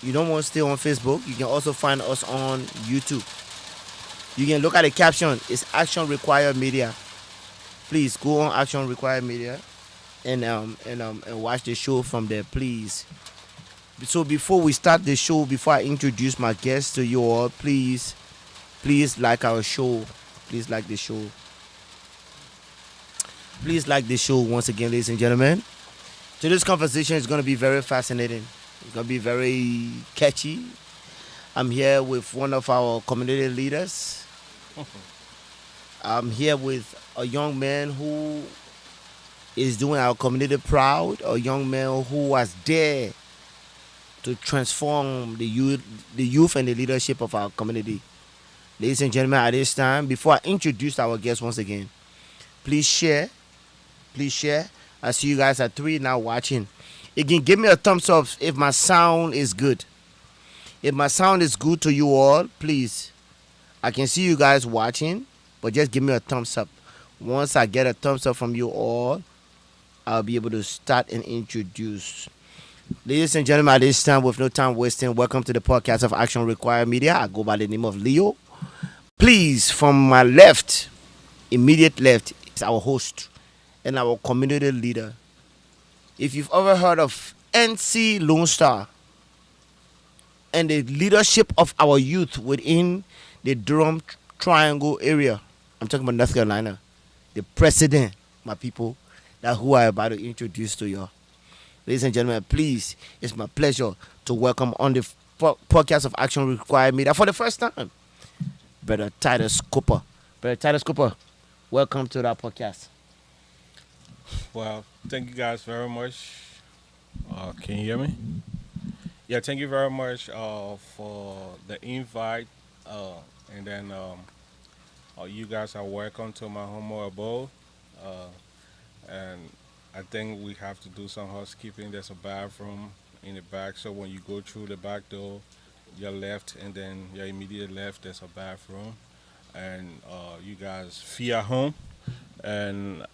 you don't want to stay on Facebook, you can also find us on YouTube. You can look at the caption. It's Action Required Media. Please go on Action Required Media and watch the show from there, please. So before we start the show, before I introduce my guests to you all, please like our show. Please like the show. Please like the show once again, ladies and gentlemen. Today's conversation is going to be very fascinating. It's going to be very catchy. I'm here with one of our community leaders. I'm here with a young man who is doing our community proud. A young man who was there to transform the youth and the leadership of our community. Ladies and gentlemen, at this time, before I introduce our guest once again, please share. Please share. I see you guys at 3 now watching. Again, give me a thumbs up if my sound is good. If my sound is good to you all, please. I can see you guys watching, but just give me a thumbs up. Once I get a thumbs up from you all, I'll be able to start and introduce. Ladies and gentlemen, at this time, with no time wasting, welcome to the podcast of Action Required Media. I go by the name of Leo. Please, from my left, immediate left, is our host and our community leader. If you've ever heard of NC Lone Star and the leadership of our youth within the Durham Triangle area, I'm talking about North Carolina, the president, my people, that's who I'm about to introduce to you. Ladies and gentlemen, please, it's my pleasure to welcome on the podcast of Action Required Media for the first time, Brother Titus Cooper. Brother Titus Cooper, welcome to that podcast. Well, thank you guys very much. Can you hear me? Yeah, thank you very much for the invite. And then you guys are welcome to my home abode. And I think we have to do some housekeeping. There's a bathroom in the back, so when you go through the back door, your left and then your immediate left, there's a bathroom. And you guys feel at home. And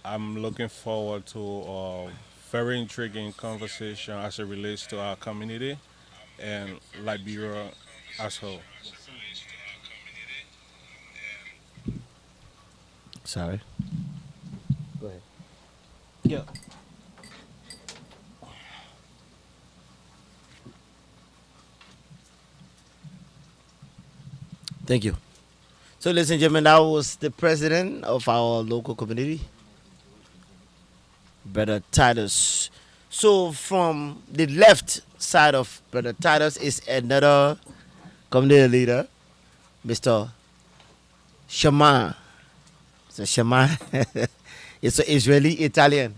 I'm looking forward to a very intriguing conversation as it relates to our community and Liberia as a whole. Sorry. Go ahead. Yeah. Thank you. So, ladies and gentlemen, that was the president of our local community, Brother Titus. So, from the left side of Brother Titus is another community leader, Mr. Shaman. So, Shaman is an Israeli Italian.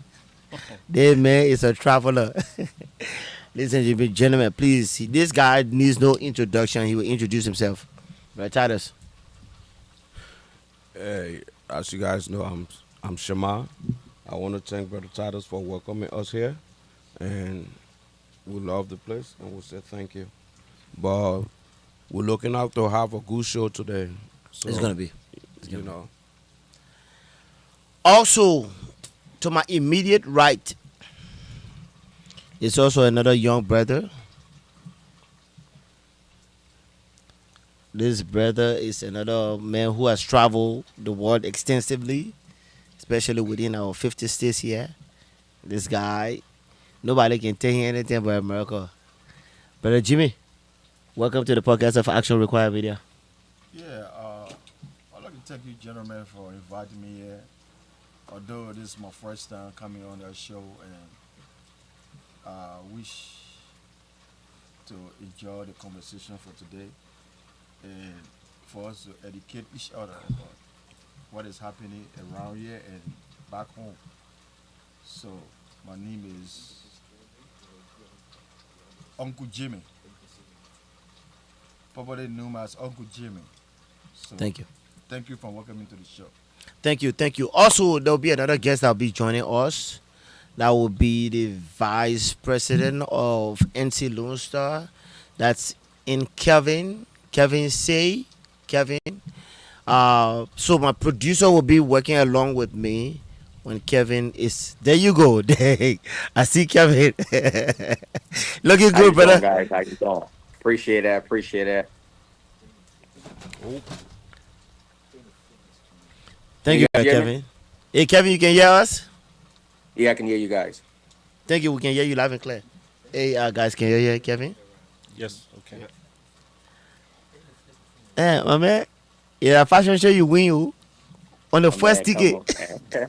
This man is a traveler. Ladies and gentlemen, please, this guy needs no introduction. He will introduce himself. Brother Titus. Hey, as you guys know, I'm Shema. I want to thank Brother Titus for welcoming us here, and we love the place, and we'll say thank you. But we're looking out to have a good show today. So, It's gonna be. you know, Also, to my immediate right is also another young brother. This brother is another man who has traveled the world extensively, especially within our 50 states here. This guy, nobody can tell him anything about America. Brother Jimmy, welcome to the podcast of Action Required Media. Yeah, I'd like to thank you, gentlemen, for inviting me here. Although this is my first time coming on the show, and I wish to enjoy the conversation for today and for us to educate each other about what is happening around here and back home. So, my name is Uncle Jimmy. Probably known as Uncle Jimmy. So, Thank you. thank you for welcoming me to the show. Thank you. Thank you. Also, there'll be another guest that'll be joining us. That will be the vice president of NC Lone Star. That's in Kevin. Kevin Say. Kevin. So my producer will be working along with me when Kevin is there. You go. I see Kevin. Looking How good, you doing, brother. guys? How you doing? Appreciate that. Appreciate that. Can Thank you you, guys hear me? Kevin. Hey, Kevin, you can hear us? Yeah, I can hear you guys. Thank you. We can hear you loud and clear. Hey, guys, can you hear Kevin? Yes, okay. My man. Yeah, fashion show you win you on the Oh first man, come ticket. on,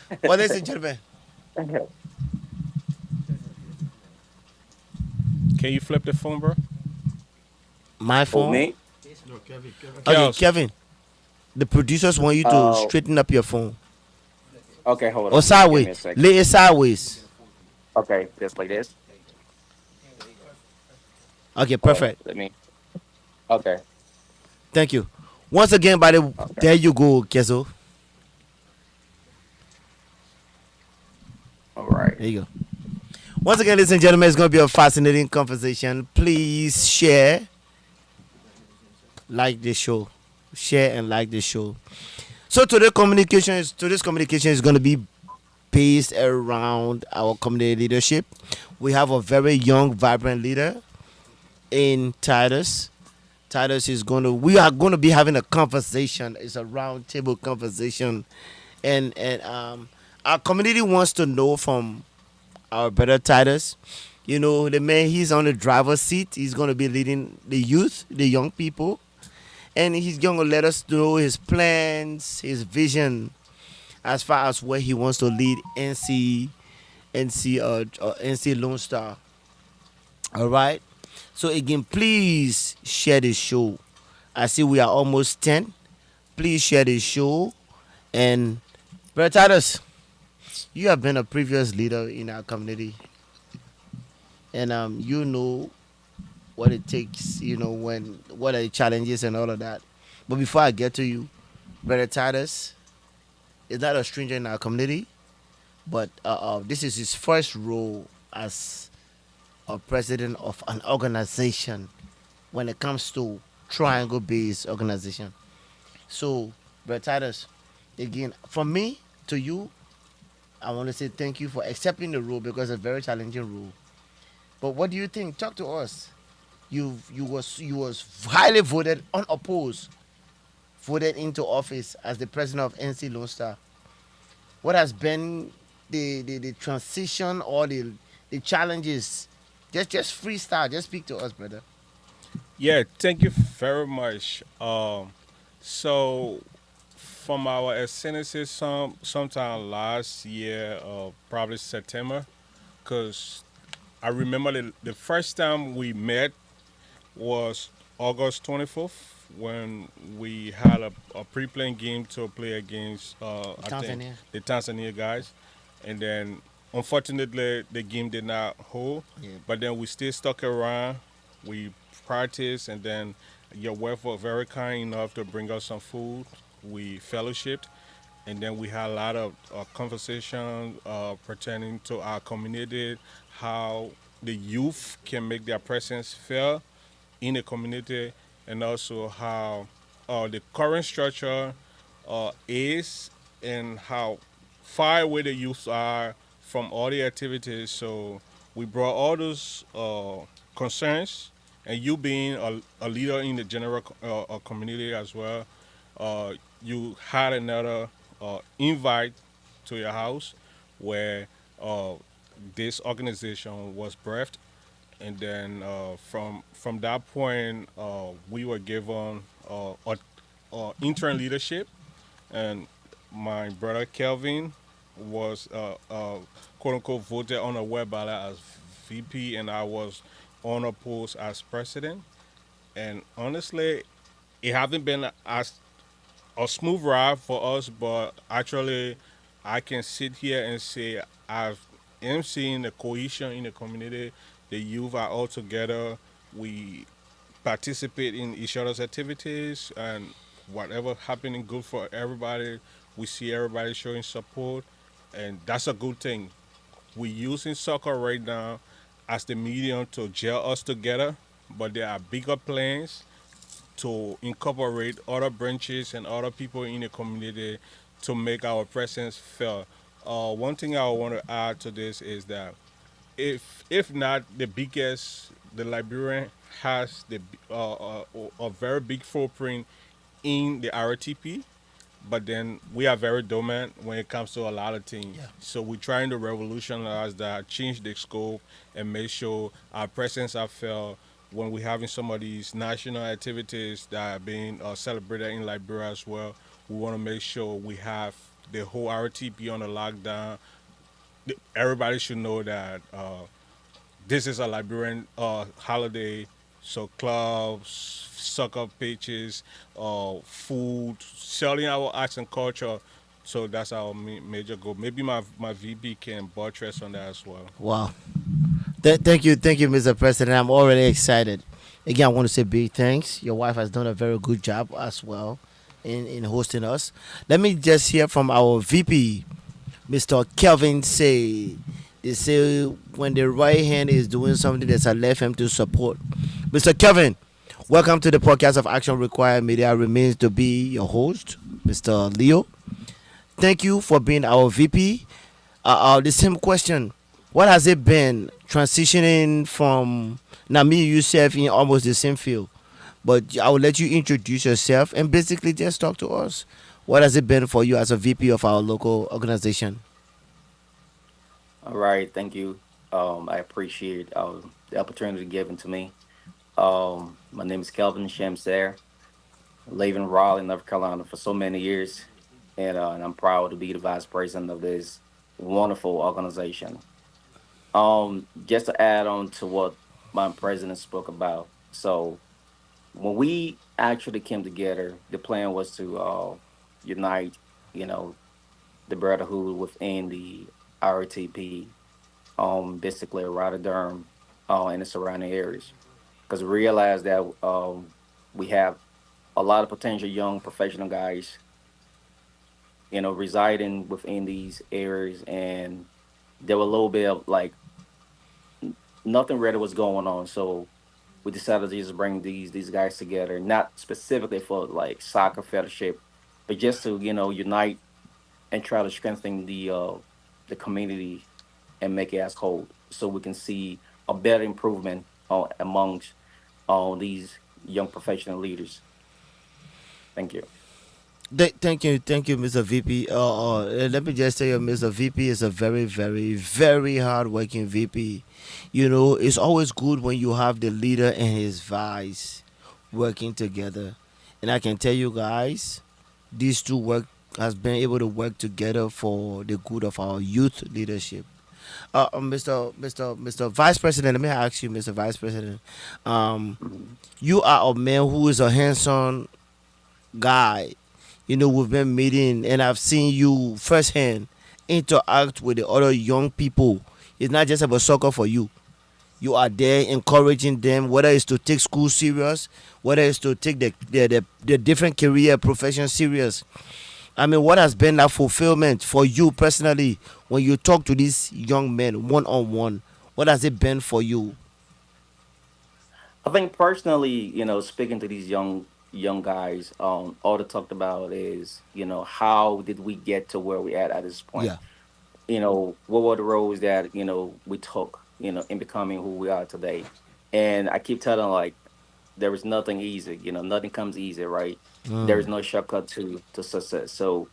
man. Well, ladies and gentlemen, Can you flip the phone, bro? my Who phone. me? No, Kevin. Kevin. Okay, Kels. Kevin. The producers want you to Oh, straighten up your phone okay. Hold or on. Give me sideways. a second. Lay it sideways. Okay, just like this. Okay, Hold on. perfect. Let me. Okay. Thank you. Once again, by the Okay. there you go, Kezo. All right. There you go. Once again, ladies and gentlemen, it's going to be a fascinating conversation. Please share, like the show, share and like the show. So today's communication is going to be based around our community leadership. We have a very young, vibrant leader in Titus. Titus is going to. We are going to be having a conversation. It's a round table conversation, and our community wants to know from our brother Titus. You know, the man, he's on the driver's seat. He's going to be leading the youth, the young people, and he's going to let us know his plans, his vision, as far as where he wants to lead NC Lone Star. All right. So again, please share the show. I see we are almost 10. Please share the show. And Brother Titus, you have been a previous leader in our community, and you know what it takes. You know when what are the challenges and all of that. But before I get to you, Brother Titus is not a stranger in our community, but this is his first role as a president of an organization when it comes to triangle-based organization. So, Brother Titus, again, from me to you, I want to say thank you for accepting the role because it's a very challenging role. But what do you think? Talk to us. You was highly voted unopposed, voted into office as the president of NC Lone Star. What has been the transition or the challenges? Just freestyle. Just speak to us, brother. Yeah, thank you very much. So from our SNSs sometime last year, probably September, because I remember the first time we met was August 24th when we had a pre-playing game to play against I think Tanzania. the Tanzania guys, and then unfortunately the game did not hold, Yeah. but then we still stuck around. We practiced, and then your wife was very kind enough to bring us some food. We fellowshipped, and then we had a lot of conversation pertaining to our community, how the youth can make their presence felt in the community, and also how the current structure is, and how far away the youth are from all the activities. So we brought all those concerns, and you being a leader in the general community as well, you had another invite to your house where this organization was birthed, and then from that point, we were given intern leadership, and my brother Kelvin was quote unquote voted on a web ballot as VP, and I was on a post as president. And honestly, it hasn't been as a smooth ride for us, but actually, I can sit here and say I am seeing the cohesion in the community. The youth are all together. We participate in each other's activities, and whatever happening good for everybody, we see everybody showing support, and that's a good thing. We're using soccer right now as the medium to gel us together, but there are bigger plans to incorporate other branches and other people in the community to make our presence felt. One thing I want to add to this is that if not the biggest, the Liberian has a very big footprint in the RTP, but then we are very dominant when it comes to a lot of things. Yeah. So we're trying to revolutionize that, change the scope, and make sure our presence are felt when we're having some of these national activities that are being celebrated in Liberia as well. We want to make sure we have the whole RTP on the lockdown. Everybody should know that this is a Liberian holiday. So clubs, soccer pitches, food, selling our arts and culture. So that's our major goal. Maybe my VP can buttress on that as well. Wow. Thank you, Mr. President. I'm already excited. Again, I want to say big thanks. Your wife has done a very good job as well in hosting us. Let me just hear from our VP, Mr. Kelvin. Say they say when the right hand is doing something, there's a left hand to support. Mr. Kelvin, welcome to the podcast of Action Required Media. Remains to be your host, Mr. Leo. Thank you for being our VP. The same question. What has it been transitioning from now me and yourself in almost the same field? But I will let you introduce yourself and basically just talk to us. What has it been for you as a VP of our local organization? All right, thank you. I appreciate the opportunity given to me. My name is Kelvin Shamsair. Live in Raleigh, North Carolina for so many years, and I'm proud to be the vice president of this wonderful organization. Just to add on to what my president spoke about. So when we actually came together, the plan was to unite, you know, the brotherhood within the RTP, basically Rotterdam, and the surrounding areas, because we realized that we have a lot of potential young professional guys, residing within these areas, and there were a little bit of like nothing really was going on. So we decided to just bring these guys together, not specifically for like soccer fellowship, but just to unite and try to strengthen the community and make it as whole, so we can see a better improvement amongst all these young professional leaders. Thank you. Thank you, Mr. VP. Let me just tell you, Mr. VP is a very, very, very hardworking VP. You know, it's always good when you have the leader and his vice working together. And I can tell you guys, these two work has been able to work together for the good of our youth leadership. Mr. Vice President, let me ask you, Mr. Vice President. Um, Mhm. you are a man who is a hands-on guy. You know, we've been meeting and I've seen you firsthand interact with the other young people. It's not just about soccer for you. You are there encouraging them, whether it's to take school serious, whether it's to take the different career profession serious. I mean, what has been that fulfillment for you personally when you talk to these young men one on one? What has it been for you? I think personally, speaking to these young guys, all they talked about is, how did we get to where we at this point? Yeah. What were the roads that, we took, in becoming who we are today? And I keep telling like there is nothing easy, nothing comes easy, right? There is Mm. no shortcut to success. So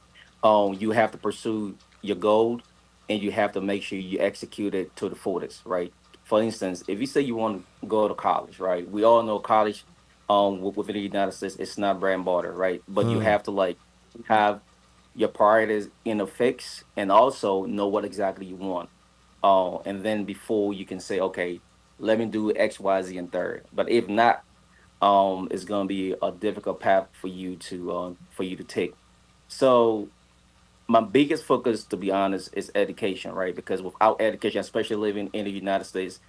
you have to pursue your goal, and you have to make sure you execute it to the fullest, right? For instance, if you say you want to go to college, right? We all know college within the United States, it's not bread and butter, right? But you Mm. have to like have your priorities in a fix, and also know what exactly you want. And then before you can say, okay, let me do X, Y, Z, and third. But if not, it's gonna be a difficult path for you to take. So my biggest focus, to be honest, is education, right? Because without education, especially living in the United States,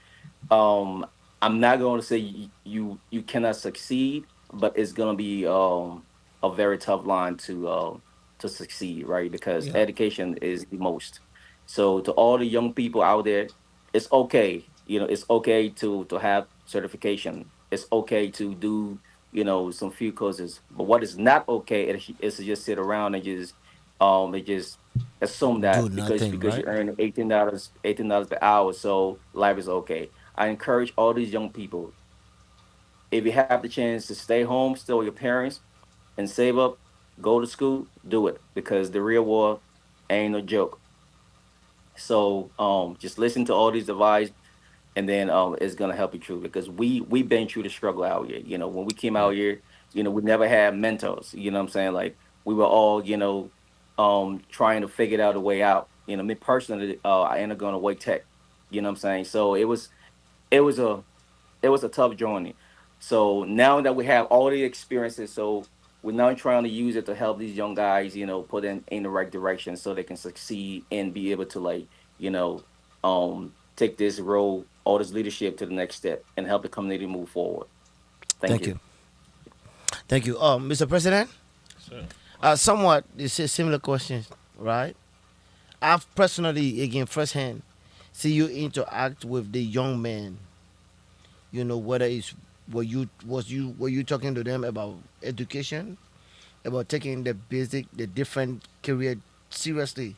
um, I'm not going to say you cannot succeed, but it's going to be a very tough line to succeed, right? Because Yeah. education is the most. So to all the young people out there, it's okay. It's okay to have certification. It's okay to do some few courses. But what is not okay is to just sit around and just They just assume Do that nothing, because you right? earn $18 per hour, so life is okay. I encourage all these young people, if you have the chance to stay home, still with your parents, and save up, go to school, do it because the real world ain't no joke. So just listen to all these advice, and then it's gonna help you through because we been through the struggle out here. You know, when we came out here, we never had mentors. You know what I'm saying? Like we were all, trying to figure out a way out. Me personally, I ended up going to Wake Tech. You know what I'm saying? So it was a it was a tough journey. So now that we have all the experiences, so we're now trying to use it to help these young guys, put in the right direction so they can succeed and be able to like, take this role or this leadership to the next step and help the community move forward. Thank Thank you. you. Thank you. Mr. President, So, somewhat it's a similar question, right? I've personally, again, firsthand, see you interact with the young men. Whether it's were you talking to them about education, about taking the different career seriously.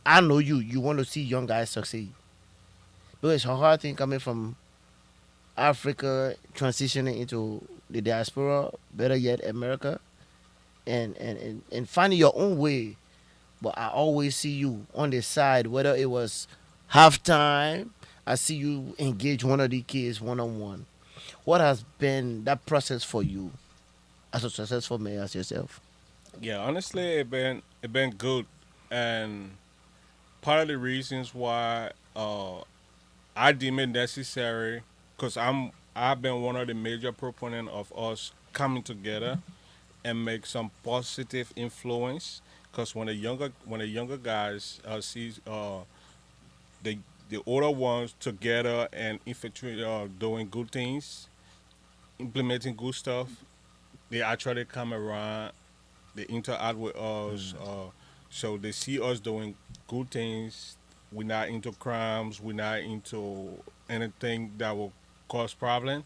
I know you want to see young guys succeed. But it's a hard thing coming from Africa, transitioning into the diaspora, better yet America, and finding your own way. But I always see you on the side, whether it was halftime, I see you engage one of the kids one on one. What has been that process for you as a successful mayor as yourself? yeah, honestly, it been good, and part of the reasons why I deem it necessary, because I've been one of the major proponent of us coming together and make some positive influence. Because when the younger guys see the the older ones together and infiltrate doing good things, implementing good stuff, they actually come around, they interact with us, so they see us doing good things. We're not into crimes, we're not into anything that will cause problem.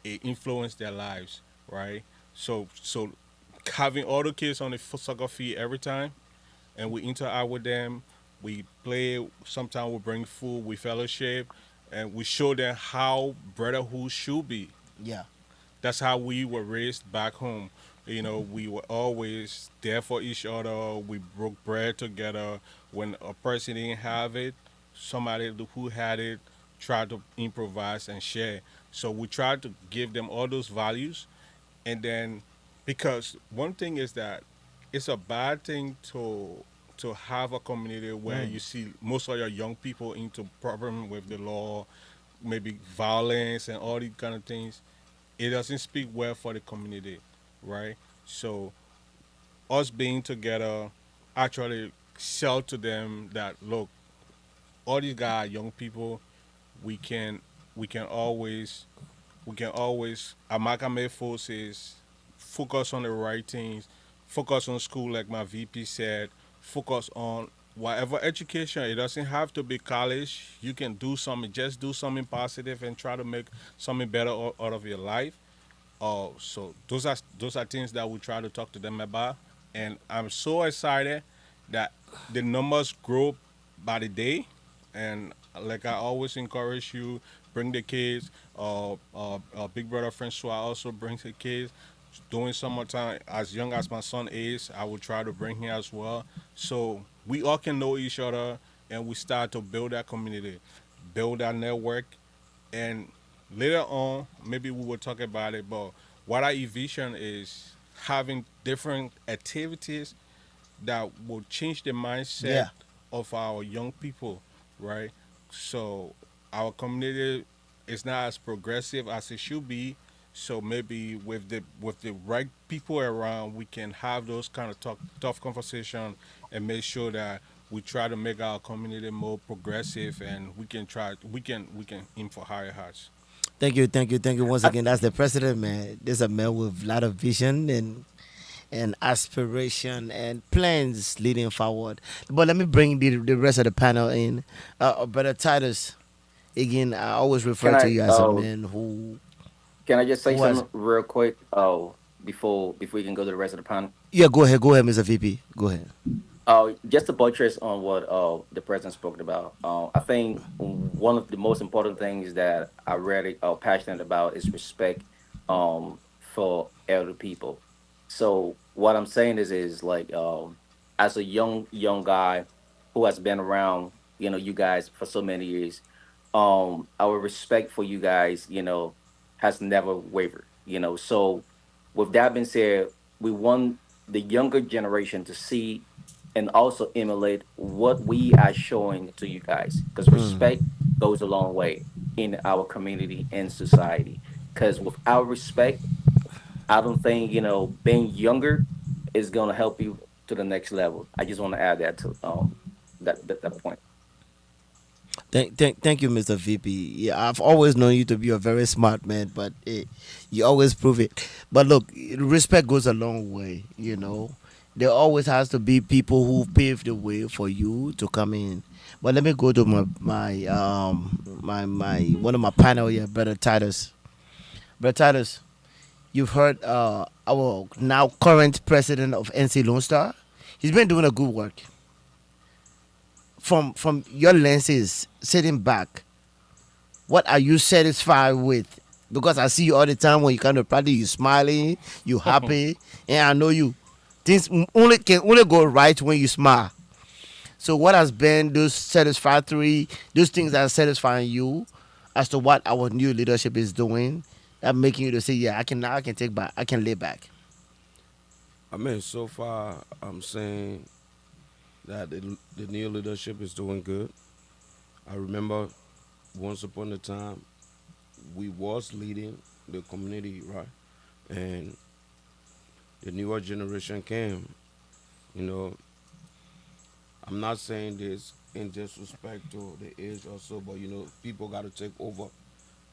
It influence their lives, right? So having all the kids on the soccer field every time, and we interact with them. We play. Sometimes we bring food. We fellowship, and we show them how brotherhood should be. Yeah. That's how we were raised back home. We were always there for each other. We broke bread together. When a person didn't have it, somebody who had it tried to improvise and share. So we tried to give them all those values, and then because one thing is that it's a bad thing to have a community where you see most of your young people into problem with the law, maybe violence and all these kind of things. It doesn't speak well for the community, right? So us being together actually sell to them that look, all these guys, young people, we can we can always amalgamate forces, focus on the right things, focus on school like my VP said, focus on whatever education. It doesn't have to be college. You can do something, just do something positive and try to make something better out of your life. So those are things that we try to talk to them about, and I'm so excited that the numbers grow by the day, and like I always encourage you, bring the kids. Big brother Francois also brings the kids. During summertime, as young as my son is, I will try to bring him as well, so we all can know each other, and we start to build that community, build that network, and later on, maybe we will talk about it. But what I envision is having different activities that will change the mindset Yeah. of our young people, right? So our community is not as progressive as it should be. So maybe with the right people around, we can have those kind of tough conversation and make sure that we try to make our community more progressive, and we can aim for higher heights. Thank you once I, again. That's the president, man. There's a man with a lot of vision and aspiration and plans leading forward. But let me bring the rest of the panel in. Brother Titus, again, I always can refer to I you as a man who can I just say has something real quick? Oh, before we can go to the rest of the panel. Yeah, go ahead, Mr. VP. Go ahead. Just to buttress on what the president spoke about, I think one of the most important things that I really passionate about is respect for elder people. So what I'm saying is like as a young guy who has been around, you guys for so many years, our respect for you guys, has never wavered. So with that being said, we want the younger generation to see and also emulate what we are showing to you guys, because respect goes a long way in our community and society. Because without respect, I don't think being younger is going to help you to the next level. I just want to add that to that point. Thank you, Mr. VP. Yeah, I've always known you to be a very smart man, but you always prove it. But look, respect goes a long way. There always has to be people who pave the way for you to come in. But let me go to my one of my panel here, brother Titus. Brother Titus, you've heard our now current president of NC Lone Star. He's been doing a good work. From your lenses, sitting back, what are you satisfied with? Because I see you all the time when you come to practice, you smiling, you happy, and I know you. Things can only go right when you smile. So what has been those things that are satisfying you as to what our new leadership is doing, that making you to say, yeah, I can take back, I can lay back. I mean, so far, I'm saying that the new leadership is doing good. I remember once upon a time we was leading the community, right? And the newer generation came. You know, I'm not saying this in disrespect to the age or so, but people got to take over.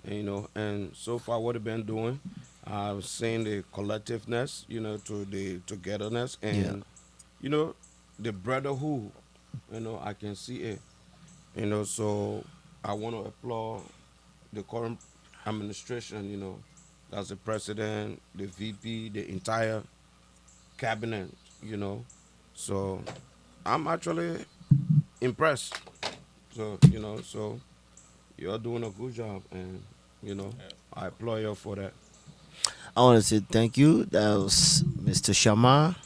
And so far, what they've been doing, I've seen the collectiveness, to the togetherness, Yeah. and you know, the brotherhood. I can see it. So I want to applaud the current administration. That's the president, the VP, the entire cabinet. So I'm actually impressed. So you're doing a good job, and I applaud you for that. I want to say thank you. That was Mr. Shamar,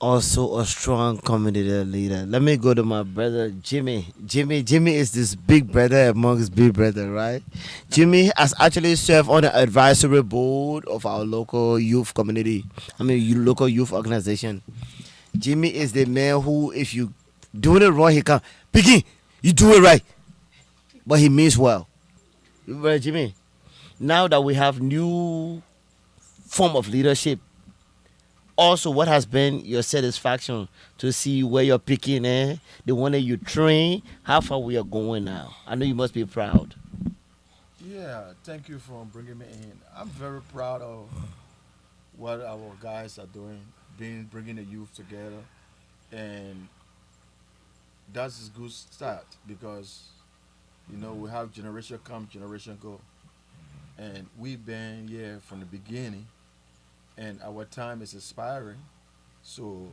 also a strong community leader. Let me go to my brother Jimmy. Jimmy is this big brother amongst big brother, right? Jimmy has actually served on the advisory board of our local youth community. Local youth organization. Jimmy is the man who, if you doing it wrong, he can Piggy, you do it right, but he means well. Brother Jimmy, now that we have new form of leadership, also what has been your satisfaction to see where you're picking the one that you train, how far we are going now? I know you must be proud. Yeah, thank you for bringing me in. I'm very proud of what our guys are doing, bringing the youth together, and that's a good start because we have generation come, generation go, and we've been here from the beginning, and our time is expiring. So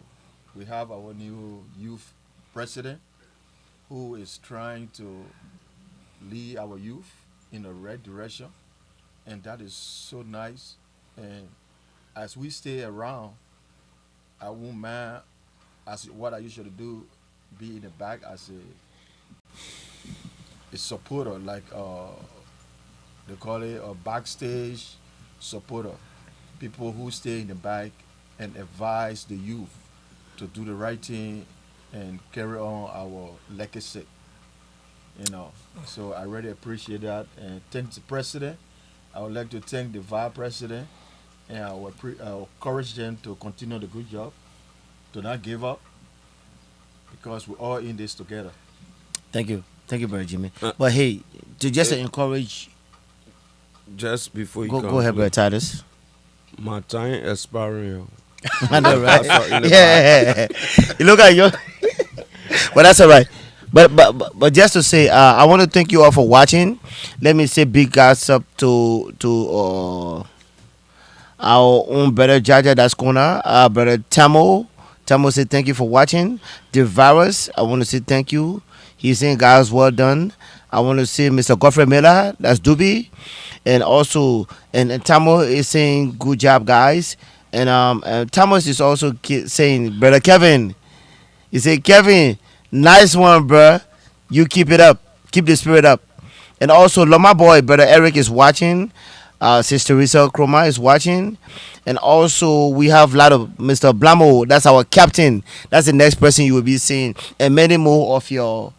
we have our new youth president who is trying to lead our youth in the right direction, and that is so nice. And as we stay around, I won't mind as what I usually do, be in the back as a supporter, like they call it a backstage supporter. People who stay in the back and advise the youth to do the right thing and carry on our legacy. So I really appreciate that, and thank the president. I would like to thank the vice president, and I will encourage them to continue the good job, to not give up, because we're all in this together. Thank you, brother Jimmy. Uh, But hey, to just eh, encourage, just before you go ahead, brother Titus. my time expiring. Yo. I know, right? That's all in the Yeah, you look at you. But that's all right. But just to say, I want to thank you all for watching. Let me say big guys up to Our own brother Jaja that's corner, brother Tamo. Tamo say thank you for watching. The virus, I want to say thank you. He's saying guys, well done. I want to say Mr. Godfrey Miller, that's Doobie, and also and Tamo is saying good job guys, and Thomas is also saying brother Kevin. He said Kevin, nice one, bruh. You keep it up, keep the spirit up, and also Loma boy brother Eric is watching. Sister Risa Chroma is watching. And also, we have a lot of Mr. Blamo. That's our captain. That's the next person you will be seeing. And many more of your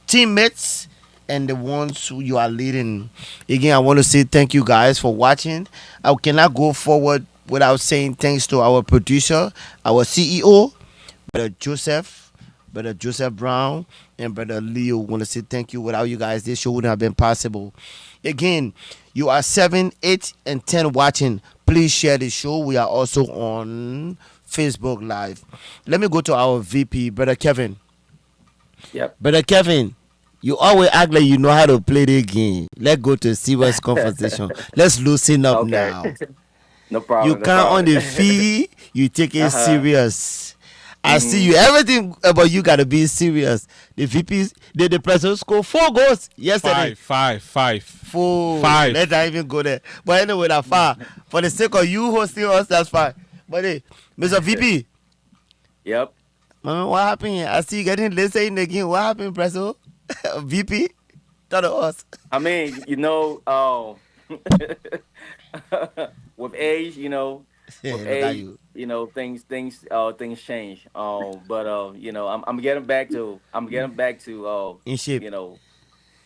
teammates and the ones who you are leading. Again, I want to say thank you guys for watching. I cannot go forward without saying thanks to our producer, our CEO, Brother Joseph, Brother Joseph Brown, and Brother Leo. Want to say thank you. Without you guys, this show wouldn't have been possible. Again, you are 7, 8, and 10 watching. Please share the show. We are also on Facebook Live. Let me go to our VP, Brother Kevin. Yep. Brother Kevin, you always act like you know how to play the game. Let's go to serious conversation. Let's loosen up Okay. now. No You problem. No come on problem. the field, you take it Uh-huh. serious. I see Hmm. you. Everything about you gotta be serious. The VPs, the president scored 4 goals yesterday. Five. Four. Five. Let's not even go there. But anyway, that's fine. For the sake of you hosting us, that's fine. But hey, Mr. VP, Yep. man, what happened here? I see you getting listening again. What happened, Preso? VP? Tell us. I mean, with age, with Look at age, you. things change. But I'm getting back to In shape. you know,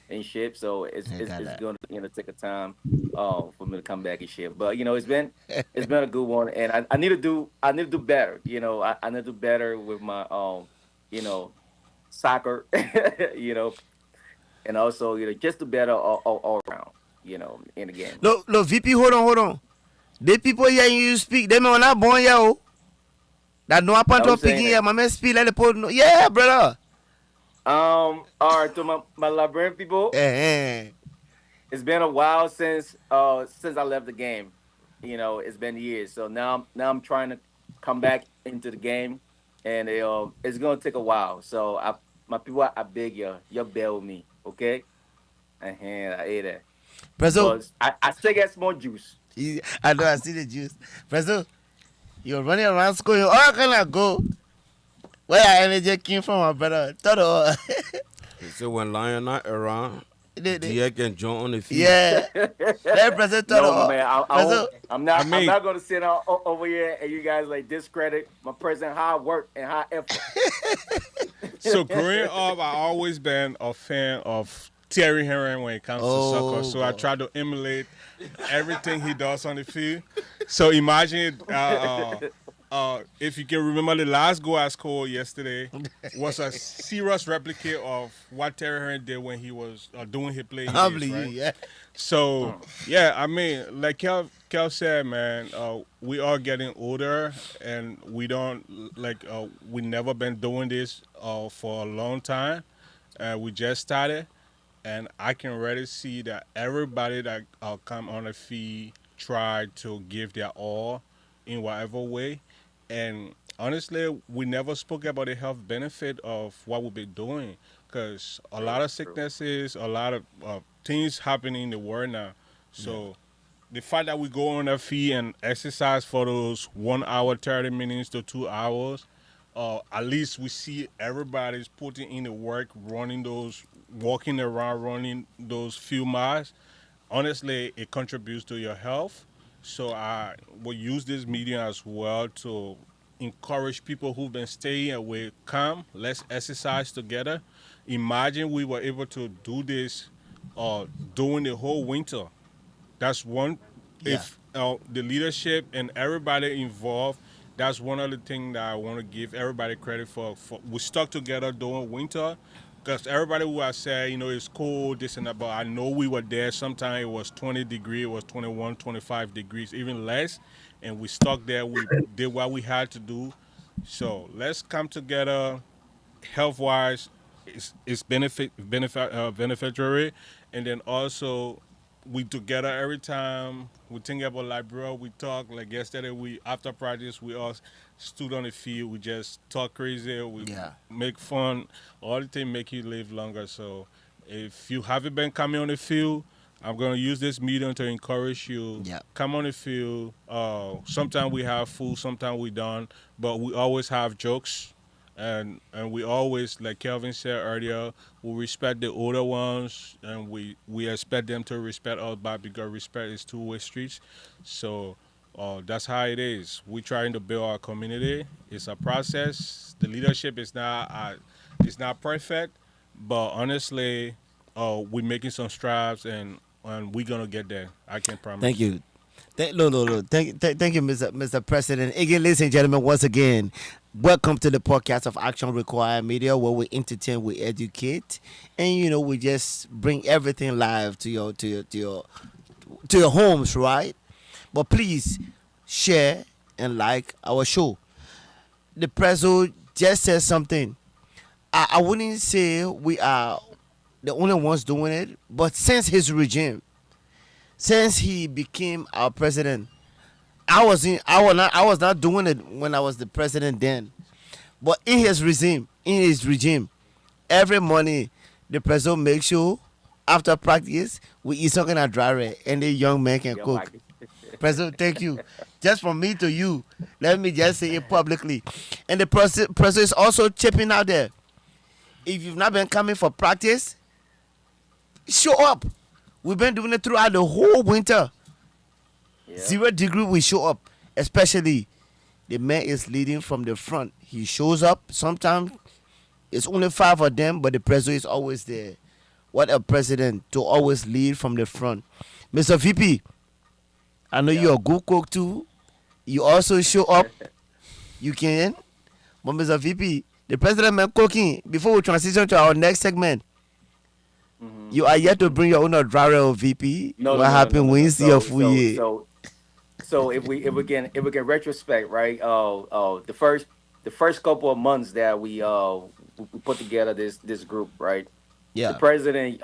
in shape. So it's I it's, got it's that. gonna take a time for me to come back in shape. But it's been a good one, and I need to do better. I need to do better with my you know soccer. you know, and also just do better all around. In the game. Look, VP, hold on. The people hearing you speak, they may not born here, oh. That no happen I to was saying picking that. here, my man speak, let the people know. Yeah, brother. All right, to my Liberian people, Eh, it's been a while since I left the game. It's been years. So now I'm trying to come back into the game, and it's gonna take a while. So my people, I beg you bear with me, okay? I hate that, Preso, but I still get more juice. I know I see the juice. Preso, you're running around school, you all gonna go. Where your energy came from, my brother? Tell the all. He said when Lion not around, They- Dia can join on the field. Yeah. Let Preso tell the No, all. man, I Preso, won't. I'm I not. I'm mean, not gonna sit over here and you guys like discredit my present hard work and hard effort. so growing up, I always been a fan of Thierry Henry when it comes to soccer. oh, So I God. try to emulate everything he does on the field. So imagine if you can remember the last goal I scored yesterday was a serious replica of what Thierry Henry did when he was doing his playing I days, believe you, right? yeah. So yeah, I mean, like Kel said, man, we are getting older, and we don't we never been doing this for a long time. We just started, and I can really see that everybody that come on the feed try to give their all in whatever way, and honestly, we never spoke about the health benefit of what we've been doing, because a lot True, of true. sicknesses, a lot of things happening in the world now. So the fact that we go on our feet and exercise for those 1 hour, 30 minutes to 2 hours, at least we see everybody's putting in the work, running those, walking around, running those few miles. Honestly, it contributes to your health. So I will use this medium as well to encourage people who've been staying away, come, let's exercise together. Imagine we were able to do this during the whole winter. That's one. Yeah. If the leadership and everybody involved, that's one of the things that I want to give everybody credit for. We stuck together during winter, because everybody who I said, it's cold, this and that, but I know we were there. Sometimes it was 20 degrees, it was 21, 25 degrees, even less, and we stuck there. We did what we had to do. So let's come together, health wise. It's beneficiary, and then also we together every time. We think about like bro, we talk like yesterday. We after practice, we all stood on the field. We just talk crazy. We Yeah. make fun. All the things make you live longer. So if you haven't been coming on the field, I'm gonna use this medium to encourage you. Yeah. Come on the field. Sometimes we have food, sometimes we don't, but we always have jokes, and we always, like Kelvin said earlier, we respect the older ones, and we expect them to respect us back because respect is two-way streets. So. That's how it is. We're trying to build our community. It's a process. The leadership is not perfect, but honestly, we're making some strides, and we're gonna get there. I can promise. Thank you. No. Thank you, Mr. President. Again, ladies and gentlemen, once again, welcome to the podcast of Action Required Media, where we entertain, we educate, and we just bring everything live to your homes, right? But please share and like our show. The president just said something. I wouldn't say we are the only ones doing it, but since his regime, since he became our president, I was not doing it when I was the president then. But in his regime, every morning the president makes sure after practice we eat something at dry red and the young man can Yo, cook. Mikey. President, thank you. Just from me to you, let me just say it publicly. And the president is also chipping out there. If you've not been coming for practice, show up. We've been doing it throughout the whole winter. Yeah. 0 degree, we show up. Especially the man is leading from the front. He shows up. Sometimes it's only 5 of them, but the president is always there. What a president to always lead from the front. Mr. VP, I know you're a good cook too. You also show up. You can. But Mr. VP, the president man cooking. Before we transition to our next segment, you are yet to bring your own dryer VP. No, What happened when you see your food so, here? so, so if we can retrospect, right? The first couple of months that we put together this group, right? The Yeah. president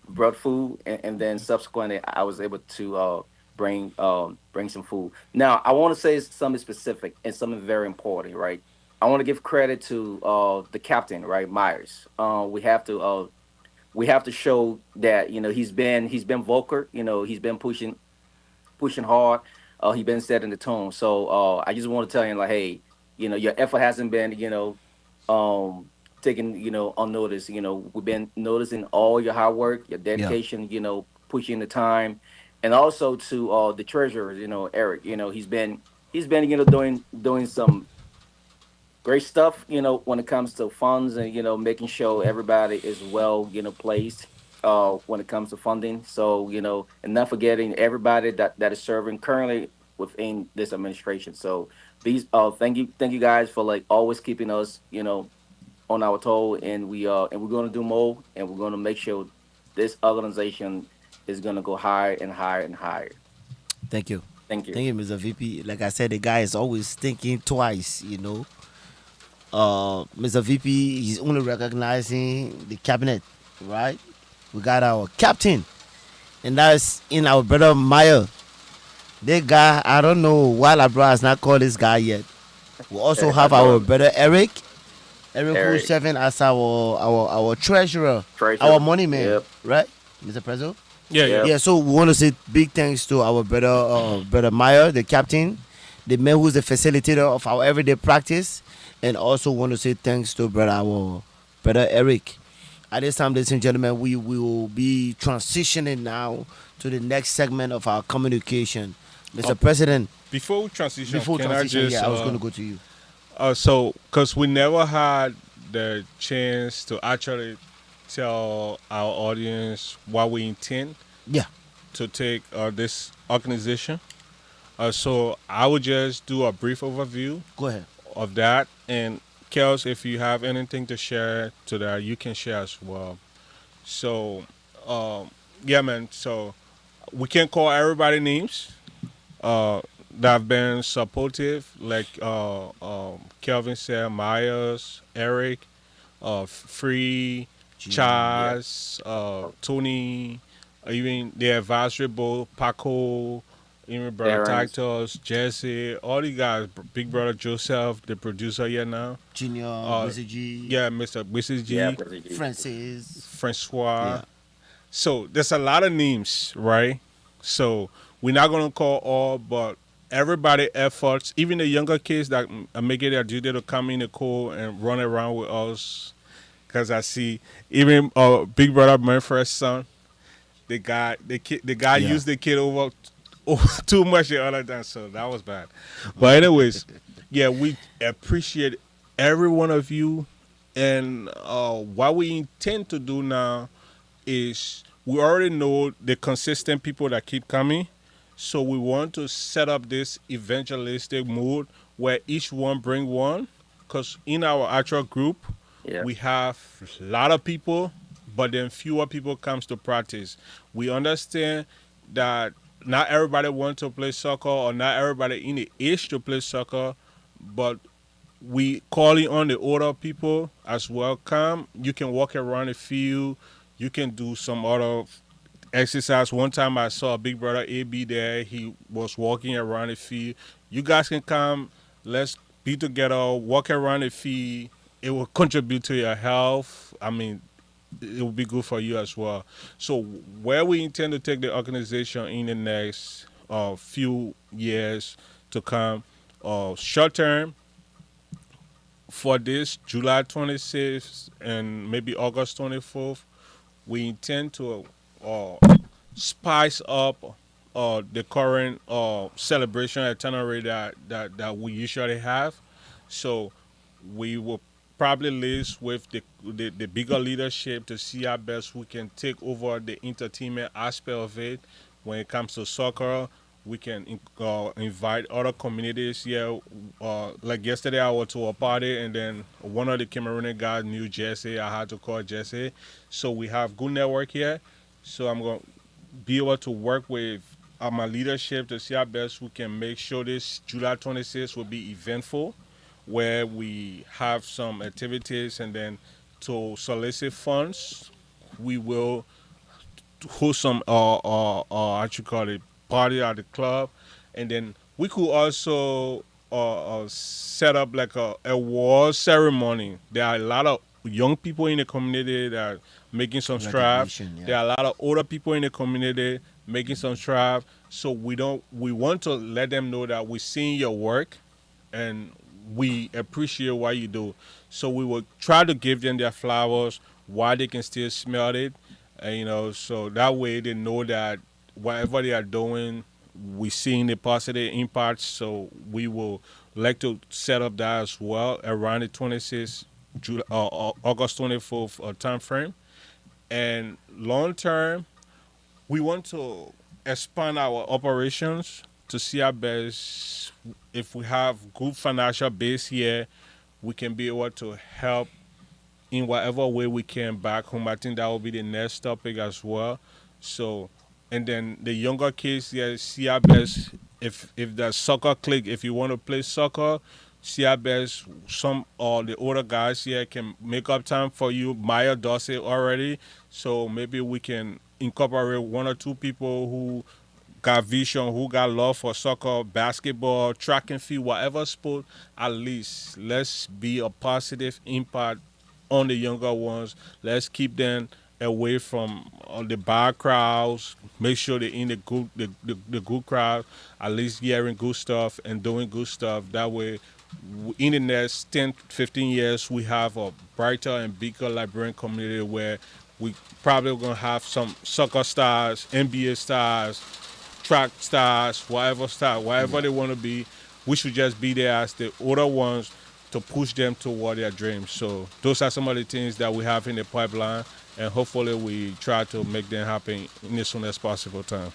brought food, and then subsequently I was able to bring some food. Now I want to say something specific and something very important, right? I want to give credit to the captain, right, Myers. We have to show that he's been vocal. He's been pushing hard. He's been setting the tone. So I just want to tell him like, hey, your effort hasn't been taken unnoticed. We've been noticing all your hard work, your Yeah. dedication. Pushing the time, and also to the treasurer, Eric. He's been doing some great stuff, when it comes to funds and, making sure everybody is well, placed when it comes to funding. So, and not forgetting everybody that is serving currently within this administration. So these thank you guys for like always keeping us, on our toe, and we're gonna do more, and we're gonna make sure this organization is gonna go higher and higher and higher. Thank you. Thank you. Thank you, Mr. VP. Like I said, the guy is always thinking twice. Mr. VP, he's only recognizing the cabinet, right? We got our captain, and that's in our brother Meyer. That guy, I don't know why Labra has not called this guy yet. We also have our brother Eric. Eric who's Eric. serving as our treasurer, Treasurer. our money man, Yep. right, Mr. President? Yeah, yeah. Yep. Yeah, so we want to say big thanks to our brother Meyer, the captain, the man who's the facilitator of our everyday practice, and also want to say thanks to our brother Eric. At this time, ladies and gentlemen, we will be transitioning now to the next segment of our communication. Mr. President, Before we transition, before can transition, I just yeah, I was going to go to you. so because we never had the chance to actually tell our audience what we intend Yeah, to take this organization. So I would just do a brief overview go ahead. of that. And Kels, if you have anything to share to that, you can share as well. So, yeah, man. So we can call everybody names that have been supportive, like Kelvin said, Myers, Eric, Free, Gene, Chaz, Tony, even the advisory board, Paco, even Brother Terrence. Titus, Jesse, all the guys, Big Brother Joseph, the producer here now. Junior, Uh, BCG, yeah, Mr. Mrs. Yeah, G, Brother G. Francis. Francois. Yeah. So there's a lot of names, right? So we're not gonna call all, but everybody efforts, even the younger kids that are making their duty to come in the call and run around with us. Cause I see even Big Brother Manfred's son, the guy Yeah. used the kid over too much the other time, so that was bad. But anyways, yeah, we appreciate every one of you, and what we intend to do now is we already know the consistent people that keep coming. So we want to set up this evangelistic mode where each one bring one. Because in our actual group, Yeah. we have a lot of people, but then fewer people comes to practice. We understand that not everybody wants to play soccer or not everybody in the age to play soccer, but we calling on the older people as well. Come, you can walk around the field. You can do some other exercise. One time I saw Big Brother AB there. He was walking around the field. You guys can come. Let's be together. Walk around the field. It will contribute to your health. I mean, it will be good for you as well. So where we intend to take the organization in the next few years to come, short term, for this July 26th and maybe August 24th, we intend to uh, spice up the current celebration itinerary that we usually have. So we will probably list with the bigger leadership to see how best we can take over the entertainment aspect of it. When it comes to soccer, we can invite other communities here. Like yesterday, I went to a party, and then one of the Cameroonian guys knew Jesse. I had to call Jesse. So we have good network here. So I'm going to be able to work with my leadership to see how best we can make sure this July 26th will be eventful, where we have some activities, and then to solicit funds, we will host some what you call it, party at the club, and then we could also set up like a award ceremony. There are a lot of young people in the community that are making some strides. Recognition, There yeah. are a lot of older people in the community making some strides. So we want to let them know that we're seeing your work and we appreciate what you do. So we will try to give them their flowers while they can still smell it, and, so that way they know that whatever they are doing, we seeing the positive impact. So we will like to set up that as well around the 26th, August 24th time frame. And long term, we want to expand our operations to see our best. If we have good financial base here, we can be able to help in whatever way we can back home. I think that will be the next topic as well. So, and then the younger kids, yeah, see our best. If the soccer click, if you want to play soccer, see our best. Some or the older guys here can make up time for you. Maya does it already, so maybe we can incorporate one or two people who got vision, who got love for soccer, basketball, track and field, whatever sport. At least let's be a positive impact on the younger ones. Let's keep them away from the bad crowds. Make sure they're in the good crowd, at least hearing good stuff and doing good stuff. That way, in the next 10, 15 years, we have a brighter and bigger Liberian community where we probably going to have some soccer stars, NBA stars, track stars, whatever star, whatever they want to be. We should just be there as the older ones to push them toward their dreams. So those are some of the things that we have in the pipeline, and hopefully we try to make them happen in as soon as possible time.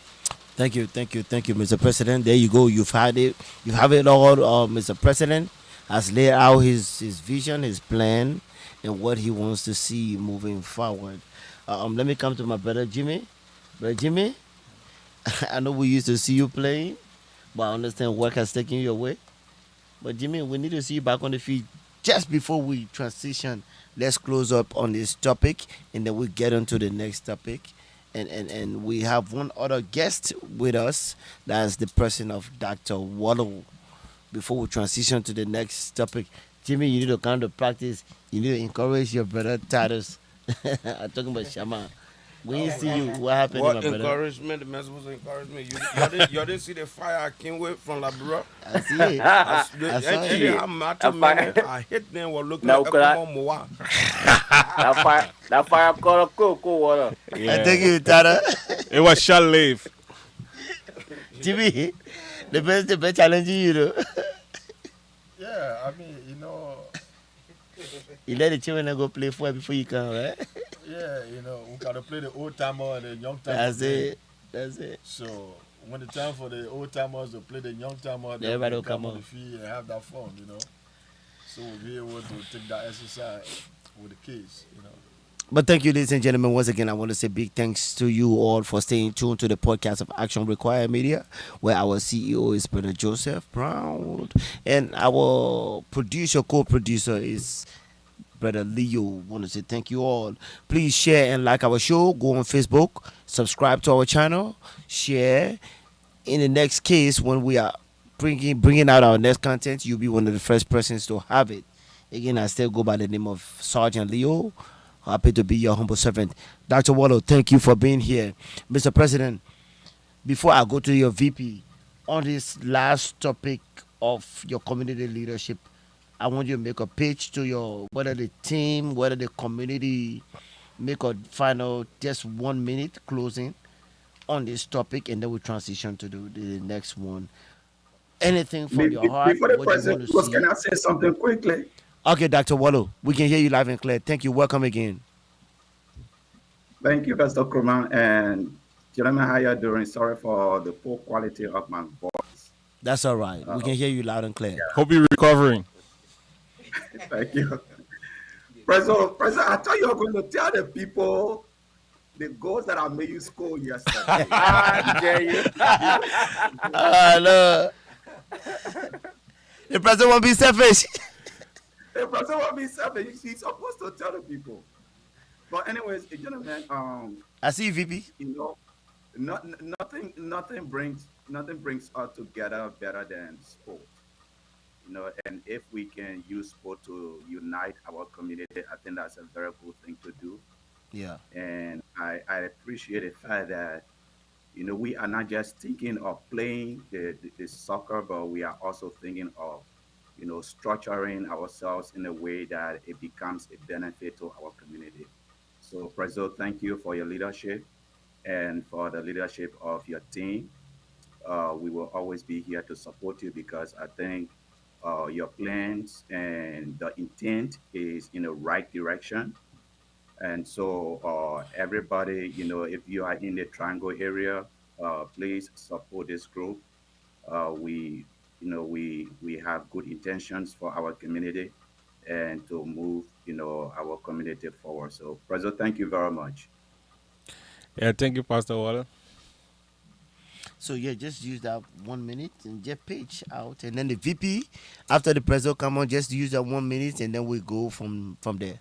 Thank you, Mr. President. There you go. You've had it. You have it all. Mr. President has laid out his vision, his plan, and what he wants to see moving forward. Let me come to my brother Jimmy. Brother Jimmy, I know we used to see you playing, but I understand work has taken you away. But Jimmy, we need to see you back on the field just before we transition. Let's close up on this topic, and then we get on to the next topic. and we have one other guest with us. That's the person of Dr. Wallow. Before we transition to the next topic, Jimmy, you need to come to practice. You need to encourage your brother Titus. I'm talking about Shama. When you see you, what happened, my What brother? encouragement? The man supposed to encourage me. You didn't see the fire I came with from Labrador? I see it. I saw it. I'm macho That man. fire. I hit them while looking No, at could I- Ekumo Moa. That fire caught up cool water. I thank you, Tara. It was short lived. Jimmy, the best challenging you though. Yeah, I mean, you know, You let the children go play for before you come, right? yeah, you know, we gotta play the old timer and the young timer. That's it. That's it. So when the time for the old timers to play the young timer, then Everybody we will come on on. the field and have that fun, you know. So we'll be able to take that exercise with the kids, you know. But thank you, ladies and gentlemen. Once again, I want to say big thanks to you all for staying tuned to the podcast of Action Required Media, where our CEO is Brother Joseph Brown, and our producer, co-producer is Brother Leo. Want to say thank you all. Please share and like our show. Go on Facebook, subscribe to our channel, share. In the next case, when we are bringing out our next content, you'll be one of the first persons to have it. Again, I still go by the name of Sergeant Leo. Happy to be your humble servant. Dr. Wallow, thank you for being here. Mr. President, before I go to your VP, on this last topic of your community leadership, I want you to make a pitch to your, whether the team, whether the community, make a final, just 1 minute closing on this topic, and then we transition to the next one. Anything from your heart, Before the what you want president to goes, see. can I say something quickly? Okay, Dr. Wallow, we can hear you live and clear. Thank you. Welcome again. Thank you, Pastor Kruman. And gentlemen, how you doing? Sorry for the poor quality of my voice. That's all right. We can hear you loud and clear. Hope you're recovering. Thank you. President, I thought you were going to tell the people the goals that I made you score yesterday. I dare you. No. The president won't be selfish. The president will be selfish. He's supposed to tell the people. But anyways, gentlemen, I see you, VP. you know, nothing brings us together better than sport. You know, and if we can use sport to unite our community, I think that's a very good thing to do. Yeah. And I appreciate the fact that we are not just thinking of playing the soccer, but we are also thinking of structuring ourselves in a way that it becomes a benefit to our community. So, Prezo, thank you for your leadership and for the leadership of your team. We will always be here to support you because I think your plans and the intent is in the right direction. And so, everybody, if you are in the Triangle area, please support this group. We have good intentions for our community and to move, our community forward. So, President, thank you very much. Yeah, thank you, Pastor Waller. So yeah, just use that 1 minute and just pitch out, and then the VP after the president come on, just use that 1 minute, and then we go from there.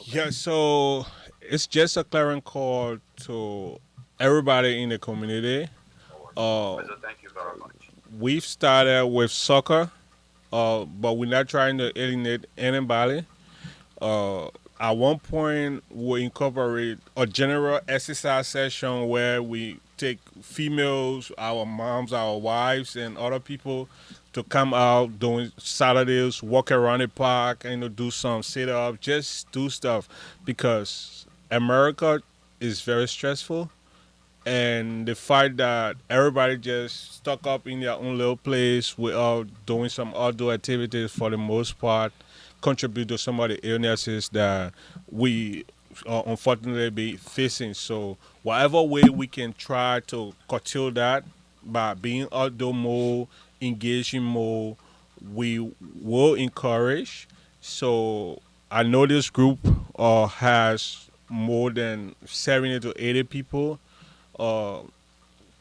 Yeah, so it's just a clarion call to everybody in the community. President, thank you very much. We've started with soccer, but we're not trying to alienate anybody. At one point, we incorporate a general exercise session where we take females, our moms, our wives, and other people to come out during Saturdays, walk around the park, and do some sit-up, just do stuff, because America is very stressful, and the fact that everybody just stuck up in their own little place without doing some outdoor activities for the most part contribute to some of the illnesses that we unfortunately be facing. So whatever way we can try to curtail that by being outdoor more, engaging more, we will encourage. So I know this group has more than 70 to 80 people.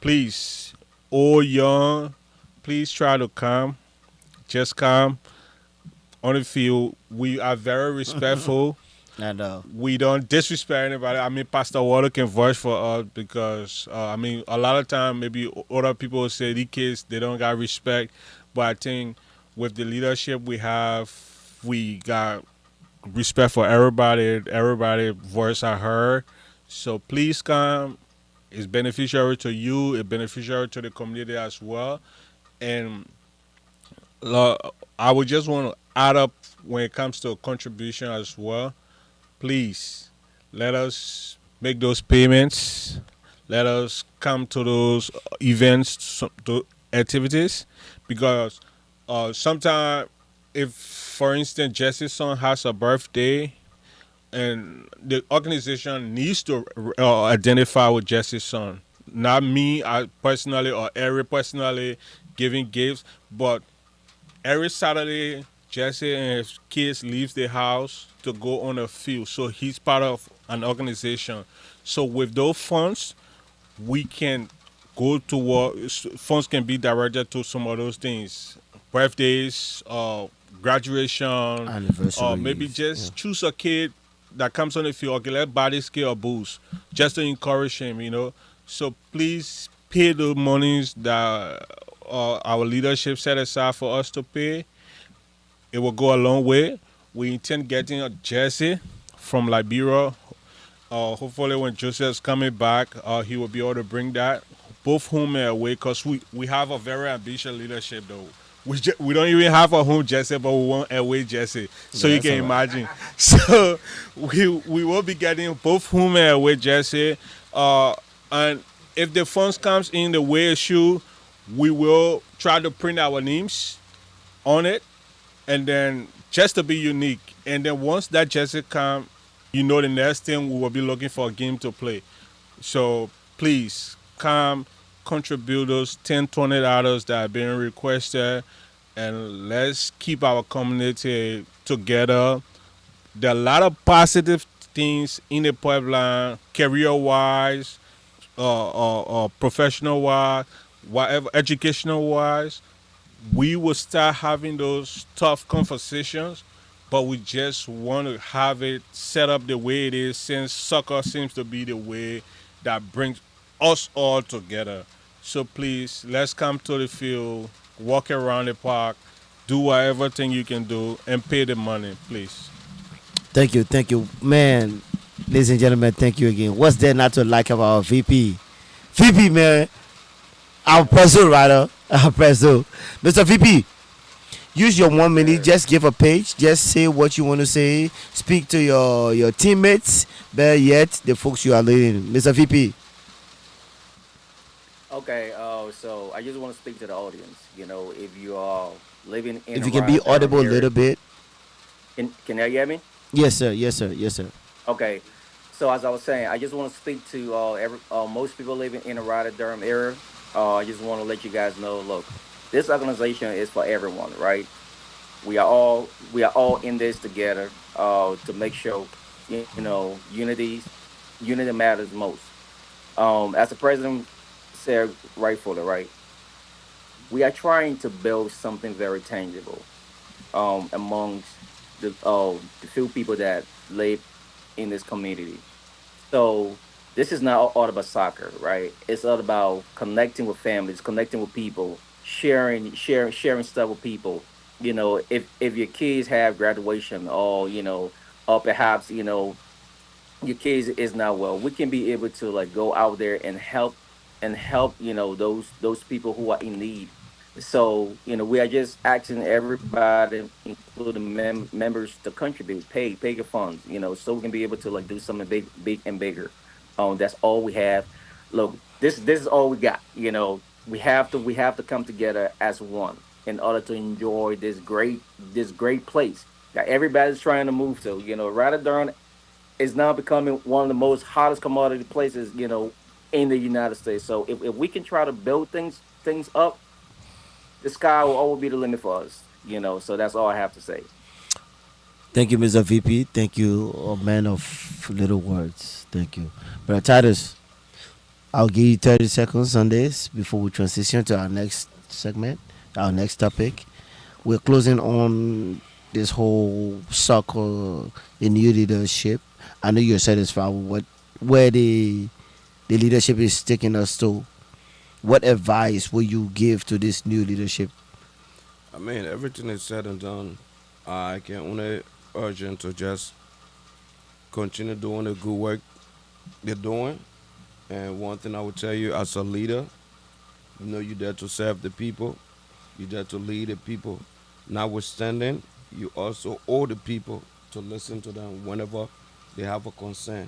Please, all young, please try to come. Just come on the field. We are very respectful. And we don't disrespect anybody. I mean, Pastor Water can vouch for us because I mean, a lot of time maybe other people say these kids they don't got respect, but I think with the leadership we have, we got respect for everybody. Everybody voice are heard. So please come. It's beneficial to you. It's beneficial to the community as well. And uh, I would just want to add up when it comes to contribution as well. Please let us make those payments. Let us come to those events, to activities, because sometimes, if for instance Jesse's son has a birthday, and the organization needs to identify with Jesse's son, not me I personally or Eric personally giving gifts, but every Saturday, Jesse and his kids leaves the house to go on a field. So he's part of an organization. So with those funds, we can go to what funds can be directed to some of those things, birthdays, graduation, or maybe anniversaries. Yeah. just choose a kid that comes on the field. Okay, let's buy this kid a boost just to encourage him. So please pay the monies that our leadership set aside for us to pay. It will go a long way. We intend getting a jersey from Liberia. Hopefully, when Joseph's coming back, he will be able to bring that both home and away. Cause we have a very ambitious leadership though. We don't even have a home jersey, but we want away jersey. So Yeah, you that's can all right. imagine. So we will be getting both home and away jersey. And if the funds comes in the way it should, we will try to print our names on it, and then just to be unique. And then once that jersey come, the next thing we will be looking for a game to play. So please come contribute those 10, $20 that are being requested, and let's keep our community together. There are a lot of positive things in the pipeline, career wise, professional wise, whatever, educational wise. We will start having those tough conversations, but we just want to have it set up the way it is, since soccer seems to be the way that brings us all together. So please, let's come to the field, walk around the park, do whatever thing you can do, and pay the money, please. Thank you, man. Ladies and gentlemen, thank you again. What's there not to like about our VP? VP, man, our president, rather, our president, Mr. VP. Use your 1 minute. Just give a page. Just say what you want to say. Speak to your teammates. Better yet, the folks you are leading, Mr. VP. Okay, so I just want to speak to the audience. If you are living in If you can be around the Durham audible a area, little bit. can you hear me? Yes, sir. Yes, sir. Yes, sir. Okay, so as I was saying, I just want to speak to most people living in around the Durham area. I just want to let you guys know. Look, this organization is for everyone, right? We are all in this together to make sure unity matters most. As the president said rightfully, right, we are trying to build something very tangible amongst the few people that live in this community. So this is not all about soccer, right? It's all about connecting with families, connecting with people, sharing stuff with people. If your kids have graduation, or perhaps your kids is not well, we can be able to like go out there and help those people who are in need. So we are just asking everybody, including members, to contribute, pay your funds, so we can be able to like do something big and bigger. That's all we have. Look, this is all we got. We have to come together as one in order to enjoy this great place that everybody's trying to move to. Ramadan is now becoming one of the most hottest commodity places, in the United States. So if we can try to build things up, the sky will always be the limit for us. So that's all I have to say. Thank you, Mr. VP. Thank you, a man of little words. Thank you. Brother Titus, I'll give you 30 seconds on this before we transition to our next segment, our next topic. We're closing on this whole soccer, the new leadership. I know you're satisfied with where the leadership is taking us to. What advice will you give to this new leadership? I mean, everything is said and done. I can only urge them to just continue doing the good work they're doing. And one thing I would tell you as a leader, you know you're there to serve the people, you're there to lead the people. Notwithstanding, you also owe the people to listen to them whenever they have a concern.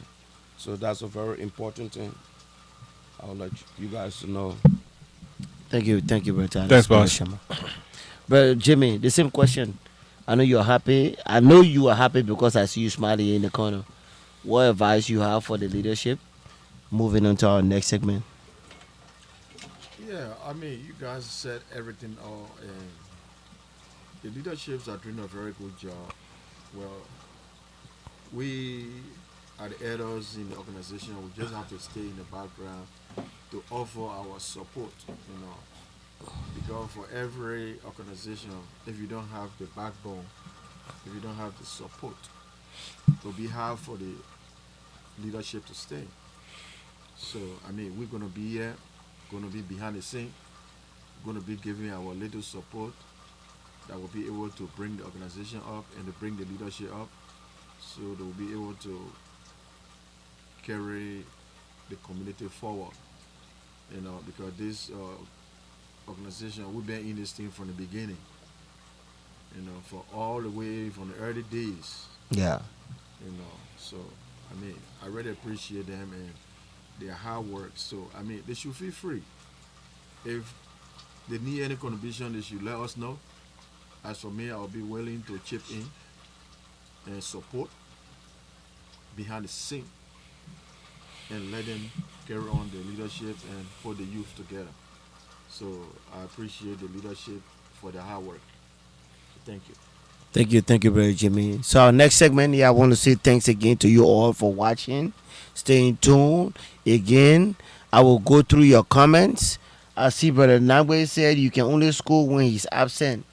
So that's a very important thing. I'll let you guys to know. Thank you, Brother. Thanks, boss. Brother Jimmy, the same question. I know you're happy. I know you are happy because I see you smiling in the corner. What advice you have for the leadership? Moving on to our next segment. Yeah, I mean, you guys said everything all, and the leaderships are doing a very good job. Well, we are the elders in the organization. We just have to stay in the background to offer our support, because for every organization, if you don't have the backbone, if you don't have the support, it will be hard for the leadership to stay. So, I mean, we're going to be here, going to be behind the scene, going to be giving our little support that will be able to bring the organization up and to bring the leadership up, so they will be able to carry the community forward, because this organization, we've been in this thing from the beginning, for all the way from the early days, Yeah. so, I mean, I really appreciate them and their hard work. So, I mean, they should feel free. If they need any contribution, they should let us know. As for me, I'll be willing to chip in and support behind the scene and let them carry on the leadership and put the youth together. So I appreciate the leadership for their hard work. Thank you. Thank you, Brother Jimmy. So our next segment, I want to say thanks again to you all for watching. Stay tuned. Again, I will go through your comments. I see Brother Nagwe said you can only score when he's absent.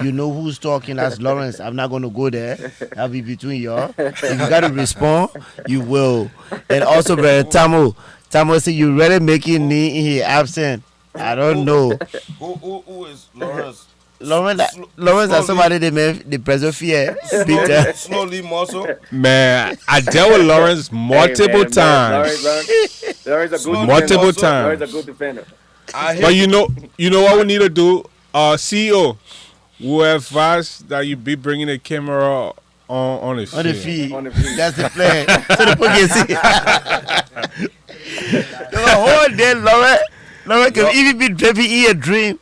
You know who's talking. That's Lawrence. I'm not going to go there. That'll be between y'all. If you got to respond, you will. And also, Brother Tamo said you really making me in here absent. I don't know. Who is Lawrence? Lawrence is somebody they made the president fear. Peter. Slowly, muscle. Man, I dealt with Lawrence multiple times. Lawrence a good Multiple defender. times. Lawrence a good defender. But you know what we need to do? CEO, we advise that you be bringing the camera on the On the field. feed. On the field. That's the plan. So the people can see. The whole day, Lawrence can even be driving in a dream.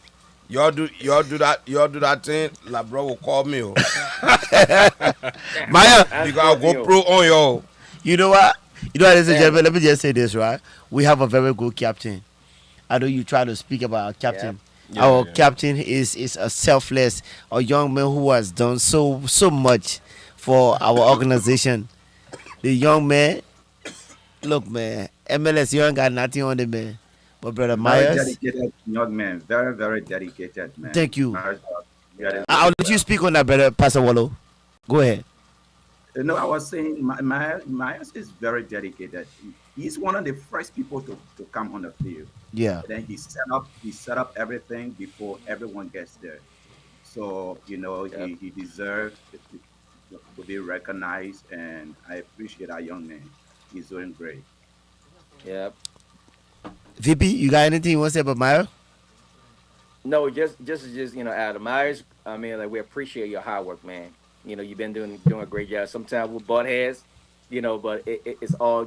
Y'all do that thing. Like bro will call me. Maya, You got GoPro on yo. you know what? Ladies and gentlemen, let me just say this, right? We have a very good captain. I know you try to speak about our captain. Yeah, Our yeah. captain is a selfless, a young man who has done so much for our organization. The young man, look, man, MLS, you ain't got nothing on the man. But Brother Very Myers, dedicated young man. Very, very dedicated man. Thank you. Yeah, I'll let you speak on that, Brother Pastor Wallow. Go ahead. I was saying Myers is very dedicated. He's one of the first people to come on the field. Yeah. Then he set up everything before everyone gets there. So he deserves to be recognized, and I appreciate our young man. He's doing great. Yeah. VP, you got anything you want to say about Myers? No, just Adam Myers. I mean, like, we appreciate your hard work, man. You've been doing a great job. Sometimes we butt heads, but it's all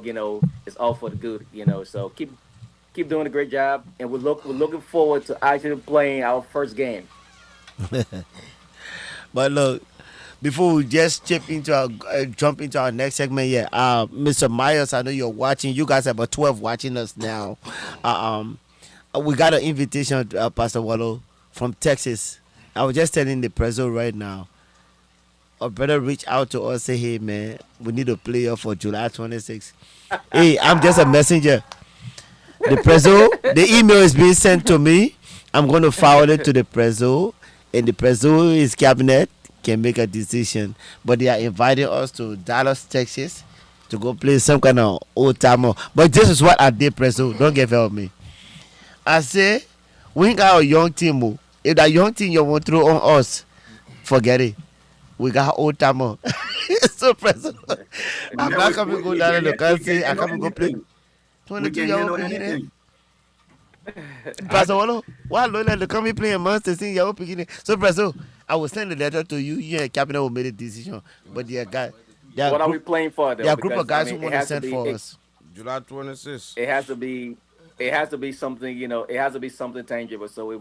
it's all for the good, So keep doing a great job, and we're looking forward to actually playing our first game. But look, before we just jump into our next segment, Mr. Myers, I know you're watching. You guys have about 12 watching us now. We got an invitation, Pastor Wallow, from Texas. I was just telling the president right now. Our brother reached out to us, say, hey, man, we need a player for July 26th. Hey, I'm just a messenger. The president, the email is being sent to me. I'm going to forward it to the president, and the president, his cabinet, can make a decision. But they are inviting us to Dallas, Texas, to go play some kind of old timer. But this is what I did, Preso. Don't get help me. I say we ain't got a young team. Oh. If that young team you want to throw on us, forget it. We got old timer. So Preso, And I'm then not coming go we down can in the we can country. I handle come go play anything. We 22 can year handle old beginning. anything. Pastor Wolo, why don't let the come play a monster sing your beginning? So Preso, I will send a letter to you. You and cabinet will make a decision. But there are What are we group playing for there though? are group of Because I guys who mean, it want to has to send be for us. July 26th. it has to be it has to be something, it has to be something tangible. So if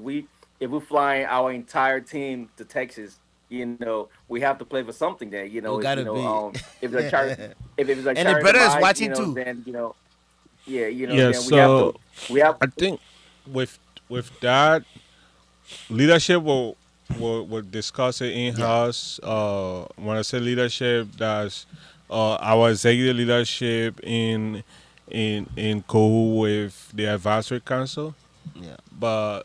we're flying our entire team to Texas, we have to play for something there. We gotta be. If it's a charity, if it's a And the charity brother is ride, watching too. then yeah, Yeah, then we have I think with that leadership will discuss it in house. When I say leadership, that's our executive leadership in co with the advisory council. Yeah. But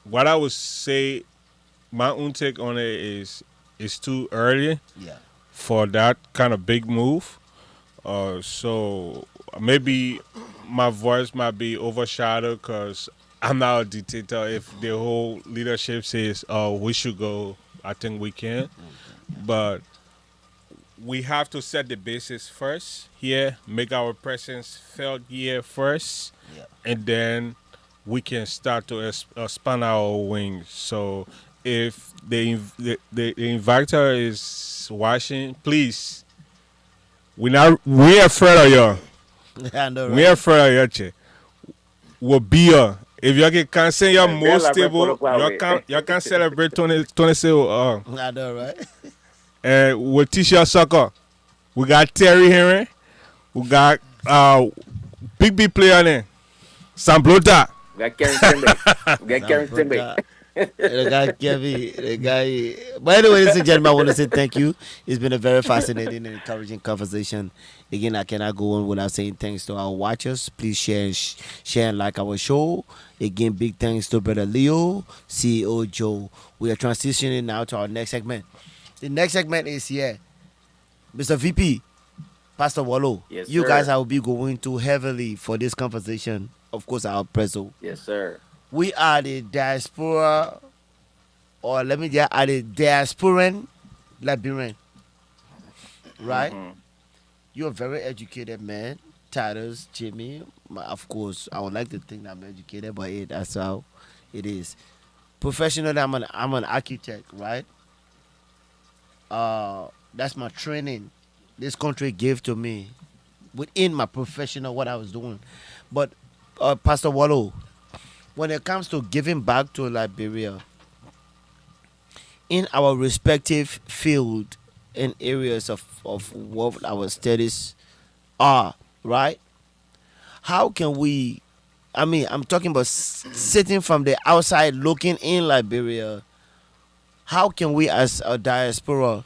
what I would say, my own take on it is it's too early Yeah. for that kind of big move. So maybe my voice might be overshadowed because I'm not a dictator. If the whole leadership says, "Oh, we should go," I think we can. But we have to set the basis first here, make our presence felt here first, Yeah. and then we can start to expand our wings. So if the inviter is watching, please, we afraid of you. I know, We right? afraid of you. We'll be here. If you can send your Bella most Record stable, Huawei. you can celebrate 20 I know, right? and we'll teach you soccer. We got Terry Henry. We got big player there. Samblota. We got Karen Simbe. We got Karen Sambuca. Simbe. The guy Kevin, the guy. By the way, ladies and gentlemen, I want to say thank you. It's been a very fascinating and encouraging conversation. Again, I cannot go on without saying thanks to our watchers. Please share and like our show. Again, big thanks to Brother Leo, CEO Joe. We are transitioning now to our next segment. The next segment is here, Mr. VP, Pastor Wallo. Yes, You guys sir. I will be going to heavily for this conversation. Of course, our preso. Yes, sir. We are the diaspora, or let me just add the diasporan Liberian, right? Mhm. You're a very educated man. Titles, Jimmy. Of course, I would like to think that I'm educated, but that's how it is. Professionally, I'm an architect, right? That's my training. This country gave to me within my professional what I was doing. But Pastor Wallo, when it comes to giving back to Liberia in our respective field and areas of what our studies are, right? How can we, I mean, I'm talking about sitting from the outside looking in Liberia, how can we as a diaspora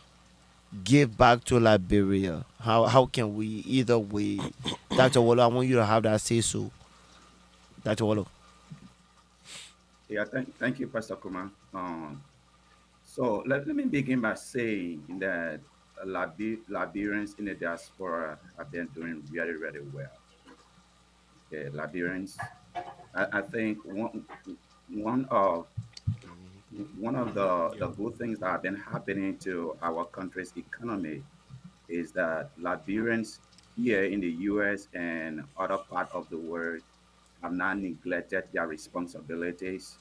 give back to Liberia? How can we either way? Dr. Wallo, I want you to have that say so. Dr. Wallo. Yeah, thank you, Pastor Kuma. So let me begin by saying that Liberians in the diaspora have been doing really, really well. Okay, Liberians, I think one of one of the good things that have been happening to our country's economy is that Liberians here in the U.S. and other part of the world have not neglected their responsibilities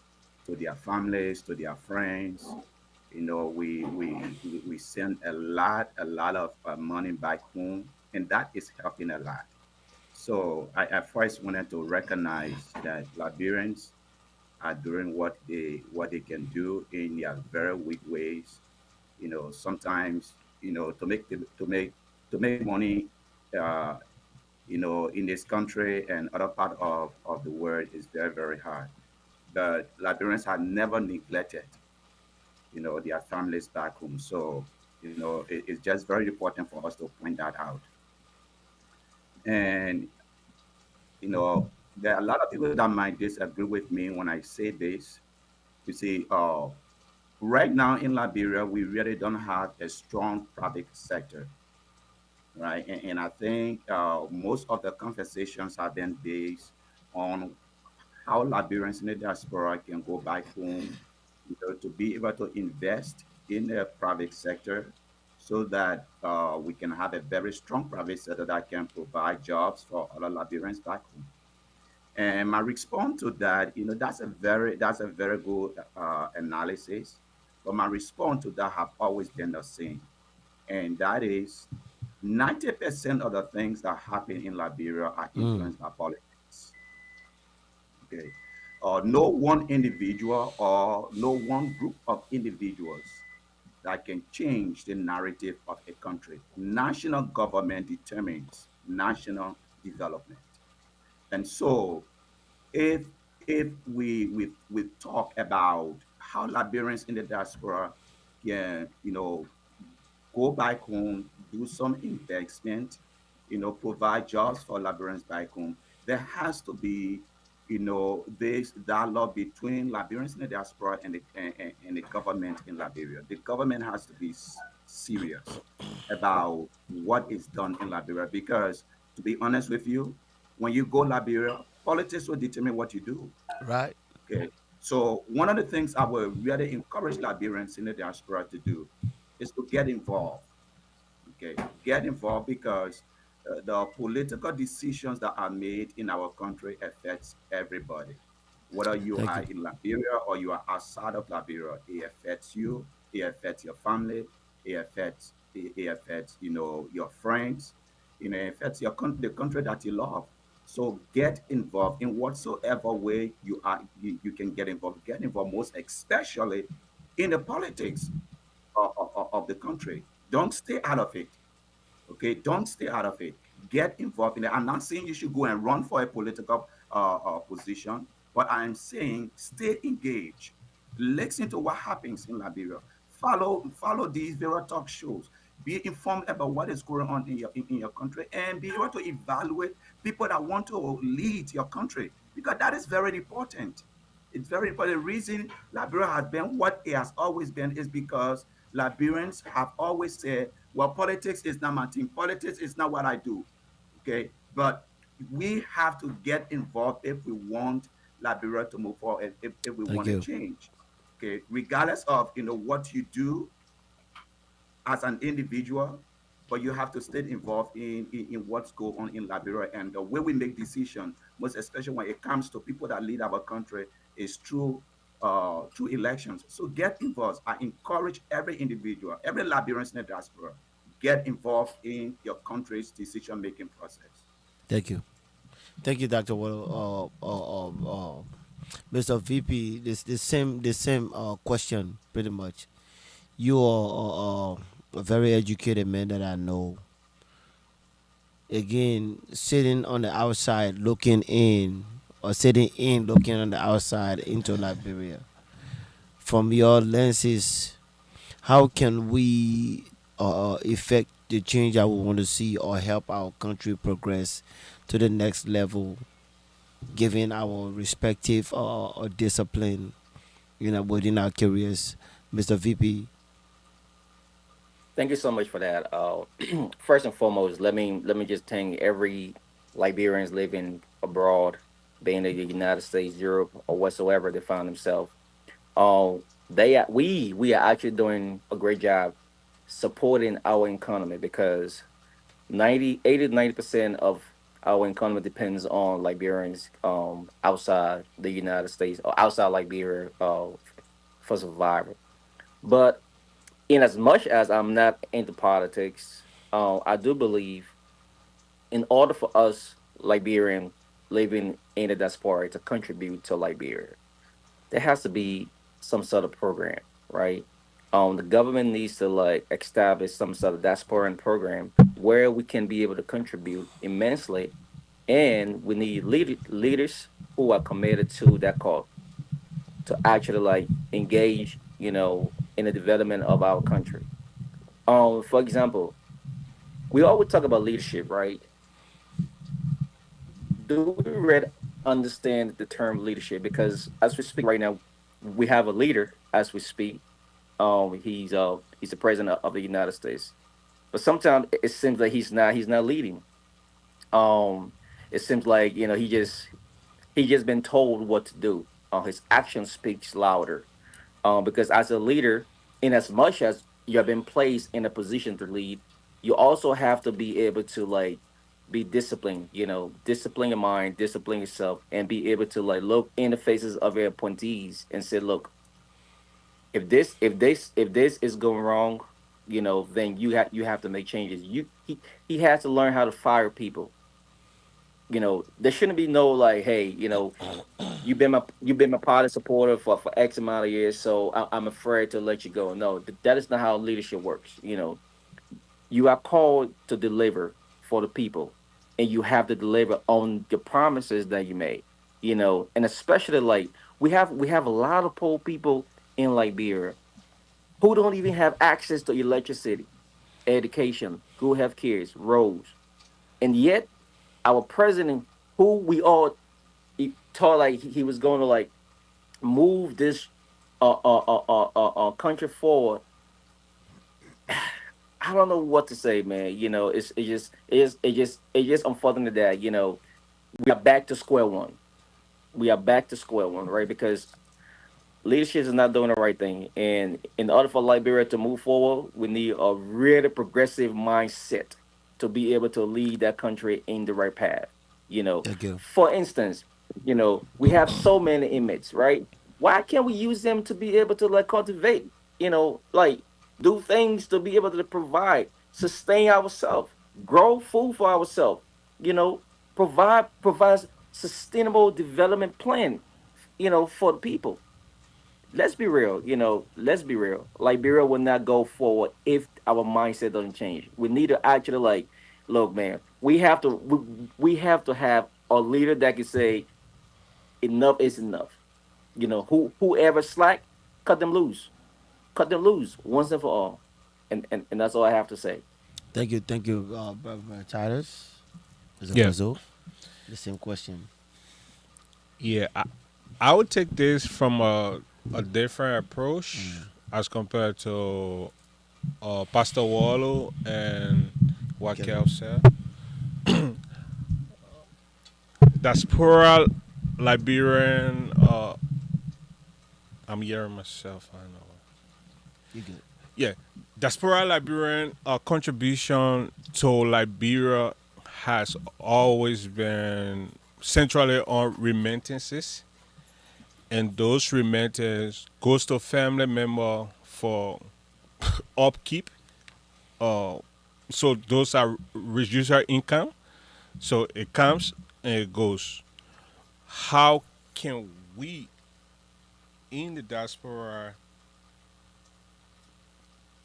to their families, to their friends. You know, we send a lot of money back home, and that is helping a lot. So I first wanted to recognize that Liberians are doing what they can do in their very weak ways. You know, sometimes to make money, uh, in this country and other part of the world is very, very hard. But Liberians have never neglected, their families back home. So, it's just very important for us to point that out. And, there are a lot of people that might disagree with me when I say this. You see, right now in Liberia, we really don't have a strong private sector, right? And I think most of the conversations have been based on how Liberians in the diaspora can go back home, to be able to invest in the private sector so that we can have a very strong private sector that can provide jobs for other Liberians back home. And my response to that, that's a very good analysis. But my response to that have always been the same, and that is 90% of the things that happen in Liberia are Mm. influenced by politics. Okay. No one individual or no one group of individuals that can change the narrative of a country. National government determines national development. And so if if we talk about how Liberians in the diaspora can, go back home, do some investment, provide jobs for Liberians back home. There has to be, this dialogue between Liberians in the diaspora and the government in Liberia. The government has to be serious about what is done in Liberia because, to be honest with you, when you go Liberia, politics will determine what you do. Right. Okay. So one of the things I would really encourage Liberians in the diaspora to do is to get involved. Okay, get involved because the political decisions that are made in our country affects everybody. Whether you Thank are you. in Liberia or you are outside of Liberia, it affects you. It affects your family. It affects your friends. It affects the country that you love. So get involved in whatsoever way you can get involved. Get involved most especially in the politics of the country. Don't stay out of it. Okay, don't stay out of it. Get involved in it. I'm not saying you should go and run for a political position, but I'm saying stay engaged. Listen to what happens in Liberia. Follow these various talk shows. Be informed about what is going on in your country and be able to evaluate people that want to lead your country because that is very important. It's very important. The reason Liberia has been what it has always been is because Liberians have always said, well, politics is not my thing. Politics is not what I do. Okay. But we have to get involved if we want Liberia to move forward, if we Thank want to you. change. Okay. Regardless of what you do as an individual, but you have to stay involved in what's going on in Liberia. And the way we make decisions, most especially when it comes to people that lead our country, is through elections. So get involved. I encourage every individual, every Liberian in the diaspora, get involved in your country's decision making process. Thank you. Thank you, Doctor Waddle. Mr. VP, the same question pretty much. You are a very educated man that I know. Again, sitting on the outside looking in, or sitting in looking on the outside into Liberia. From your lenses, how can we effect the change that we want to see or help our country progress to the next level, given our respective discipline, within our careers, Mr. VP? Thank you so much for that. First and foremost, let me just thank every Liberians living abroad, being in the United States, Europe, or whatsoever they find themselves. We are actually doing a great job supporting our economy because 80 to 90% of our economy depends on Liberians outside the United States or outside Liberia for survival. But in as much as I'm not into politics, I do believe in order for us Liberian living in the diaspora to contribute to Liberia, there has to be some sort of program, right? The government needs to like establish some sort of diasporan program where we can be able to contribute immensely, and we need leaders who are committed to that cause to actually like engage, in the development of our country. For example, we always talk about leadership, right? Do we really understand the term leadership? Because as we speak right now, we have a leader as we speak. He's the president of the United States. But sometimes it seems like he's not leading. Um, it seems like he just been told what to do. His action speaks louder. Because as a leader, in as much as you have been placed in a position to lead, you also have to be able to like be disciplined. Discipline your mind, discipline yourself, and be able to like look in the faces of your appointees and say, look, if this is going wrong, then you have to make changes. He has to learn how to fire people. There shouldn't be no like, hey, you've been my party supporter for X amount of years, so I'm afraid to let you go. No, that is not how leadership works. You are called to deliver for the people, and you have to deliver on the promises that you made. And especially like we have a lot of poor people in Liberia who don't even have access to electricity, education, good health care, roads, and yet our president, who we all thought like he was going to like move this country forward. I don't know what to say, man. It's just unfortunate that we are back to square one. We are back to square one, right? Because leadership is not doing the right thing, and in order for Liberia to move forward, we need a really progressive mindset to be able to lead that country in the right path. Thank you. For instance, we have so many inmates, right? Why can't we use them to be able to like cultivate, like do things to be able to provide, sustain ourselves, grow food for ourselves, you know, provide sustainable development plan, for the people. Let's be real, let's be real. Liberia will not go forward if our mindset doesn't change. We need to actually like, look, man, we have to have a leader that can say enough is enough. Whoever slack, cut them loose. Cut them loose once and for all. And that's all I have to say. Thank you, Brother Titus. Mr. Yeah, Bazo. The same question. yeah. I would take this from a different approach as compared to Pastor Wallo and what Okay. Kel said. Diaspora Liberian. I'm hearing myself. I know. You good? Yeah, diaspora Liberian contribution to Liberia has always been centrally on remittances, and those remittances goes to family member for upkeep. Uh, so those are reducer income. So it comes and it goes. How can we in the diaspora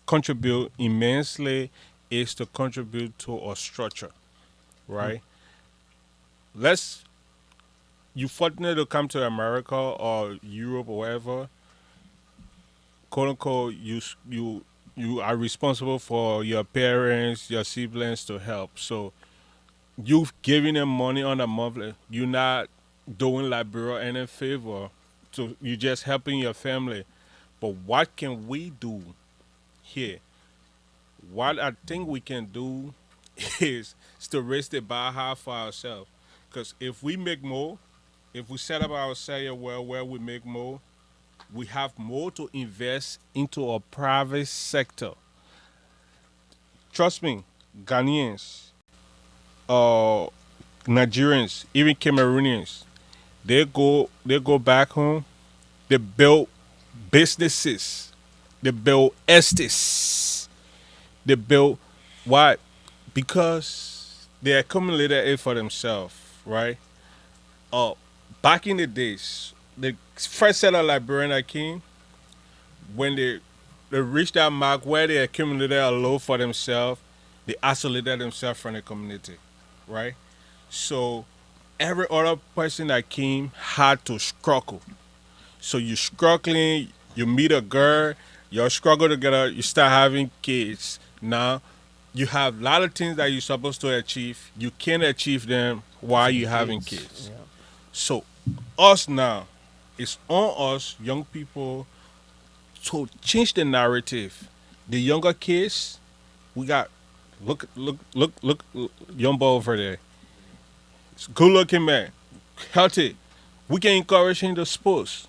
contribute immensely is to contribute to a structure, right? Let's you fortunate to come to America or Europe or wherever, quote unquote, you are responsible for your parents, your siblings to help. So you've given them money on a monthly. You're not doing Liberia any favor. So you're just helping your family. But what can we do here? What I think we can do is to raise the bar high for ourselves. Because if we make more, if we set up ourselves well where we make more, we have more to invest into a private sector. Trust me, Ghanaians, uh, Nigerians, even Cameroonians, they go back home, they build businesses, they build estates, they build why? Because they accumulated it for themselves, right? Uh, Back in the days, the first set of Liberian that came, when they reached that mark where they accumulated a load for themselves, they isolated themselves from the community, right? So every other person that came had to struggle. So you struggling, you meet a girl, you struggle together, you start having kids. Now you have a lot of things that you're supposed to achieve. You can't achieve them while you having kids. Yeah. So us now, it's on us young people to change the narrative. The younger kids, we got look, young boy over there. It's good looking man, healthy. We can encourage him to sports.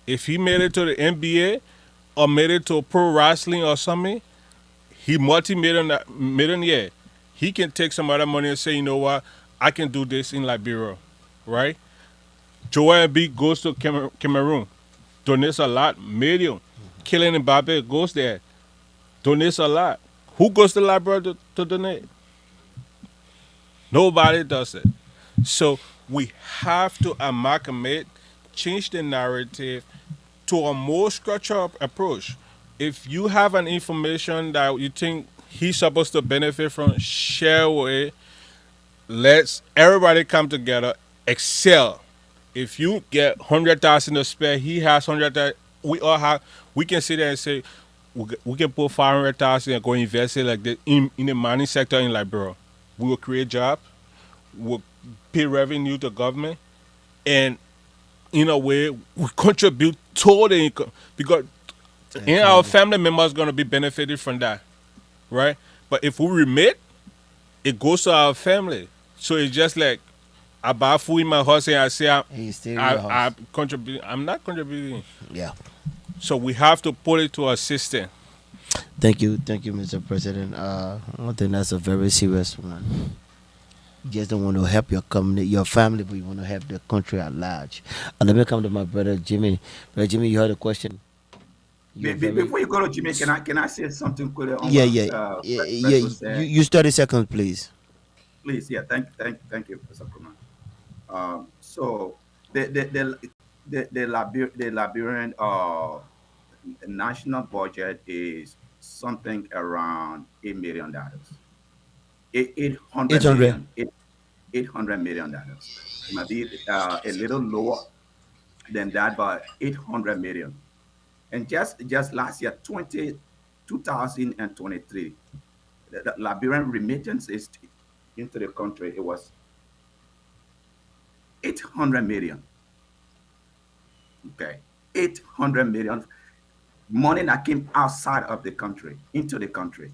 If he made it to the NBA or made it to pro wrestling or something, he millionaire. He can take some other money and say, you know what, I can do this in Liberia, right? Joel B goes to Cameroon, donates a lot, million. Kylian Mbappe goes there, donates a lot. Who goes to Liberia to donate? Nobody does it. So we have to amalgamate, change the narrative to a more structured approach. If you have an information that you think he's supposed to benefit from, share with it. Let's everybody come together, excel. If you get 100,000 to spare, he has 100,000. We all have. We can sit there and say we can put 500,000 and go invest it like this in the mining sector in Liberia. We will create jobs. We'll pay revenue to government, and in a way we contribute to the income because in our family members going to be benefited from that, right? But if we remit, it goes to our family. So it's just like I buy food in my house and I say And you stay in your house. I contribute. I'm not contributing. Yeah. So we have to put it to a system. Thank you, Mr. President. I think that's a very serious one. You just don't want to help your community, your family, but you want to help the country at large. Let me come to my brother Jimmy. Brother Jimmy, you heard a question. You're very, Before you go to Jimmy, can I say something quickly on yeah, what yeah, yeah. Fred was saying? You 30 seconds, please. Please, yeah, thank you, Professor Kuma. So the Liberian national budget is something around $8 million. 800 800. million. $800 million. It might be a little lower than that, but 800 million. And just last year, 2023, the Liberian remittances into the country, it was 800 million. Okay, 800 million money that came outside of the country into the country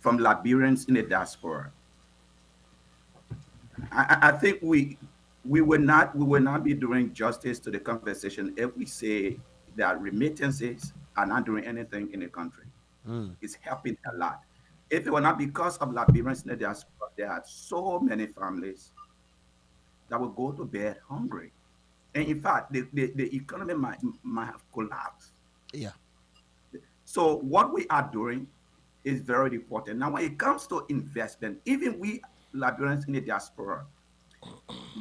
from Liberians in the diaspora. I think we will not be doing justice to the conversation if we say that remittances are not doing anything in the country. Mm. It's helping a lot. If it were not because of Liberians in the diaspora, there are so many families that will go to bed hungry. And in fact, the economy might have collapsed. Yeah. So what we are doing is very important. Now, when it comes to investment, even we Liberians in the diaspora,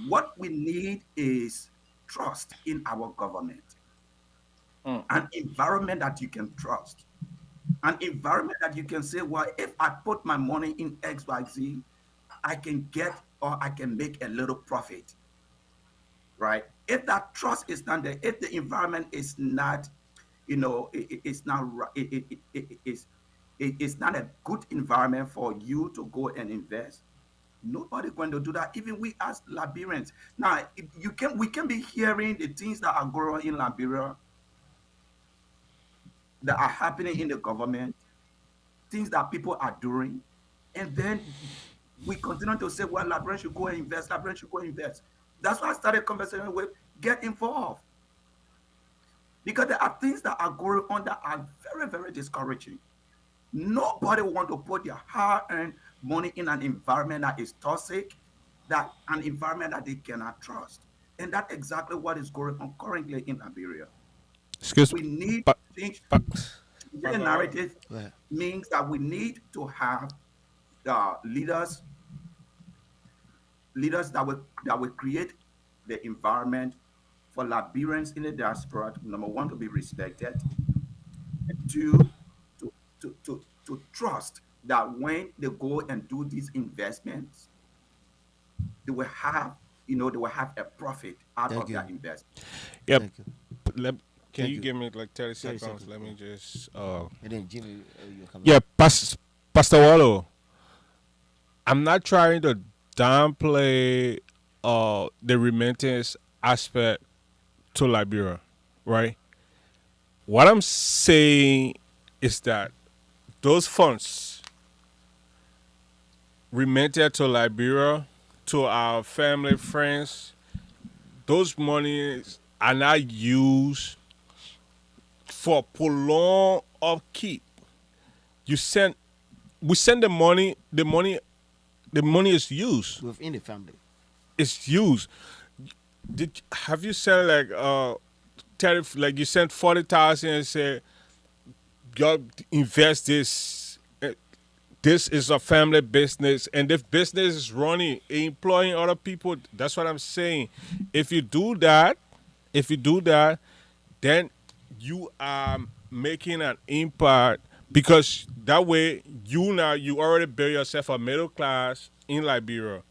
what we need is trust in our government, Mm. an environment that you can trust, an environment that you can say, well, if I put my money in XYZ, I can get or I can make a little profit, right? If that trust is not there, if the environment is not, it's not, it's not a good environment for you to go and invest. Nobody going to do that. Even we as Liberians. Now, we can be hearing the things that are going on in Liberia that are happening in the government, things that people are doing, and then we continue to say, well, Liberians should go and invest, Liberians should go and invest. That's why I started conversation with get involved. Because there are things that are going on that are very, very discouraging. Nobody want to put their hard-earned money in an environment that is toxic, that an environment that they cannot trust. And that's exactly what is going on currently in Liberia. Excuse We me. need Pa- to change pa- the narrative Go ahead. means that we need to have leaders that will create the environment for Liberians in the diaspora, number one, to be respected, and two, to trust that when they go and do these investments, they will have, they will have a profit out Thank of you. that investment. Yep. Thank you. Can Thank you you. give me like 30 30 seconds? seconds, Let me yeah. just. And then Jimmy, you come. Yeah, Pastor Wallo. I'm not trying to downplay the remittance aspect to Liberia, right? What I'm saying is that those funds remitted to Liberia, to our family, friends, those monies are not used for prolonged upkeep. You send, we send the money is used. within the family. It's used. Have you sent like tariff, like you sent 40,000 and say, God invest this. This is a family business, and if business is running, employing other people, that's what I'm saying. If you do that, if you do that, then you are making an impact because that way you already build yourself a middle class in Liberia.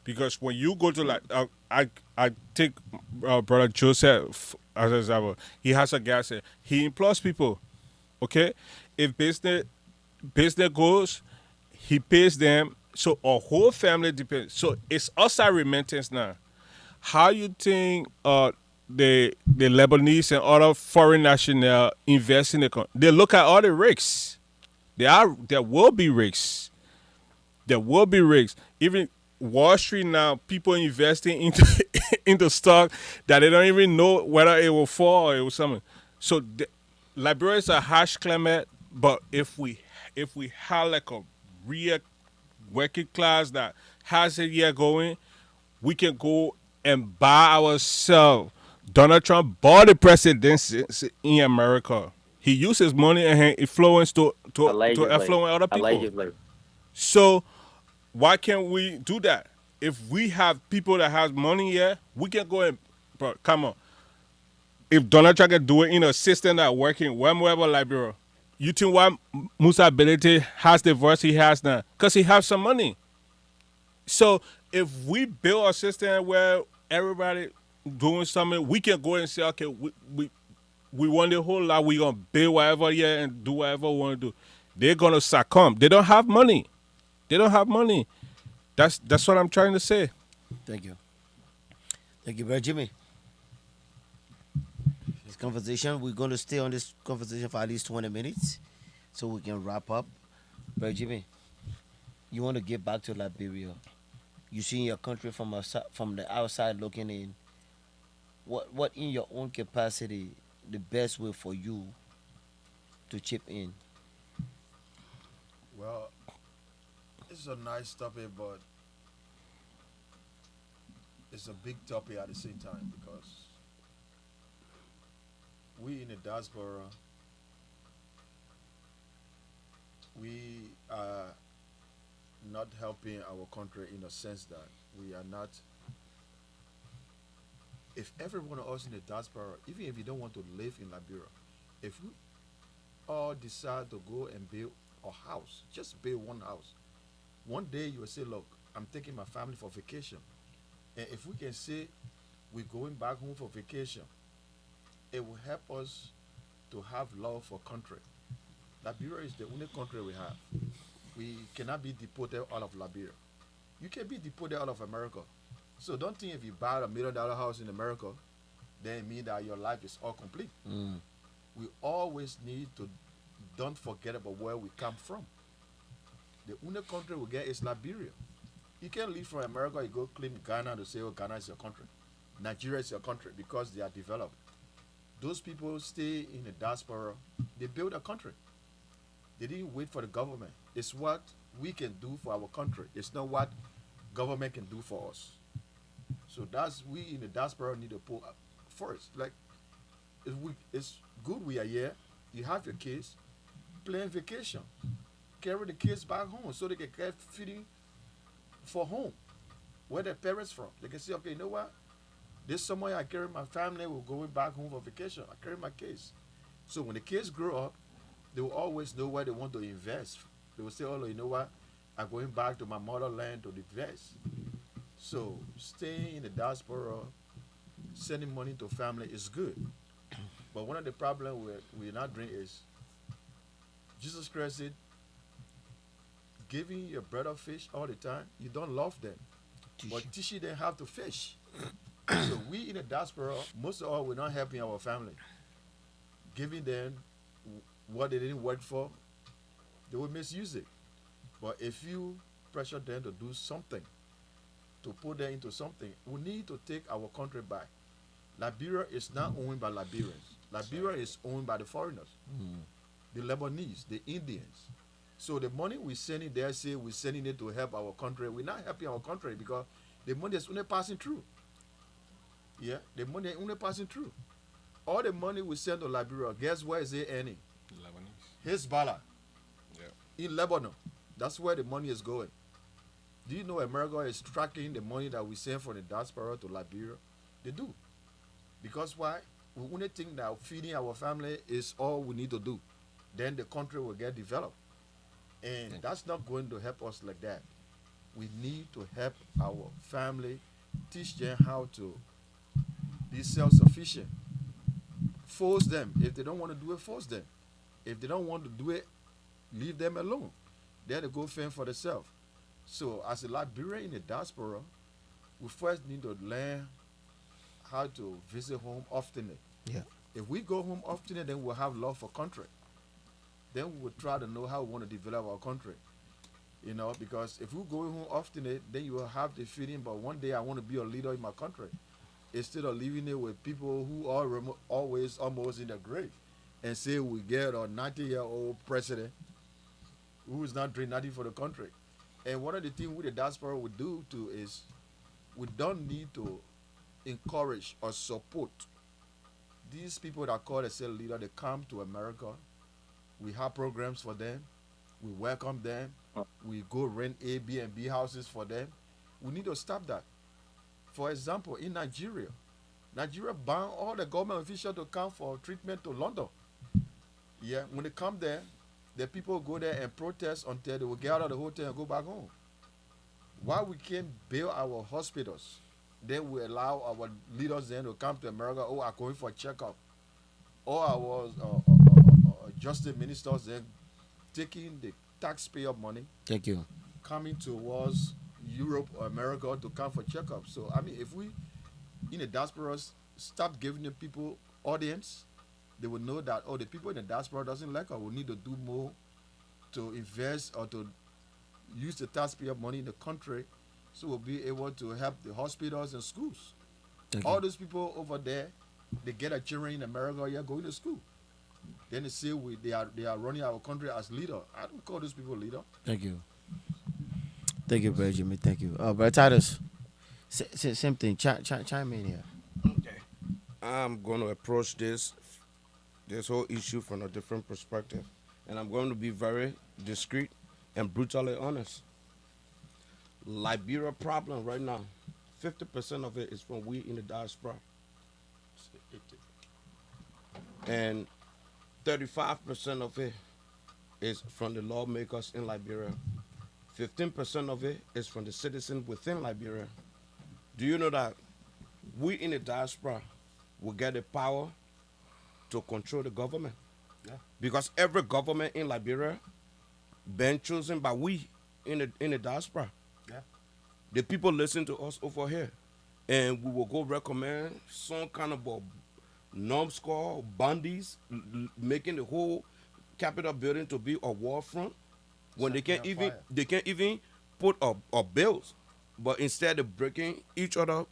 Because when you go to like I take brother Joseph as an example. He has a gas station. He employs people. Okay, if business goes, he pays them. So our whole family depends. So it's outside remittance now. How you think the Lebanese and other foreign national invest in the country? They look at all the risks. There will be risks. There will be risks. Even Wall Street now, people investing into into stock that they don't even know whether it will fall or it will something. So Liberia is a harsh climate, but if we have like a real working class that has a year going, we can go and buy ourselves. Donald Trump bought the presidency in America. He uses money and his influence to Allegedly. influence other people. Allegedly. So why can't we do that? If we have people that has money here, we can go and, bro, come on. If Donald Trump can do it in a system that working wherever Liberia, you think why Musa Ability has the voice he has now? Because he has some money. So if we build a system where everybody doing something, we can go and say, okay, we want the whole lot. We gonna build whatever here and do whatever we want to do. They're gonna succumb. They don't have money. They don't have money. That's what I'm trying to say. Thank you. Thank you, Brother Jimmy. This conversation, we're going to stay on this conversation for at least 20 minutes so we can wrap up. Brother Jimmy, you want to get back to Liberia. You see your country from the outside looking in. What in your own capacity the best way for you to chip in? Well, it's a nice topic, but it's a big topic at the same time because we in the diaspora, we are not helping our country in a sense that we are not. If every one of us in the diaspora, even if you don't want to live in Liberia, if we all decide to go and build a house, just build one house, one day you will say, look, I'm taking my family for vacation. And if we can say we're going back home for vacation, it will help us to have love for country. Liberia is the only country we have. We cannot be deported out of Liberia. You can be deported out of America. So don't think if you buy $1 million house in America, then it means that your life is all complete. We always need to don't forget about where we come from. The only country we get is Liberia. You can't leave from America, you go claim Ghana to say, oh, Ghana is your country. Nigeria is your country because they are developed. Those people stay in the diaspora, they build a country. They didn't wait for the government. It's what we can do for our country. It's not what government can do for us. So that's we in the diaspora need to put first. Like it's good we are here. You have your kids, plan vacation, carry the kids back home so they can get feeding for home. Where their parents from? They can say, okay, you know what? This summer I carry my family. We're going back home for vacation. I carry my kids. So when the kids grow up, they will always know where they want to invest. They will say, oh, you know what? I'm going back to my motherland to invest. So staying in the diaspora, sending money to family is good. But one of the problems we're not doing is Jesus Christ said, giving your brother fish all the time, you don't love them. But teaching them how to fish. So we in the diaspora, most of all, we're not helping our family. giving them what they didn't work for, they will misuse it. But if you pressure them to do something, to put them into something, we need to take our country back. Liberia is not owned by Liberians. Liberia is owned by the foreigners, the Lebanese, the Indians. So the money we sending there, say we're sending it to help our country. We're not helping our country because the money is only passing through. Yeah, the money is only passing through. All the money we send to Liberia, guess where is it earning? Lebanese. Hezbollah Yeah. in Lebanon. That's where the money is going. Do you know America is tracking the money that we send from the diaspora to Liberia? They do. Because why? We only think that feeding our family is all we need to do. Then the country will get developed. And that's not going to help us like that. We need to help our family, teach them how to be self-sufficient. Force them. If they don't want to do it, force them. If they don't want to do it, leave them alone. Then they go fend for themselves. So as a Liberian in the diaspora, we first need to learn how to visit home often. Yeah. If we go home often, then we'll have love for country. Then we will try to know how we want to develop our country. You know, because if we go home often, then you will have the feeling, but one day I want to be a leader in my country. Instead of leaving it with people who are always almost in the grave and say we get a 90-year-old president who is not doing nothing for the country. And one of the things we the diaspora would do too is we don't need to encourage or support these people that call themselves leader. They come to America. We have programs for them. We welcome them. We go rent Airbnb houses for them. We need to stop that. For example, in Nigeria banned all the government officials to come for treatment to London. Yeah, when they come there, the people go there and protest until they will get out of the hotel and go back home. Why we can't build our hospitals? Then we allow our leaders then to come to America. Oh, are going for a checkup. Or our justice ministers then taking the taxpayer money. Thank you. Coming towards Europe or America to come for checkups. So I mean, if we in the diaspora stop giving the people audience, they will know that the people in the diaspora doesn't like us. We need to do more to invest or to use the taxpayer money in the country, so we'll be able to help the hospitals and schools. All those people over there, they get a children in America here going to school. Then they say they are running our country as leader. I don't call those people leader. Thank you. Thank you, Brother Jimmy. Thank you. Brother Titus, same thing. Chime in here. Okay. I'm going to approach this whole issue from a different perspective. And I'm going to be very discreet and brutally honest. Liberia problem right now, 50% of it is from we in the diaspora. And 35% of it is from the lawmakers in Liberia. 15% of it is from the citizens within Liberia. Do you know that we in the diaspora will get the power to control the government? Yeah. Because every government in Liberia been chosen by we in the diaspora. Yeah. The people listen to us over here, and we will go recommend some kind of a numbskull bandits making the whole Capitol building to be a war front when they can't even put up bills, but instead of breaking each other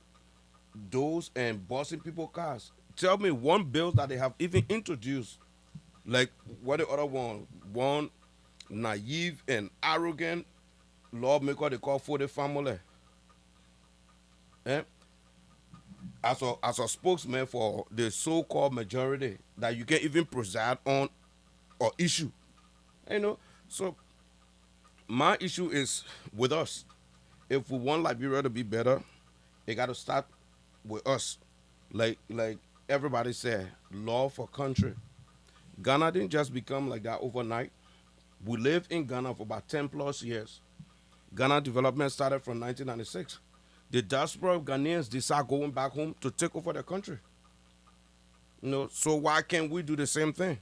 doors and busting people's cars. Tell me one bill that they have even introduced, like what the other one naive and arrogant lawmaker they call for the family. As a spokesman for the so-called majority that you can't even preside on or issue. You know, so my issue is with us. If we want Liberia to be better, it got to start with us. Like everybody said, love for country. Ghana didn't just become like that overnight. We lived in Ghana for about 10 plus years. Ghana development started from 1996. The diaspora of Ghanaians decide going back home to take over the country. You know, so why can't we do the same thing?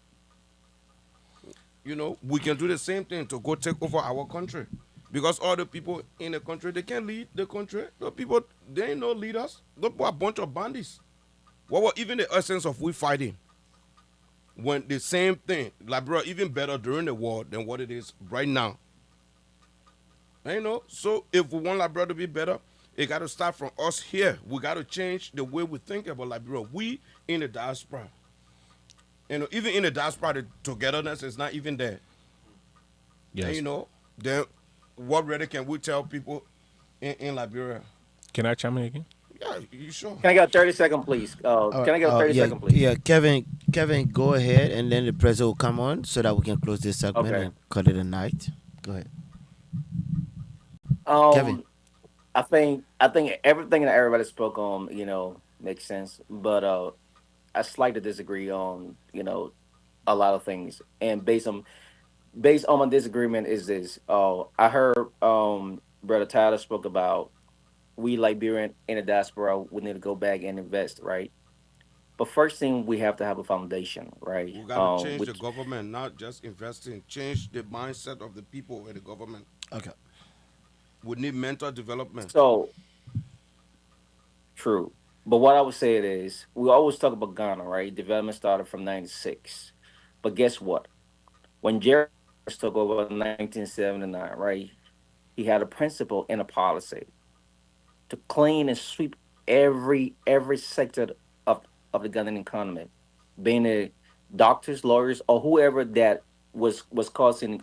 You know, we can do the same thing to go take over our country. Because all the people in the country, they can't lead the country. The people, they ain't no leaders. Those people are a bunch of bandits. What was even the essence of we fighting? when the same thing, Liberia even better during the war than what it is right now. And, so if we want Liberia to be better, it got to start from us here. We got to change the way we think about Liberia. We in the diaspora, even in the diaspora, the togetherness is not even there. And, Yes. then what really can we tell people in Liberia? Can I chime in again? Yeah, you sure? Can I get a 30-second, please? Can I get a 30 yeah, second, please? yeah, Kevin, go ahead, and then the president will come on so that we can close this segment Okay. and cut it a night. Go ahead, Kevin. Um, I think everything that everybody spoke on, makes sense. But I slightly disagree on, a lot of things. And based on my disagreement is this. I heard Brother Tyler spoke about we Liberian in the diaspora, we need to go back and invest, right? But first thing we have to have a foundation, right? We got to change the Which government, not just investing. Change the mindset of the people in the government. Okay. We need mental development. so true. But what I would say it is, we always talk about Ghana, right? Development started from '96, but guess what? When Jerry took over in 1979, right? He had a principle and a policy to clean and sweep every sector of the Ghanaian economy, being it doctors, lawyers, or whoever that was causing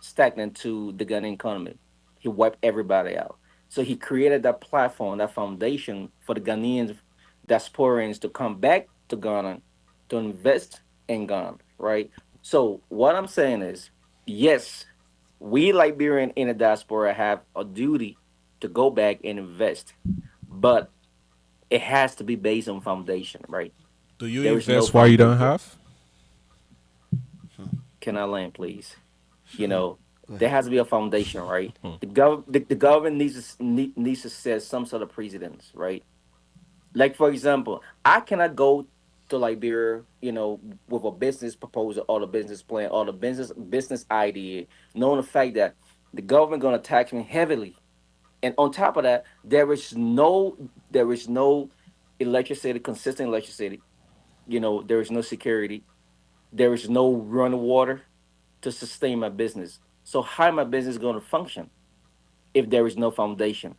stagnant to the Ghanaian economy. He wiped everybody out. So he created that platform, that foundation for the Ghanaians, diasporans to come back to Ghana to invest in Ghana, right? So what I'm saying is, yes, we Liberian in the diaspora have a duty to go back and invest, but it has to be based on foundation, right? Do you There is no invest why you don't foundation. have? Can I land, please? Go There ahead. has to be a foundation, right? The government needs to set some sort of precedence, right? Like for example, I cannot go to Liberia, with a business proposal or the business plan or the business idea, knowing the fact that the government gonna tax me heavily, and on top of that, there is no electricity, consistent electricity. There is no security. There is no running water to sustain my business. So how my business going to function if there is no foundation?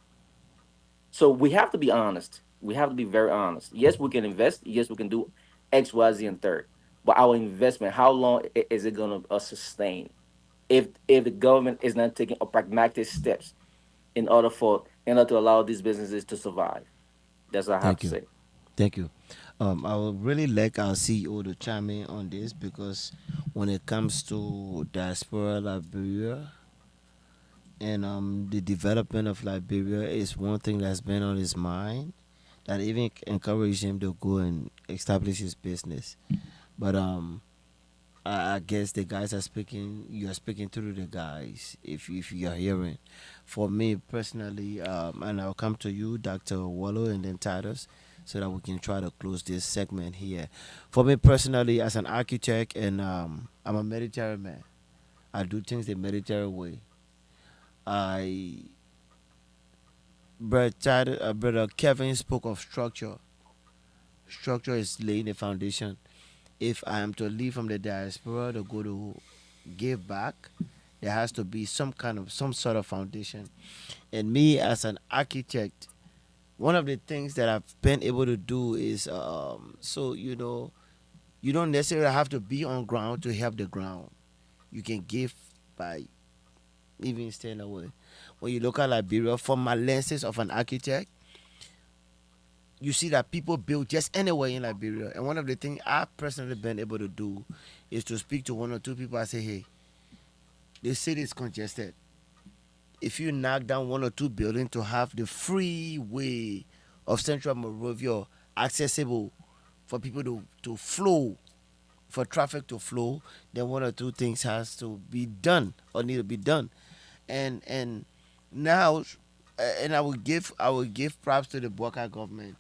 So we have to be honest. We have to be very honest. Yes, we can invest. Yes, we can do X, Y, Z, and third. But our investment, how long is it going to sustain? If the government is not taking a pragmatic steps in order to allow these businesses to survive, that's what I have Thank to you. say. Thank you. I would really like our CEO to chime in on this because when it comes to diaspora Liberia and the development of Liberia is one thing that's been on his mind that even encouraged him to go and establish his business. But I guess the guys are speaking. You are speaking through the guys. If you are hearing, for me personally, and I'll come to you, Dr. Wallow, and then Titus, so that we can try to close this segment here. For me personally, as an architect, and I'm a military man. I do things the military way. I brother Kevin spoke of structure. Structure is laying the foundation. If I am to leave from the diaspora to go to give back, there has to be some sort of foundation. And me as an architect, one of the things that I've been able to do is so you don't necessarily have to be on ground to help the ground. You can give by even staying away. When you look at Liberia, from my lenses of an architect, you see that people build just anywhere in Liberia. And one of the things I've personally been able to do is to speak to one or two people. I say, hey, the city is congested. If you knock down one or two buildings to have the freeway of Central Monrovia accessible for people to flow, for traffic to flow, then one or two things has to be done or need to be done. And now, and I will give props to the Boka government.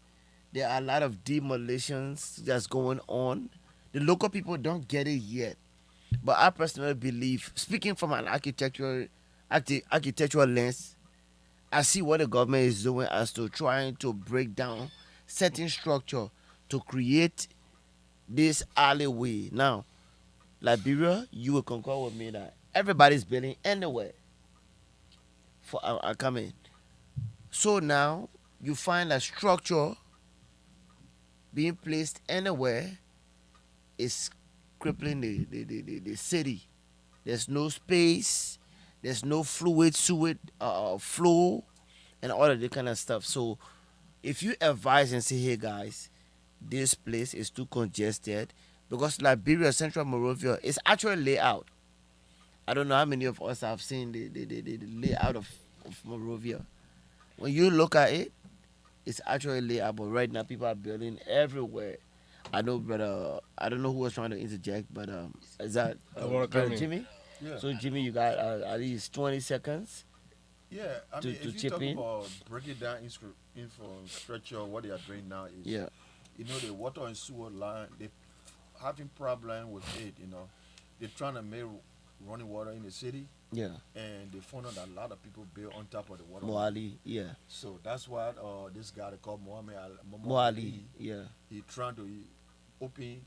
There are a lot of demolitions that's going on. The local people don't get it yet. But I personally believe, speaking from an architectural lens, I see what the government is doing as to trying to break down certain structure to create this alleyway. Now, Liberia, you will concur with me that everybody's building anywhere for I come in. So now you find a structure being placed anywhere is crippling the city. There's no space, there's no fluid flow and all of that kind of stuff. So if you advise and say, hey guys, this place is too congested, because Liberia, Central Monrovia is actually laid out. I don't know how many of us have seen the layout of Monrovia. When you look at it, it's actually laid out, but right now people are building everywhere. I know, brother. I don't know who was trying to interject, but is that I wanna brother come in. Jimmy? Yeah. So Jimmy, you got at least 20 seconds. Yeah, I to mean, if you chip talk in. about breaking down infrastructure, what they are doing now is, Yeah, you know, the water and sewer line, they having problem with it. You know, they're trying to make running water in the city, yeah. and they found out that a lot of people build on top of the water. Moali, yeah. So that's what this guy they call Moali, yeah. He trying to open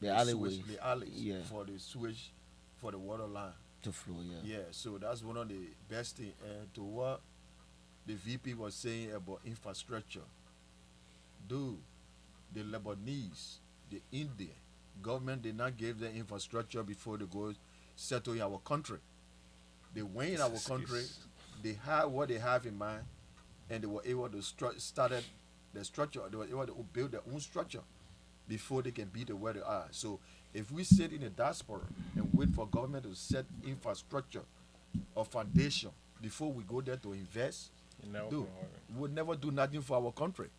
The alleyway. the alleys Yeah. for the sewage, for the water line. To flow, yeah. Yeah, so that's one of the best thing. And to what the VP was saying about infrastructure, dude, the Lebanese, the Indian government did not give them infrastructure before they go settle in our country. They went in our country, they had what they have in mind, and they were able to started the structure. They were able to build their own structure before they can be the where they are. So if we sit in the diaspora and wait for government to set infrastructure or foundation before we go there to invest, dude, we would never do nothing for our country.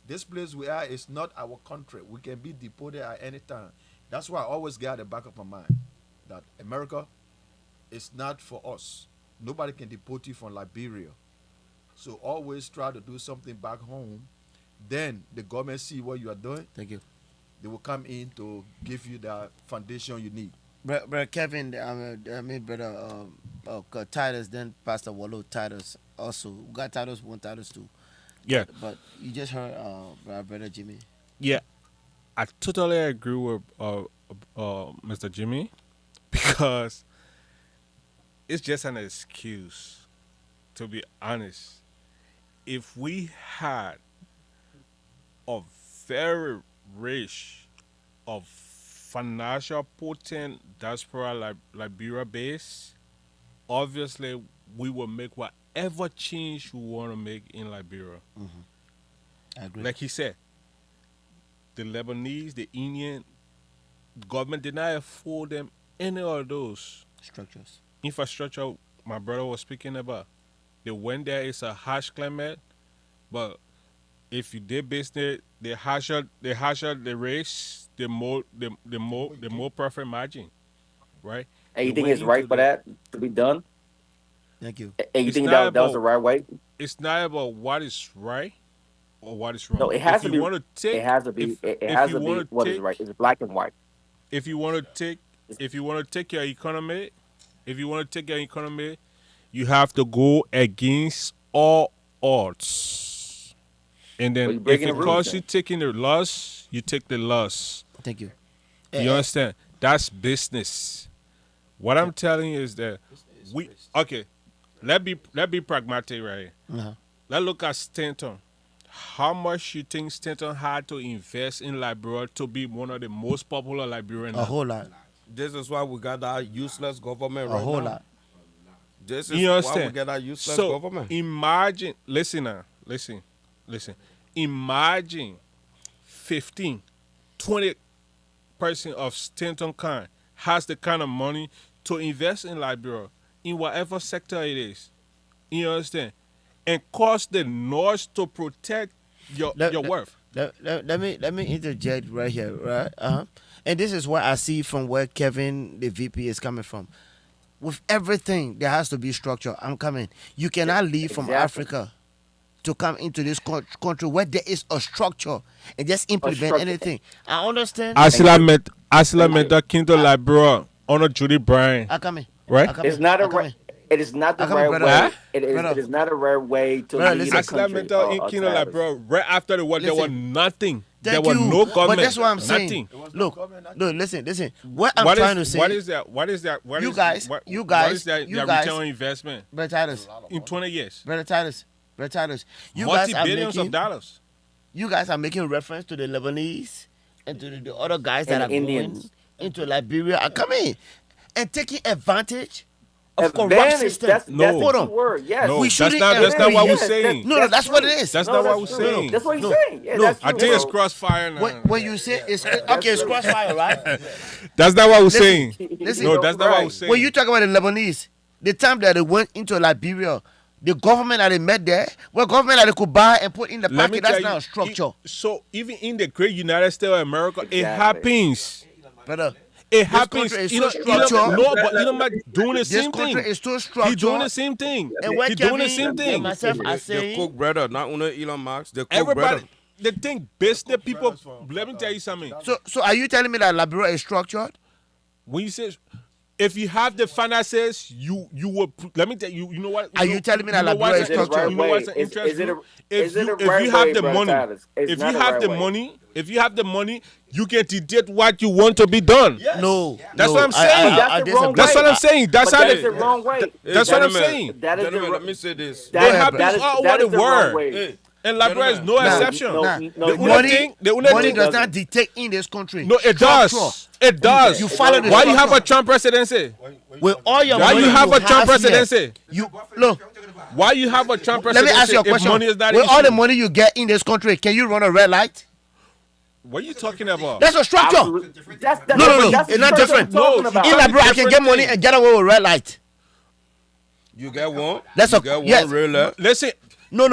This place we are is not our country. We can be deported at any time. That's why I always get at the back of my mind that America is not for us. Nobody can deport you from Liberia. So always try to do something back home. Then the government see what you are doing. Thank you. They will come in to give you the foundation you need. Brother Kevin, I mean, brother Titus, then Pastor Wallow Titus also. We got Titus 1, Titus 2. Yeah. But you just heard brother Jimmy. Yeah, I totally agree with Mr. Jimmy because it's just an excuse, to be honest. If we had a very rich, of financial potent diaspora Liberia base, obviously we will make whatever change we want to make in Liberia. I agree. Like he said, the Lebanese, the Indian government did not afford them any of those Structures. infrastructure my brother was speaking about. They went there, it's a harsh climate, but if you did business, the harsher the race, the more profit margin, right? And you They think went it's right into for that to be done? Thank you. And you It's think not that was the about- right way? It's not about what is right or what is wrong. No, it has If to you be. wanna take, It has to be. if- It if has you to be wanna what is take- right. It's black and white. if you want to take your economy, you have to go against all odds. And Well, then you're if breaking it the rules costs then. you taking the loss, you take the loss. Thank you. You understand? That's business. What I'm telling you is that Let be pragmatic right here. Uh-huh. Let's look at Stanton. How much you think Stanton had to invest in Liberia to be one of the most popular Liberian? A whole lot. This is why we got that useless government right A whole now. lot. This You is why we understand? get that useless So government. imagine, listen now, listen. Imagine 15, 20% of Stanton kind has the kind of money to invest in Liberia in whatever sector it is. You understand? And cost the North to protect your worth. Let me interject right here, right? And this is what I see from where Kevin, the VP, is coming from. With everything, there has to be structure. I'm coming. You cannot leave from Exactly. Africa to come into this country where there is a structure and just implement structure. anything. I understand. Asila Meta Kinto Liberia on Judy Bryan. I come in. Right? I come It's in. not I a come right. in. It is not the I come in, right brother. way. Huh? It Brother. is not a right way to Brother, lead listen. a Asila country. Meta in Kino Travis. Liberia right after the war there was Listen. nothing. Thank there you. was no government. But that's what I'm saying. Nothing. Look, listen. What I'm What trying is to say. what is that? What is that? What You is- guys- what- you what guys- is that? you That guys- return on investment Brother Titus, in 20 years, Brother Titus, you guys are multi-billions of making. dollars. You guys are making reference to the Lebanese and to the other guys that And are the Indians. going into Liberia and coming and taking advantage of corrupt Advantage, system. that's No. the Hold key on. word. Yes. No, We that's shouldn't not agree. what we're Yes, saying. No, that's what it is. That's No, not what we're true. saying. That's what he's No. saying. Yeah, No. that's I true, think it's bro. crossfire now. When you say it's okay, it's crossfire, right? That's not what we're Listen, saying. listen. No, that's not what we're saying. When you talk about the Lebanese, the time that they went into Liberia, the government that they met there, what government that they could buy and put in the Let me pocket, that's tell not you, a structure. So even in the great United States of America, it Exactly. happens. Brother, It happens. country is Elon, so Elon, structured. no, but Elon Musk doing the this same thing. country is too He doing the structured. same thing. And when He doing the Kevin same and thing. myself are The saying, Cook brother, not only Elon Musk, the Cook Everybody, brother. the thing, business people. Let me tell you something. so are you telling me that Liberia is structured? When you say, if you have the finances, you will. Let me tell you. You know what? Are you telling me that know Liberia what's is an- structured? You know what's an Is- interest is it a- group? is it a If right you have way, the brother money, Travis? It's if not you a have right the way. money, if you have the money, you can dictate what you want to be done. No. That's no, what I'm saying. That's the wrong That's way. what I'm saying. That's But how that is they. the wrong way. That's what I'm Gentlemen, saying. That is the Gentlemen, ro- let me say this. It ahead, happens brother. that is- all that over is the the wrong world. way. And Liberia is no Gentlemen. exception. No, Nah, no, the no. only thing, the only money thing, does not dictate in this country. no, it Structure. does. It does. You follow the Why you have a structure. Trump presidency? With all your Why money you have a Trump here, presidency? You look. Why you have a Trump Let presidency? me ask you a if question. money is not With an all the issue? money you get in this country, can you run a red light? What are you talking about? That's a structure. Absolutely. That's No. that's It's the not structure different. I'm talking No, about. In Liberia, I can get different money thing. and get away with red light. You get one. That's you a- get one yes. real left. Listen, No.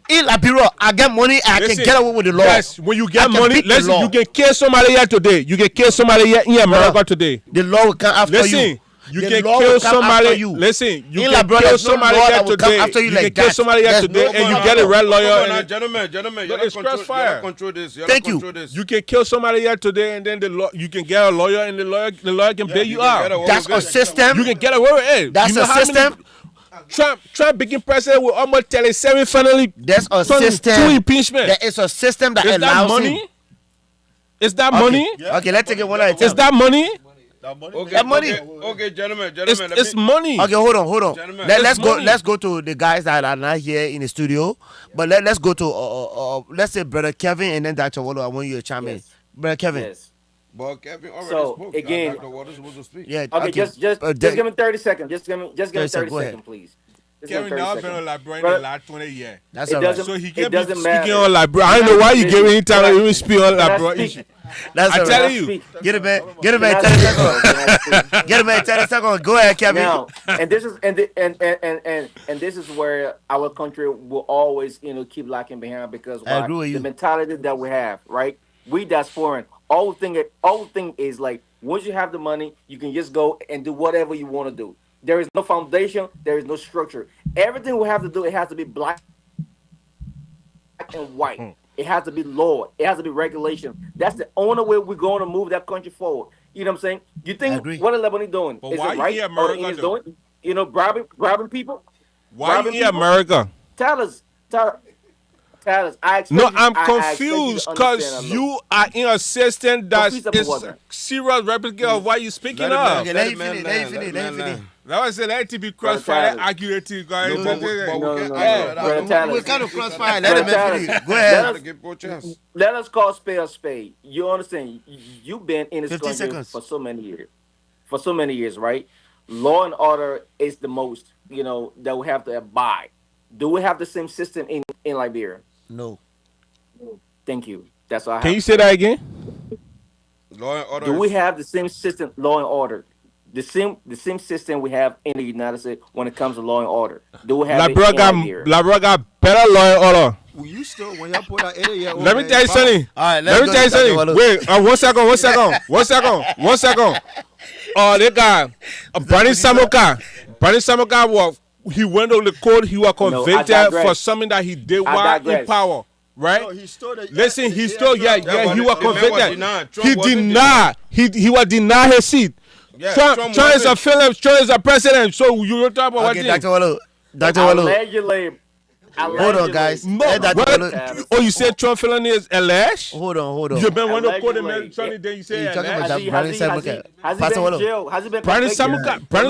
In Liberia, I get money and I can listen. get away with the law. Yes, when you I get can money, beat the listen, law. you can kill somebody here today. You can kill somebody here in America Brother, today. The law will come after Listen, you The can law kill will come somebody. after you. Listen, you In can Liberia, kill there's no somebody law here that will come today. after you You like can kill that. somebody here There's today, no and you law. get a red Come lawyer. on now, and gentlemen, No, it's crossfire. y'all control this. Y'all Thank you. control this. You can kill somebody here today, and then you can get a lawyer, and the lawyer can bail you you can get out. away That's with a it. system. You can get away with it. That's You know a how many- system. Trump became president with almost 37 finally. There's a Two system. impeachment. There is a system that Is that allows money? him. Is that Okay. money? Okay, let's take it one at a time. Is that money? Okay, That money. Okay, gentlemen, It's, let it's me. money. Okay, hold on. Gentlemen, Let's it's go. money. Let's go to the guys that are not here in the studio. But let's go to let's say Brother Kevin and then Dr. Wallo. I want you to chime in. Yes. Brother Kevin. Yes. But Kevin already So, spoke. again- Dr. Waters supposed to speak. Yeah. Okay, just give me 30 seconds. Just give me 30 seconds, go ahead. seconds, please. Just give me Kevin 30 now been seconds. on Liberia in But- the last 20 years. That's It all right. doesn't- So he It can't be doesn't speaking matter. on Liberia. I don't know why you gave him time to even speak on Can I Liberia. speak? That's I all tell right. you. Speak. Get it, man. Get it, man. Can 30 I seconds. speak? Can I speak? Get it, man. 30 seconds. Go ahead, Kevin. Now, and this is and this is where our country will always, keep lacking behind because I agree with you. the mentality that we have, right? We diasporan. All thing is like once you have the money, you can just go and do whatever you want to do. There is no foundation. There is no structure. Everything we have to do, it has to be black and white. It has to be law. It has to be regulation. That's the only way we're going to move that country forward. You know what I'm saying? You I think agree. what are Lebanese doing? But Is why it right? you in Or the America, Indians though? doing? Grabbing people? Why Robbing you in people? America? Tell us. I expect No, you- I'm I expect you to confused understand because a little. you are in a system that Confused about is what, a man? serious replica of what you're speaking Let him of. land. Okay, let him finish. Let him finish. Let him finish. That was a let it be crossfire Tyler. accurately. guys. No, but we No, can't no, argue no. that. Brother Tyler. We're kind of crossfire. Let him Brother finish. Tyler. Go ahead. Gotta give both chance. Let us call spade a spade. You understand? You've been in this 50 country seconds. for so many years. For so many years, right? Law and order is the most, that we have to abide. Do we have the same system in Liberia? No. Thank you. That's all I have. Can you say that again? Law and order. Do we is- have the same system, law and order? The same system we have in the United States when it comes to law and order. Do we have Liberia it in got, Liberia? Liberia got better law and order. Will you still, when y'all put that 80-year-old Let me man tell you in power- something. All right, Let me tell you something. Wait, 1 second, 1 second, 1 second, 1 second. Oh, they got Bernie Samoka. Bernie Samoka, he went on the court. He was I convicted digress. for something that he did I while in digress. power, right? No, he stole the- Listen, he he still, actually- he was the man was convicted. denied. Trump He wasn't denied. He was denied his seat. Yeah, Trump is a wasn't- Phillips. Trump is a president. So you don't talk about what Okay, thing. Dr. Wallo. Dr. Wallo. Allegedly, Hold on, guys. Allegedly. Let Dr. What? Wallo. Tavis. Oh, you said Trump felony is alleged? Hold You on. been want to quote him Allegedly. Tony, then you You say talking about Has alleged? he Brandon has he has Samuel? he has he Pastor been in Wallo. jail? Has he been Brandon convicted?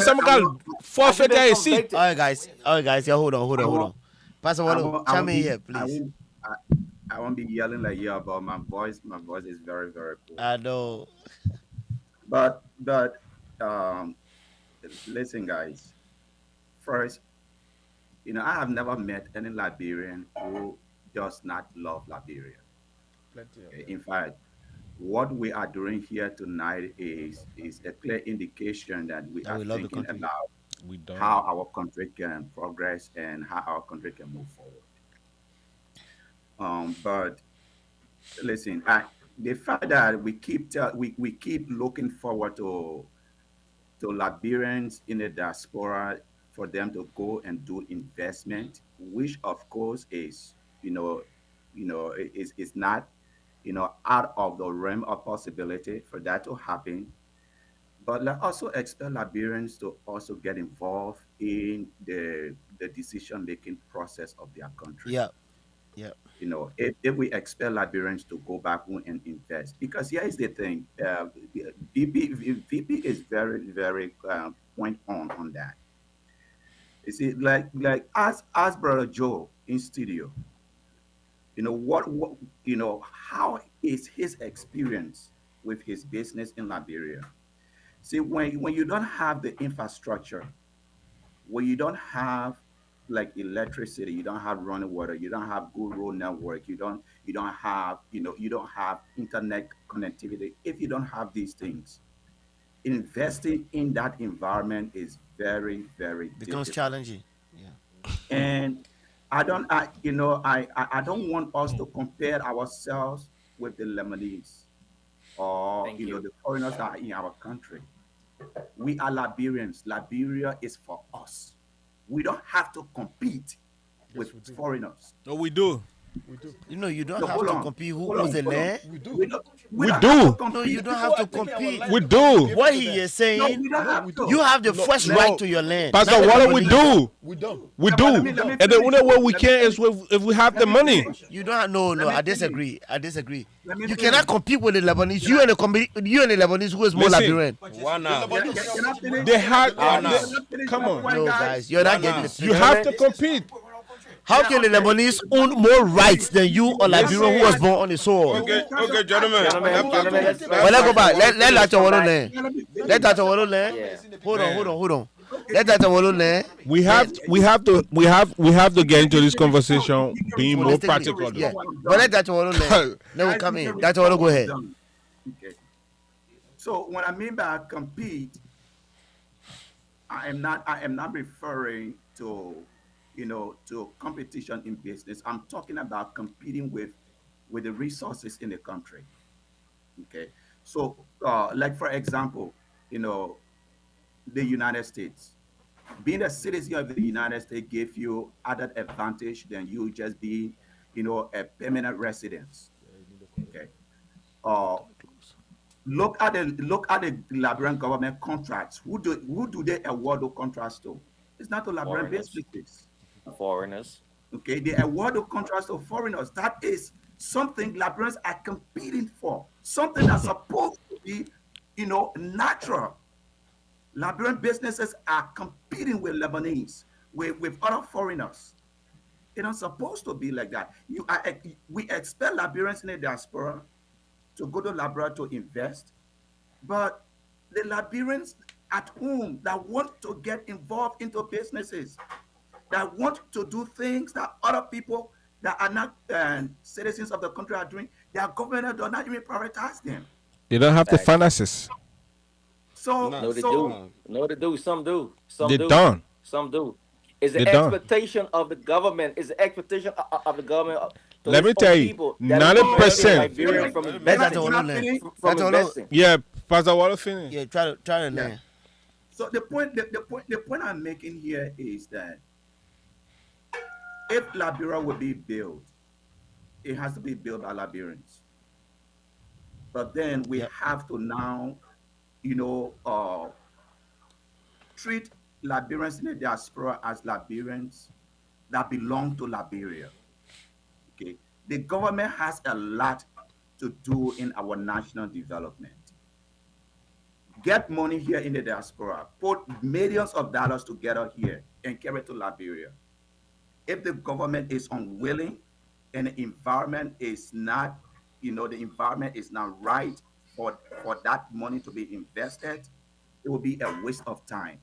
Samuel Has he forfeit been that seat. convicted? All right, guys. Yeah, I hold on. won't, Pastor I Wallo, won't, I chime won't in be, here, I please. won't, I won't be yelling like you about my voice is very, very poor. I know. But um, listen, guys. First, I have never met any Liberian who does not love Liberia. Plenty of Okay? them. In fact, what we are doing here tonight is a clear indication that we That are we love the thinking country. about We don't. how our country can progress and how our country can move forward. But listen, the fact that we keep looking forward to Liberians in the diaspora for them to go and do investment, which of course is you know is not out of the realm of possibility for that to happen. But let also expect Liberians to also get involved in the decision making process of their country. Yeah, yeah. If we expect Liberians to go back home and invest, because here is the thing, VP is very, very point on that. You see, like as Brother Joe in studio, what how is his experience with his business in Liberia? See, when you don't have the infrastructure, when you don't have like electricity, you don't have running water, you don't have good road network, you don't have internet connectivity. If you don't have these things, investing in that environment is very, very Becomes difficult. challenging. Yeah. And I don't want us to compare ourselves with the Lebanese or Thank you. the foreigners that are in our country. We are Liberians. Liberia is for us. We don't have to compete Yes, with we do. foreigners. No, we do. We do. You don't No, have hold to on. compete who Hold owns on. the Hold on. land. We do. We We don't do. have to No, compete. you don't People have to are taking our compete. land We and do. giving What to he them. is saying, We don't No, have we to. do. you have the No, first no. right to your land. Pastor not the Waller, we Lebanese. do. we don't. We Yeah, do. but We And the only way we let me can is finish. if we have the Let me money. finish. You don't have, no, Let me I finish. disagree. I disagree. Let me You finish. cannot compete with the Lebanese. Can I, You and the Lebanese, who is more Listen, Liberian? Why The not? Lebanese. can I finish? they Can I, had. can Why I, not? can I finish Come my on. point, No, guys? guys, you're Why not getting not? it. You have Gentlemen, to compete. How Yeah, can the okay. Lebanese own more rights than you or Liberian who was Listen. born on the soil? Okay, okay, gentlemen. gentlemen, Let gentlemen, let's Well, let's go Pastor back. Waller, Let please Dr. come Wallo back. land. Let me Let finish. Dr. Wallo land. Yeah. Hold on. Let Dr. Wallo land. We have to get into this conversation being more Holistically. practical. Though. Yeah. When I'm But let done. Dr. Wallo land. Then we'll Guys, come you can in. Dr. respond Wallo, go when I'm ahead. done. Okay. So when I mean by compete, I am not referring to to competition in business. I'm talking about competing with the resources in the country. Okay. So like for example, you know, the United States. Being a citizen of the United States gives you added advantage than you just being, a permanent resident. Okay. Uh, look at the Liberian government contracts. Who do they award those contracts to? It's not to Liberian Foreigners. businesses. Foreigners. Okay, they award the contracts to foreigners. That is something Liberians are competing for. Something that's supposed to be, natural. Liberian businesses are competing with Lebanese, with other foreigners. It's not supposed to be like that. We expect Liberians in the diaspora to go to Liberia to invest, but the Liberians at home that want to get involved into businesses, that want to do things that other people that are not citizens of the country are doing, their government does not even prioritize them. They don't have the Facts. finances. So, No, No, they so do. No, they do. Some do. Some They do. don't. Some do. Is They the don't. expectation of the government? Is the expectation of the government to Let its me own tell you, people that is preventing 90%. Liberia from Let can I, Dr. investing? can Wallo I land. finish? From Dr. Wallo, investing. Yeah, Pastor Waller finish. yeah, try to Yeah. land. So the point I'm making here is that if Liberia will be built, it has to be built by Liberians. But then we Yep. have to now, you know, treat Liberians in the diaspora as Liberians, that belong to Liberia. Okay, the government has a lot to do in our national development. Get money here in the diaspora, put millions of dollars together here and carry it to Liberia. If the government is unwilling and the environment is not, the environment is not right for that money to be invested, it will be a waste of time.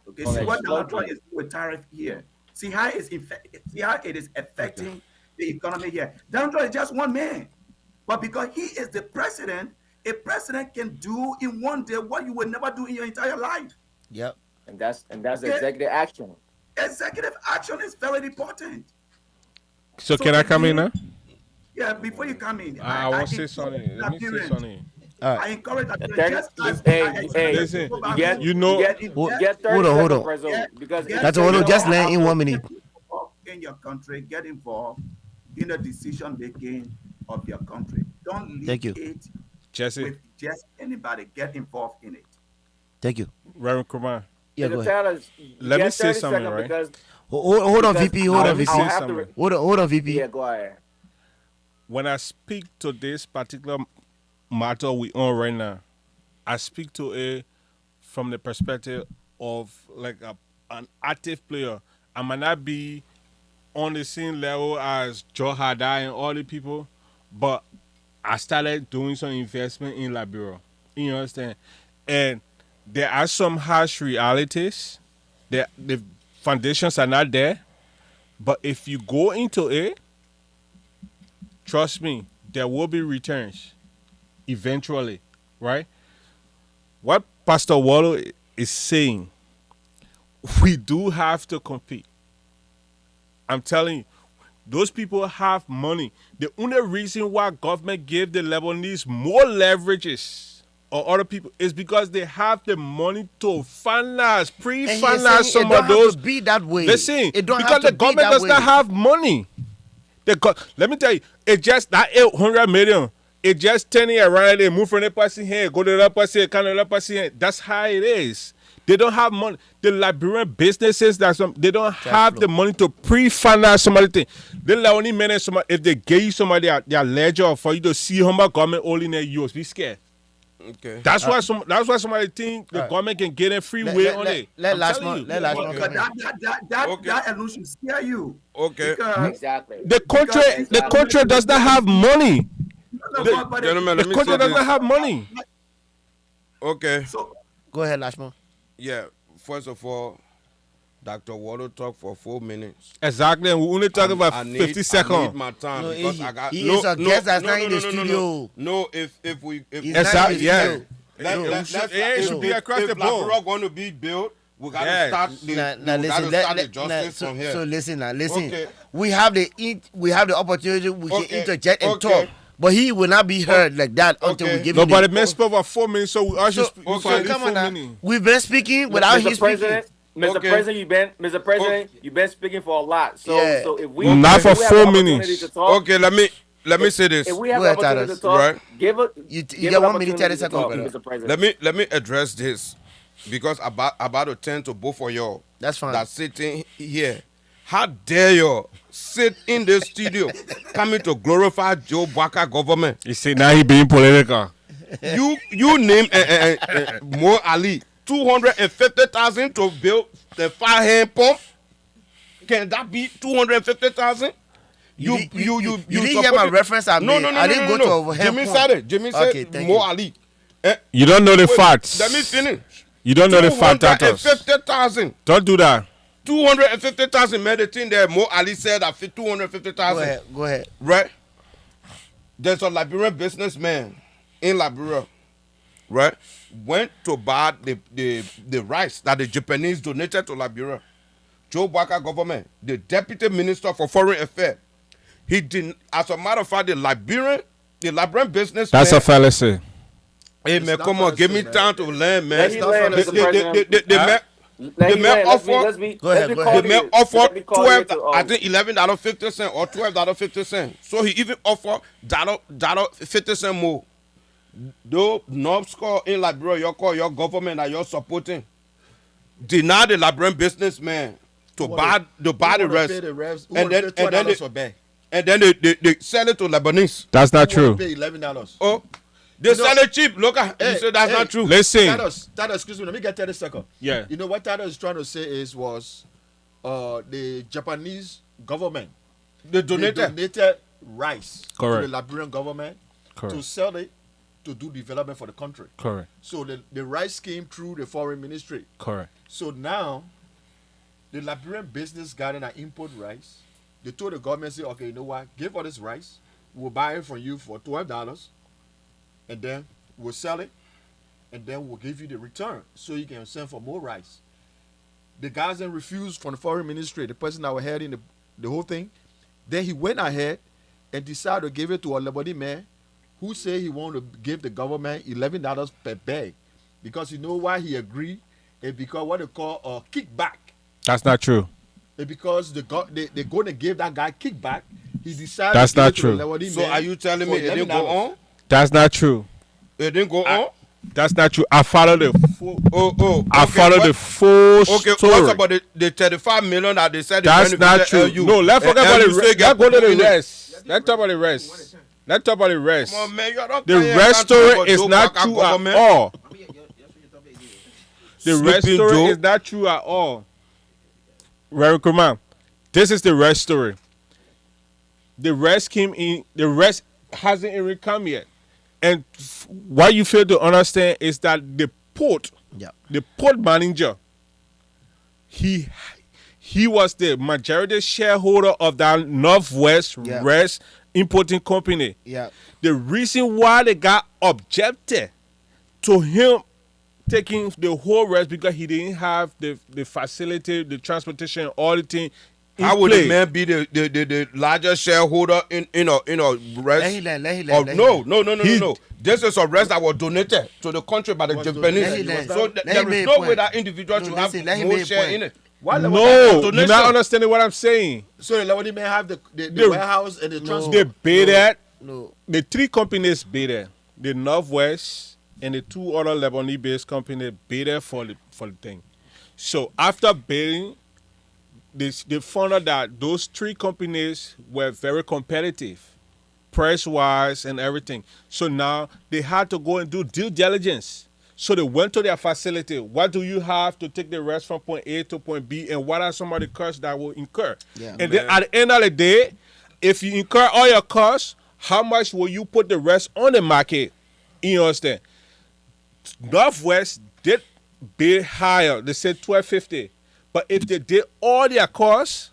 Okay, see what Donald Trump is doing with tariff here. See how it is affecting the economy here. Donald Trump is just one man, but because he is the president, a president can do in one day what you will never do in your entire life. Yep. And that's executive action. Executive action is very important. So can I come in now? Yeah, before you come in, I want to say something. Let me say something. I encourage that. Listen, get you know, get 30 hold on. seconds, Prezo, because That's all. Just land in 1 minute. In your country, get involved in the decision making of your country. Don't leave it Jesse. with just anybody. Get involved in it. Thank you. Reverend Kumar. Yeah, go ahead. Let me say something, right? Because Hold on, VP. Hold on, VP. Something. Hold on, VP. yeah, go ahead. When I speak to this particular matter we on right now, I speak to it from the perspective of like an active player. I might not be on the same level as Joe Hada and all the people, but I started doing some investment in Liberia. You understand? And there are some harsh realities. The foundations are not there. But if you go into it, trust me, there will be returns eventually, right? What Pastor Wallo is saying, we do have to compete. I'm telling you, those people have money. The only reason why government gave the Lebanese more leverages or other people is because they have the money to finance, pre-finance some of those. It don't have to be that way. Listen, it don't because have to the government be that does not way. have money. Let me tell you, it just that 800 million. It just turning around and move from the person here, go to the person, kind of the person here. That's how it is. They don't have money. The Liberian businesses, they don't have the money to pre-finance some other thing. They only manage somebody if they give you somebody their ledger for you to see how much government only in US. Be scared. Okay. That's why somebody think the government can get a free way on it. Let last telling one. Let last one. Because that alone should scare you. Okay. Because Exactly. The country does not have money. Gentlemen, The let me country say does not this. have money. Okay. So Go ahead, Lashman. Yeah. First of all, Dr. Waldo talked for 4 minutes. Exactly, and we only talk about I need, 50 I need seconds. my time No, because I got he is a guest that's not in the studio. No, if He's we not Exactly, in the yeah. studio. It should be across the board. If going to be built, we got to Yes. start the, justice from here. So listen now, listen. Okay. We have the opportunity. We can Okay. interject and Okay. talk, but he will not be heard like that until we Okay. give him. Nobody the, men spoke for 4 minutes, so we all should speak okay. for at least come 4 on now. minutes. We've been speaking without him Mr. speaking. President, Mr. Okay. President, you've been speaking for a lot. So, Yeah. so if we Not if for we have 4 the opportunity minutes. to talk, Okay, let me say this. if we have Go the ahead, opportunity Tadas. to talk, Right. give it. You give get it 1 minute, 30 opportunity to seconds, talk, brother. Mr. President. Let me address this because about to turn to both of y'all. That's fine. That's sitting here. How dare you sit in the studio coming to glorify Joe Baka government? You see, now he being political. You name Mo Ali 250,000 to build the fire hand pump. Can that be 250,000? You didn't hear my reference I made. I didn't go to overhead Jimmy point. said it. Jimmy said Okay, thank Mo you. Ali. You don't know the facts. Let me finish. You don't know the fact, Tatos. 250,000. Don't do that. 250,000 medicine there. Mo Ali said that 250,000. Go ahead. Right? There's a Liberian businessman in Liberia, right? Went to buy the rice that the Japanese donated to Liberia. Joe Baka government, the deputy minister for foreign affairs, he didn't. As a matter of fact, the Liberian businessman. That's a fallacy. Hey It's man, not come on, give me fallacy, man. time to learn, man. Let me land, Mr. President. The man offered. Go ahead, go The man offered 12, I think. think $11.50 or $12.50. So he even offered $50 more. Though North score in Liberia, your government that you're supporting, deny the Liberian businessman to buy the rest, Pay the rest. Who and wanna then pay and then $12 for bag? they sell it to Lebanese. That's not Who wanna true. pay $11? Oh, they sell it cheap. Look, you say that's not true. Listen. Tados, excuse me, let me get 30 seconds. Yeah. You know what Tados is trying to say was the Japanese government They they donated. donated rice Correct. to the Liberian government to Correct. sell it to do development for the country. Correct. So the rice came through the foreign ministry. Correct. So now the Liberian business garden and import rice. They told the government, say, okay, you know what? Give all this rice. We'll buy it from you for $12, and then we'll sell it, and then we'll give you the return so you can send for more rice. The guys then refused from the foreign ministry, the person that was heading the whole thing. Then he went ahead and decided to give it to a Lebanese man who said he wanted to give the government $11 per bag. Because you know why he agreed? It's because what they call a kickback. That's not true. It's because they're going to give that guy kickback. He decided That's to give not it to true. the Lebanese So man are you telling for me it didn't go $11? on? That's not true. It didn't go on. That's not true. I follow the full. I okay, follow the full Okay, story. what about the 35 million that they said? That's they not benefited true. LU? No, let's forget about LU the still rest. get Let's go to the million. rest. Let's talk about the rest. Let's talk about the rest. Come on, man, you don't The care, you rest can't talk story about is Joe not Cocker true at government. all. The rest Sleeping story Joe. is not true at all. Reverend Kurman, this is the rest story. The rest came in. The rest hasn't even come yet. And what you fail to understand is that the port manager, he was the majority shareholder of that Northwest Yeah. Rest importing company. Yeah. The reason why they got objected to him taking the whole rest because he didn't have the facility, the transportation, all the thing. How would the man be the largest shareholder in rest? Let he land. No. This is a rest that was donated to the country by the Japanese. Let he land. So Let there him is make no point. way that individual No, should listen, let have him no make share point. in it. Why No, donation? you're not understanding what I'm saying. So the Lebanese man have the The- warehouse and the transport. They bid that. No. The three companies bid it. The Northwest and the two other Lebanese-based companies bid it for the thing. So after bidding, they found out that those three companies were very competitive, price-wise and everything. So now they had to go and do due diligence. So they went to their facility. What do you have to take the rest from point A to point B, and what are some of the costs that will incur? Yeah. And then at the end of the day, if you incur all your costs, how much will you put the rest on the market? You understand? Northwest did bid higher. They said $12.50. But if they did all their costs,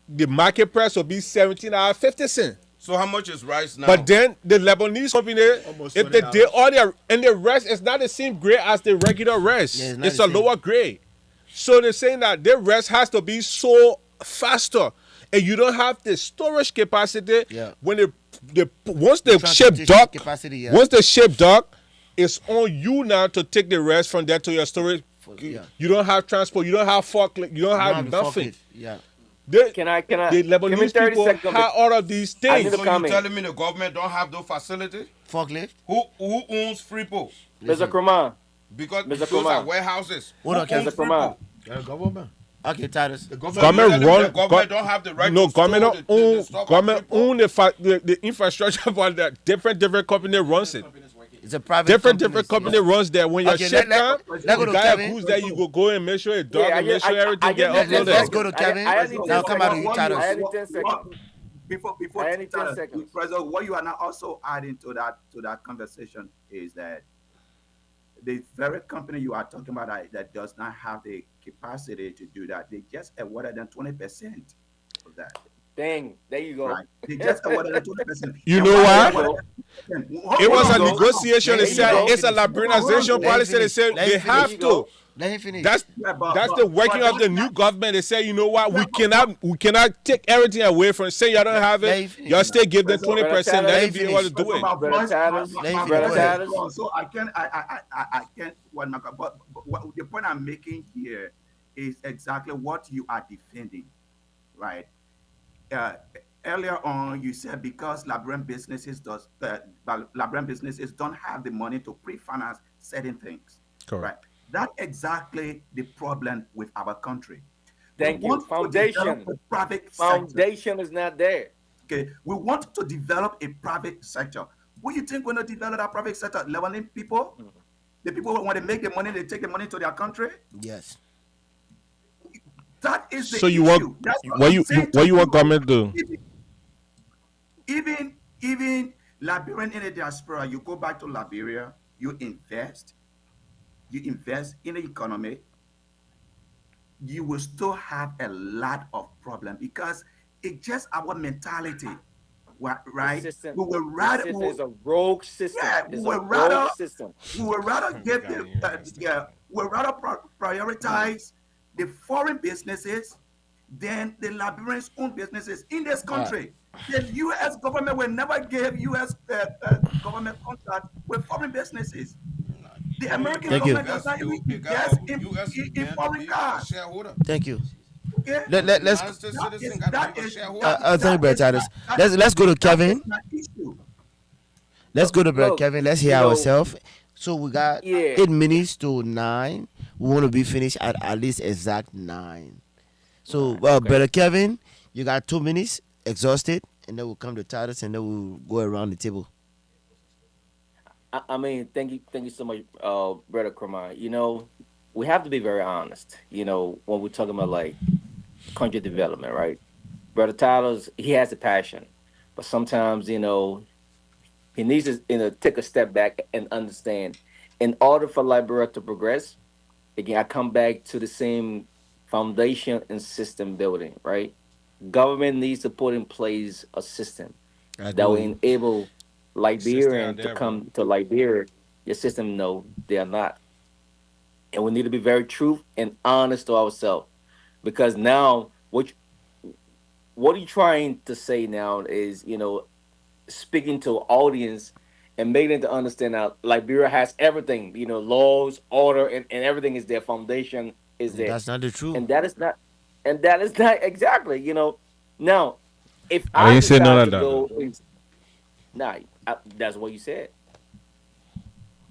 the market price will be $17.50. So how much is rice now? But then the Lebanese company, Almost if they $20. did all their, and the rest is not the same grade as the regular rest. Yeah, it's not it's the a same. lower grade. So they're saying that their rest has to be sold faster. And you don't have the storage capacity. Yeah. When once the ship Transportation dock, capacity, yeah. once the ship dock, it's on you now to take the rest from there to your storage. Yeah. You don't have transport. You don't have forklift. You don't You have don't have the nothing. forklift. Yeah. Can I? The Give me Lebanese 30 people seconds. have all of these I things. need so to you comment. telling me the government don't have those facilities? Forklift. Who owns Freeport? Mr. Kraman, Because Mr. those Kumar. are warehouses. Hold on, Who owns Mr. Kumar. Freeport? The government. Okay, Titus. The So government. Government you telling me run- the government don't have the right No, to store government the own stock of government Freeport? own the infrastructure, but the different company runs it. It's a private Different company runs there. When your Okay, ship let- come, let the go to guy Kevin. who's there, you go and make sure it dog Yeah, and make sure everything get get uploaded. Let's go to Kevin. I need Now 10 come out of you, seconds. Titus. I need 10 seconds. Before I need 10 seconds. President, what you are now also adding to that conversation is that the very company you are talking about that does not have the capacity to do that, they just awarded them 20% of that. Dang, there you go. Right? They just awarded them 20%. You And know why they why? awarded them 10%? It was a Hold on, negotiation. They Let him said go. it's a liberalization Let him policy. They finish. said Let they him have finish. to. Let him finish. That's Yeah, but the working of the new government. They say, you know what, we cannot take everything away from. Say you don't have Let him it, finish. y'all still give them 20%. Let him be able to finish. do it. Brother Tatters, Brother Tatters. So I can't. But the point I'm making here is exactly what you are defending, right? Earlier on, you said because Liberian businesses don't have the money to pre-finance certain things. Correct. Right. That's exactly the problem with our country. We Thank you. want to develop Foundation. a private sector. Foundation is not there. Okay, we want to develop a private sector. What do you think we're going to develop that private sector? Leveling people, the people who want to make the money, they take the money to their country. Yes. That is the So you issue. want That's what what I'm you saying what to you want you. government to do? Even Liberian in the diaspora, you go back to Liberia, you invest in the economy, you will still have a lot of problem because it's just our mentality, The right? system, We would the rather, system is a rogue system. yeah, It's a rogue system. we would rather give God, the, you understand. yeah, we would rather prioritize the foreign businesses than the Liberians' own businesses in this country. The U.S. government will never give U.S. Government contract with foreign businesses. The American Thank you. government does not even invest in foreign cars. Thank you. Okay? Let's That is thank you, Brother Titus. Let's go to Kevin. my issue. Let's go to Brother Look, Kevin. Let's hear you know, ourselves. So we got Yeah. 8 minutes to 9. We want to be finished at least exact 9. So, Okay. Brother Kevin, you got 2 minutes, exhausted, and then we'll come to Titus, and then we'll go around the table. I mean, thank you so much, Brother Kramer. You know, we have to be very honest. You know, when we're talking about like country development, right? Brother Tyler's he has a passion, but sometimes he needs to take a step back and understand. In order for Liberia to progress, again, I come back to the same foundation and system building, right? Government needs to put in place a system I that will agree. enable Liberian System to out there, come to Liberia. Your system, no, they are not. And we need to be very true and honest to ourselves. Because now what are you trying to say now is, speaking to an audience and making them to understand that Liberia has everything, laws, order, and everything is there. Foundation is And there. that's not the truth. And that is not exactly, Now, if I I didn't say none decide of to that. go, Though. nah, that's what you said.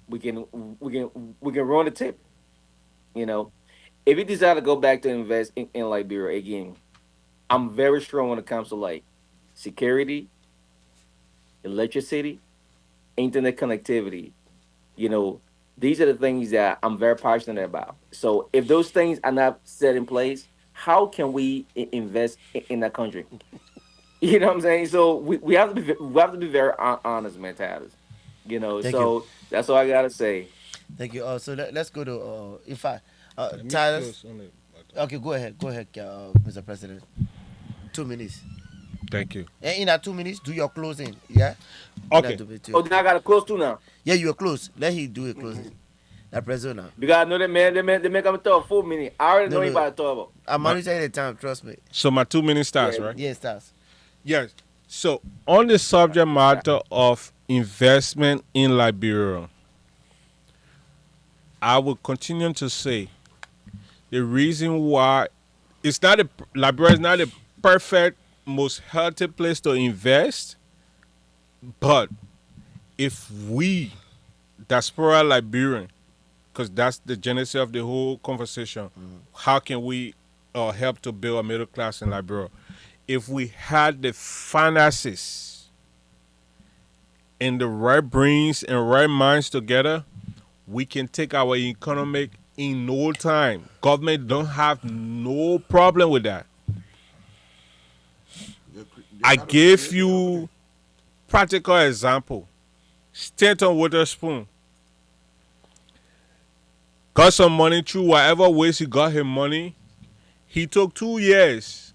We can we can run the tip. You know, if you decide to go back to invest in Liberia again, I'm very strong when it comes to like security, electricity, internet connectivity. You know, these are the things that I'm very passionate about. So if those things are not set in place, how can we invest in that country? You know what I'm saying? So we have to be very honest, man, Tatters. Thank you. So that's all I gotta say. Thank you. Let's go to if I Let me Titus. close on it. Okay, go ahead. Go ahead, Mr. President. 2 minutes. Thank you. And in that 2 minutes, do your closing. Yeah. Okay. Oh, then I gotta close too now. Yeah, you're close. Let him do a closing. That president now. Because I know that man, they make him talk 4 minutes. I already No, know he no. about to talk about. I'm My- monitoring the time. Trust me. So my 2 minute starts, Yeah. right? Yes, stars. Yes. So on the subject matter of investment in Liberia, I will continue to say the reason why it's not Liberia is not a perfect, most healthy place to invest, but if we diaspora Liberian, because that's the genesis of the whole conversation, how can we help to build a middle class in Liberia? If we had the finances and the right brains and right minds together, we can take our economic in no time. Government don't have no problem with that. I gave you practical example. Stanton Witherspoon got some money through whatever ways he got his money. He took 2 years.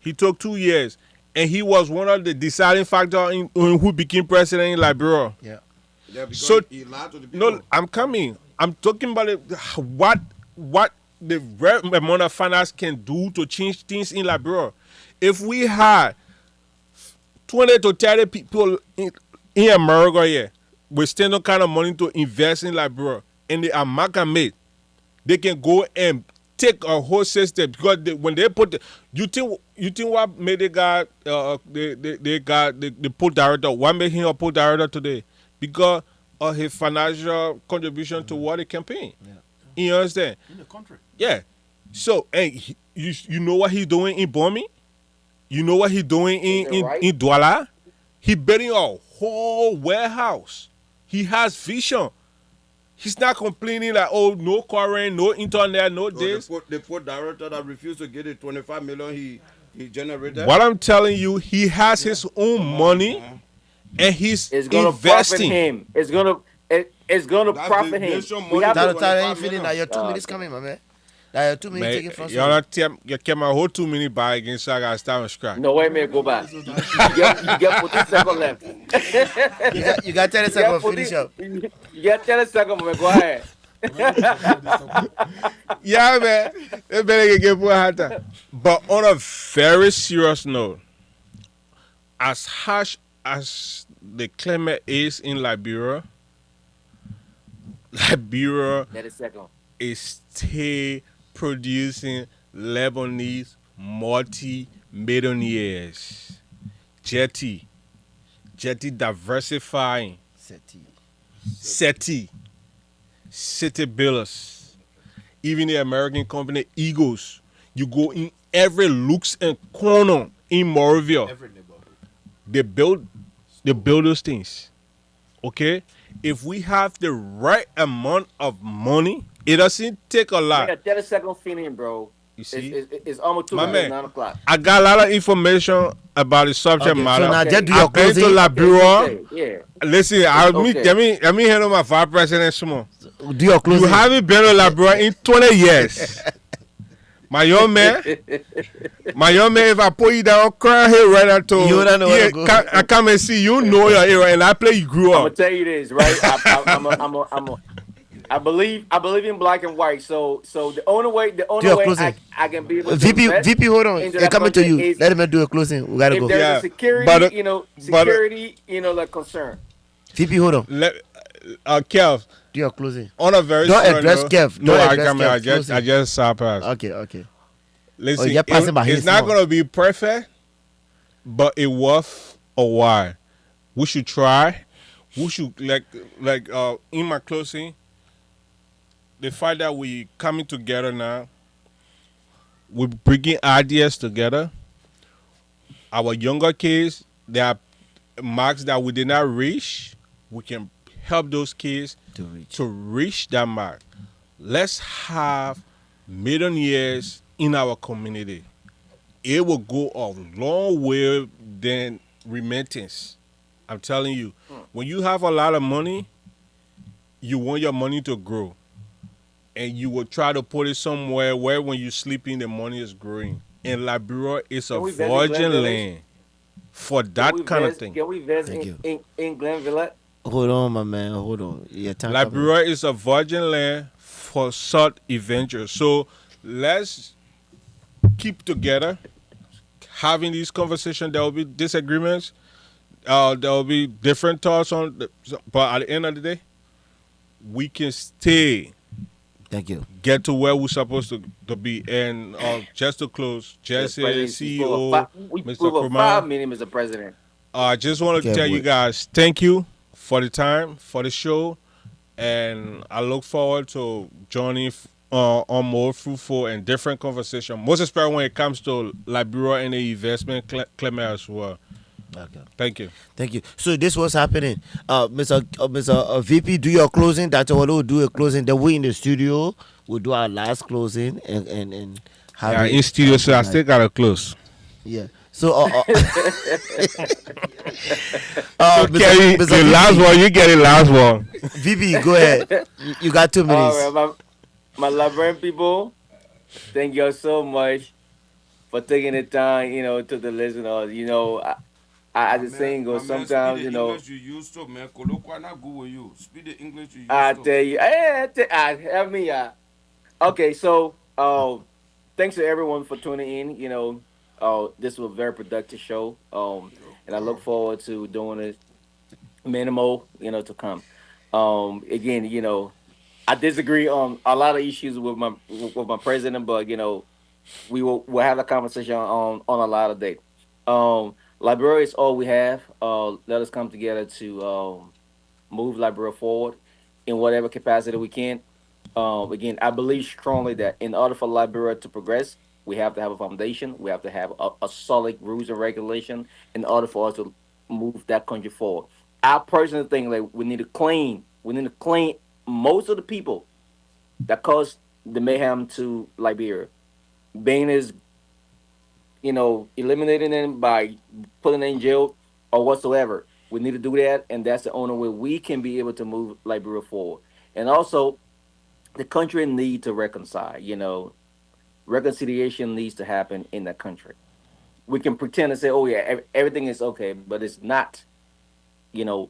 And he was one of the deciding factors in who became president in Liberia. Yeah. Yeah, because So- he lied to the people. No, I'm coming. I'm talking about what the right amount of finance can do to change things in Liberia. If we had 20 to 30 people in America here with still no kind of money to invest in Liberia and they amalgamate, they can go and take a whole system because when they put you think what made they got the poll director, what made him a poll director today? Because of his financial contribution toward the campaign. You understand? In the country. Yeah. So and You know what he doing in Bomi? You know what he doing Is it right? in Douala? He building a whole warehouse. He has vision. He's not complaining like, oh, no current, no internet, no So this. they put director that refused to get the 25 million he generated. What I'm telling you, he has his own money man. and he's It's gonna profit investing. him. It's gonna That's profit the him. nation We money. have Tyler, to, Tyler, ain't 25 feeling million. that your 2 minutes okay. coming, my man. That your 2 minutes Man, taking from y'all not tell you kept my whole 2 minute by against so I gotta start from scratch. No, wait a minute, go back. You get 40 seconds left. You got 30 You seconds get to finish 40, up. you get 10 seconds, man. Go ahead. Yeah, man. They better get put out. But on a very serious note, as harsh as the climate is in Liberia, Liberia 30 seconds. is still producing Lebanese multi-millionaires. Jetty diversifying. SETI, City Builders, even the American company Eagles. You go in every looks and corner in Moravia. They build those things. Okay? If we have the right amount of money, it doesn't take a lot. Yeah, 30 seconds feeling, bro. You see? It's almost 2 My minutes, man. 9 o'clock. I got a lot of information about the subject Okay, matter. so now Okay. just do your I've been to closing. Liberia. Okay, yeah. Listen, Okay. let me handle my vice president small. Do your You closing. haven't been to Liberia in 20 years. My young man, if I put you down, cry here right now to You don't know where to go. I come and see you know your area and I play you grew I'm gonna up. tell you this, right? I believe in black and white. So the only way your closing. I can be able to VP, invest VP, hold on. into They're that coming to country you. is Let him do a closing. We gotta if go. there's Yeah, a security, but- security, like concern. VP, hold on. Kev, Do your closing. on a very Don't serious address note- Kev. No, Don't I address come Kev. I Closing. just saw past. Okay. Listen, you're passing by it's his not small. gonna be perfect, but it worth a while. We should try. We should in my closing. The fact that we coming together now, we're bringing ideas together. Our younger kids, there are marks that we did not reach. We can help those kids to reach that mark. Let's have millionaires in our community. It will go a long way than remittance. I'm telling you, when you have a lot of money, you want your money to grow. And you will try to put it somewhere where when you're sleeping, the money is growing. And Liberia is a Can we visit virgin Glen land for Can that we kind of visit- thing. Can we visit Thank you. in Glenville? Hold on, my man. Hold on. Yeah, time. Liberia is a virgin land for such adventures. So let's keep together, having these conversations. There will be disagreements. There will be different thoughts on, but at the end of the day, we can stay, Thank you. get to where we're supposed to be. And just to close, Jesse, CEO, Mr. Over 5 Kumar, minutes, Mr. President. I just want to Can't tell you wait. guys, thank you for the time, for the show, and I look forward to joining on more fruitful and different conversation. Most especially when it comes to Liberia and the investment climate as well. Okay. Thank you. Thank you. So this was happening. Mr. VP, do your closing. Dr. Walo will do a closing. Then we in the studio will do our last closing and have Yeah, it. in studio, so I still gotta close. Yeah. So Okay, the VP, last one, you get the last one. VP, go ahead. You got 2 minutes. All right, my Liberian people, thank you all so much for taking the time, to the listeners. As the saying goes, sometimes, English you used to, man. Colloquial not good with you. Speak the English you used I to. tell you, help me out. Okay, so thanks to everyone for tuning in. This was a very productive show. And I look forward to doing it minimal, to come. Again, I disagree on a lot of issues with my president, but we'll have a conversation on a lot of days. Liberia is all we have. Let us come together to move Liberia forward in whatever capacity we can. Again, I believe strongly that in order for Liberia to progress, we We have to have a foundation. We have to have a solid rules and regulation in order for us to move that country forward. I personally think like we need to clean. We need to clean most of the people that caused the mayhem to Liberia. Being is, eliminating them by putting them in jail or whatsoever. We need to do that, and that's the only way we can be able to move Liberia forward. And also, the country need to reconcile. Reconciliation needs to happen in the country. We can pretend and say, "Oh yeah, everything is okay," but it's not. You know,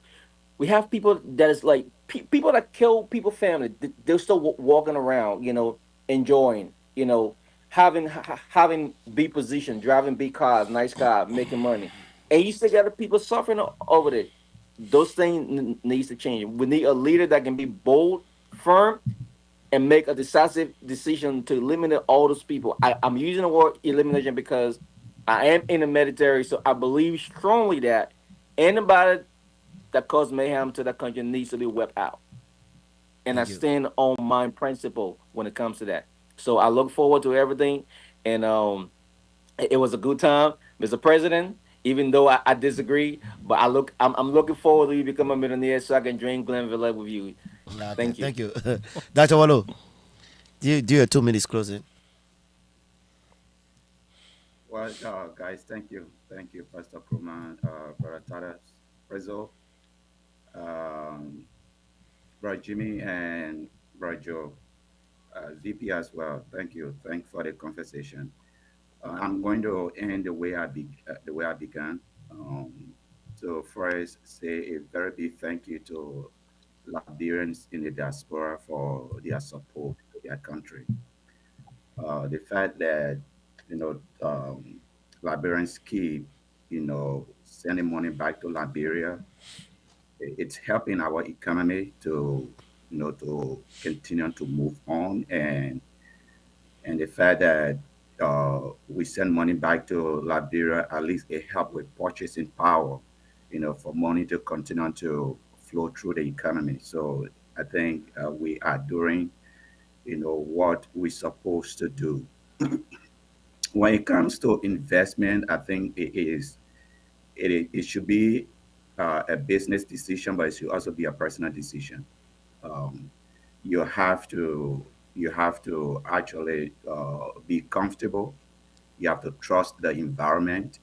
we have people that is like people that kill people family. They're still walking around, enjoying, having big position, driving big cars, nice car, making money, and you still got the people suffering over there. Those things needs to change. We need a leader that can be bold, firm, and make a decisive decision to eliminate all those people. I'm using the word elimination because I am in the military, so I believe strongly that anybody that caused mayhem to that country needs to be wiped out. And I Thank you. stand on my principle when it comes to that. So I look forward to everything, and it was a good time, Mr. President. Even though I disagree, but I'm looking forward to you become a millionaire so I can drink Glenville with you. Okay, Thank you. thank you. Dr. Wallo, do your 2 minutes closing. Well, guys, thank you, Pastor Kuman, Brother Tadas, Prezzo, um, Brother Jimmy, and Brother Joe, VP as well. Thank you. Thank for the conversation. I'm going to end the way I began. Um, so first, say a very big thank you to Liberians in the diaspora for their support to their country. The fact that you know Liberians keep sending money back to Liberia, it's helping our economy to continue to move on, and the fact that we send money back to Liberia, at least it help with purchasing power, for money to continue to flow through the economy. So I think we are doing, what we're supposed to do. When it comes to investment, I think it should be a business decision, but it should also be a personal decision. Um, you have to actually be comfortable. You have to trust the environment.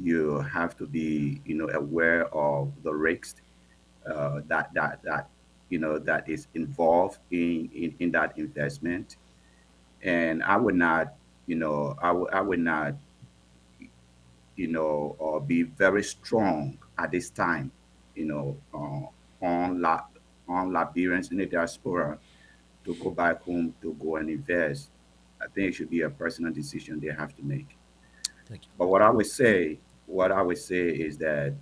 You have to be aware of the risks that is involved in that investment. And I would not I would not be very strong at this time, on Liberians in the diaspora to go back home to go and invest. I think it should be a personal decision they have to make. Thank But what I would say is that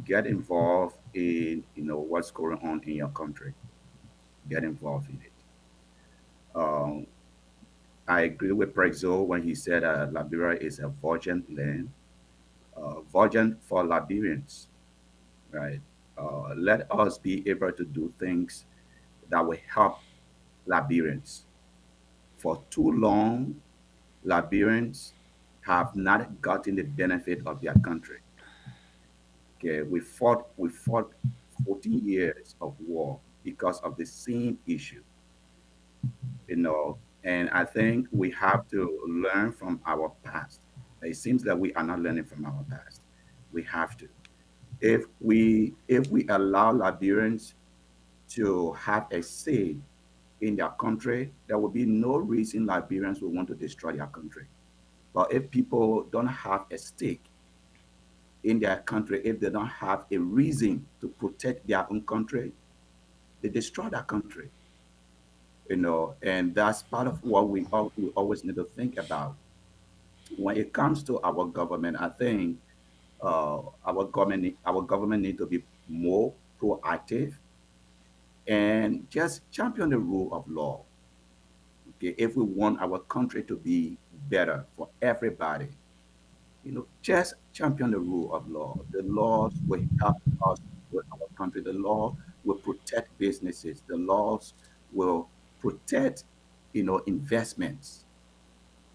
get involved in what's going on in your country. Get involved in it. Um, I agree with Prexo when he said Liberia is a virgin land, virgin for Liberians, right? Let us be able to do things that will help Liberians. For too long, Liberians have not gotten the benefit of their country. Okay, we fought 14 years of war because of the same issue, and I think we have to learn from our past. It seems that we are not learning from our past. We have to. If we allow Liberians to have a say in their country, there will be no reason Liberians will want to destroy their country. But if people don't have a stake in their country, if they don't have a reason to protect their own country, they destroy their country. And that's part of what we always need to think about. When it comes to our government, I think our government need to be more proactive and just champion the rule of law. Okay, if we want our country to be better for everybody, just champion the rule of law. The laws will help us with our country. The law will protect businesses. The laws will protect, investments.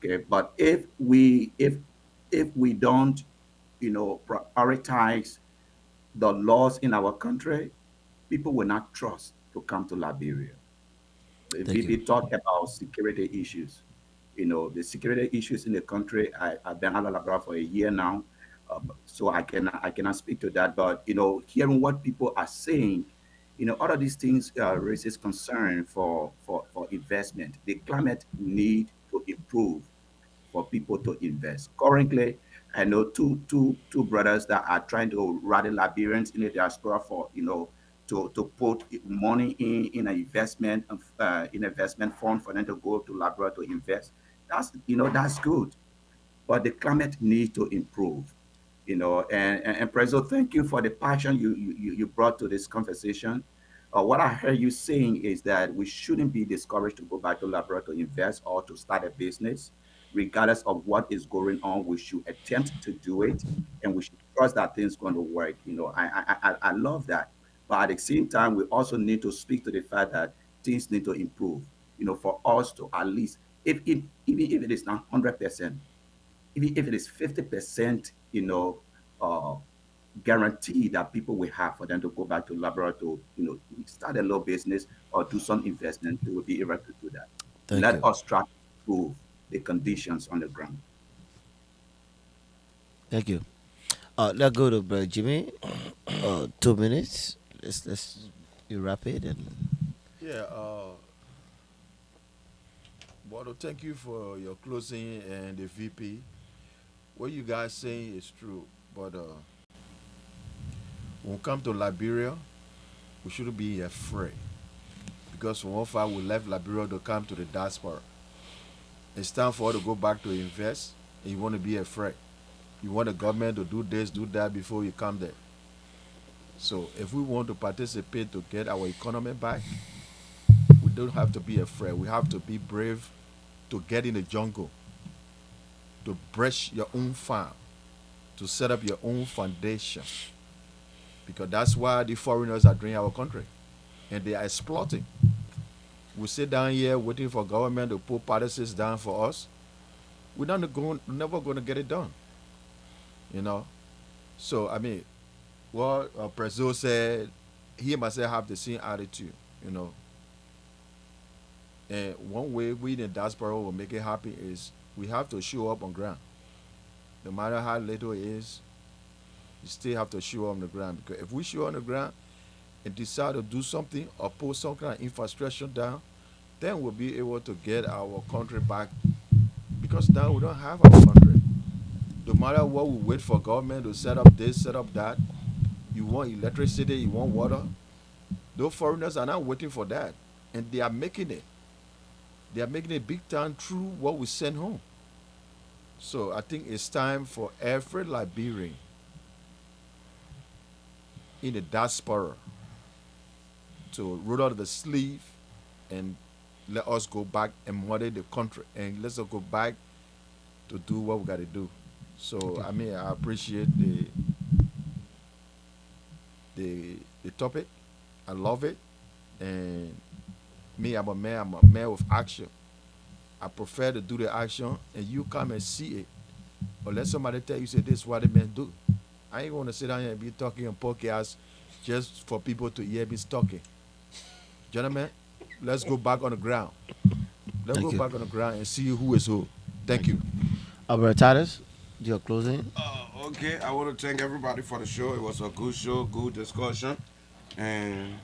Okay, but if we don't, prioritize the laws in our country, people will not trust to come to Liberia. Thank you. VP talked about security issues. The security issues in the country. I've been out of Liberia for a year now, so I cannot speak to that. But hearing what people are saying, all of these things raises concern for investment. The climate need to improve for people to invest. Currently, I know two brothers that are trying to rally Liberians in the diaspora for to put money in an investment fund for them to go to Liberia to invest. That's good, but the climate needs to improve. And Prezo, thank you for the passion you brought to this conversation. What I heard you saying is that we shouldn't be discouraged to go back to Liberia to invest or to start a business, regardless of what is going on. We should attempt to do it, and we should trust that things going to work. I love that, but at the same time, we also need to speak to the fact that things need to improve. For us to at least, if even if it is not 100%, even if it is 50%, uh, guarantee that people will have for them to go back to Labrador to, start a little business or do some investment, they will be able to do that. Thank Let you. us try to improve the conditions on the ground. Thank you. Let's go to Brother Jimmy. 2 minutes. Let's you wrap it and Yeah, Bodo, thank you for your closing and the VP. What you guys saying is true, but when we come to Liberia, we shouldn't be afraid because from one far we left Liberia to come to the diaspora. It's time for us to go back to invest, and you want to be afraid. You want the government to do this, do that before you come there. So if we want to participate to get our economy back, we don't have to be afraid. We have to be brave to get in the jungle, to brush your own farm, to set up your own foundation. Because that's why the foreigners are draining our country. And they are exploiting. We sit down here waiting for government to put policies down for us. Never going to get it done. You know? So, I mean, what Prezzo said, he must have the same attitude, you know. And one way we in the diaspora will make it happen is we have to show up on ground. No matter how little it is, you still have to show up on the ground. Because if we show on the ground and decide to do something or put some kind of infrastructure down, then we'll be able to get our country back. Because now we don't have our country. No matter what we wait for government to set up this, set up that, you want electricity, you want water. Those foreigners are not waiting for that. And they are making it. They are making it big time through what we send home. So I think it's time for every Liberian in the diaspora to roll out the sleeve and let us go back and model the country and let's go back to do what we got to do. So I mean, I appreciate the topic. I love it, and me, I'm a man with action. I prefer to do the action, and you come and see it, or let somebody tell you say this is what the men do. I ain't gonna sit down here and be talking on podcasts just for people to hear me talking. Gentlemen, let's go back on the ground. Let's Thank go you. back on the ground and see who is who. Thank you. Albert Titus, your closing. Okay, I want to thank everybody for the show. It was a good show, good discussion, and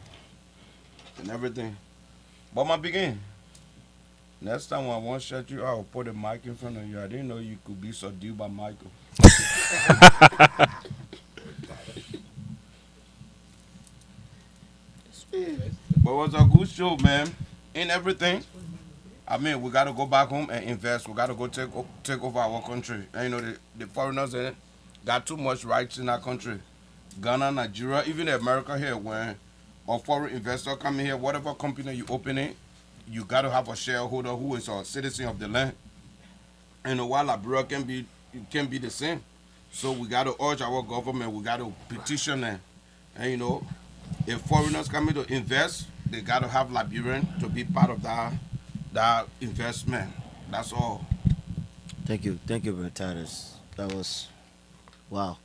everything. But my begin. Next time when I want to shut you, I'll put a mic in front of you. I didn't know you could be subdued by Michael. But it was a good show, man. In everything. I mean, we got to go back home and invest. We got to go take over our country. And you know, the foreigners got too much rights in our country. Ghana, Nigeria, even America here, when a foreign investor come in here, whatever company you open it, you got to have a shareholder who is a citizen of the land. And while Liberia can be the same. So we got to urge our government, we got to petition them. And you know, if foreigners come in to invest, they got to have Liberian to be part of that investment. That's all. Thank you, Brother Titus. That was wow.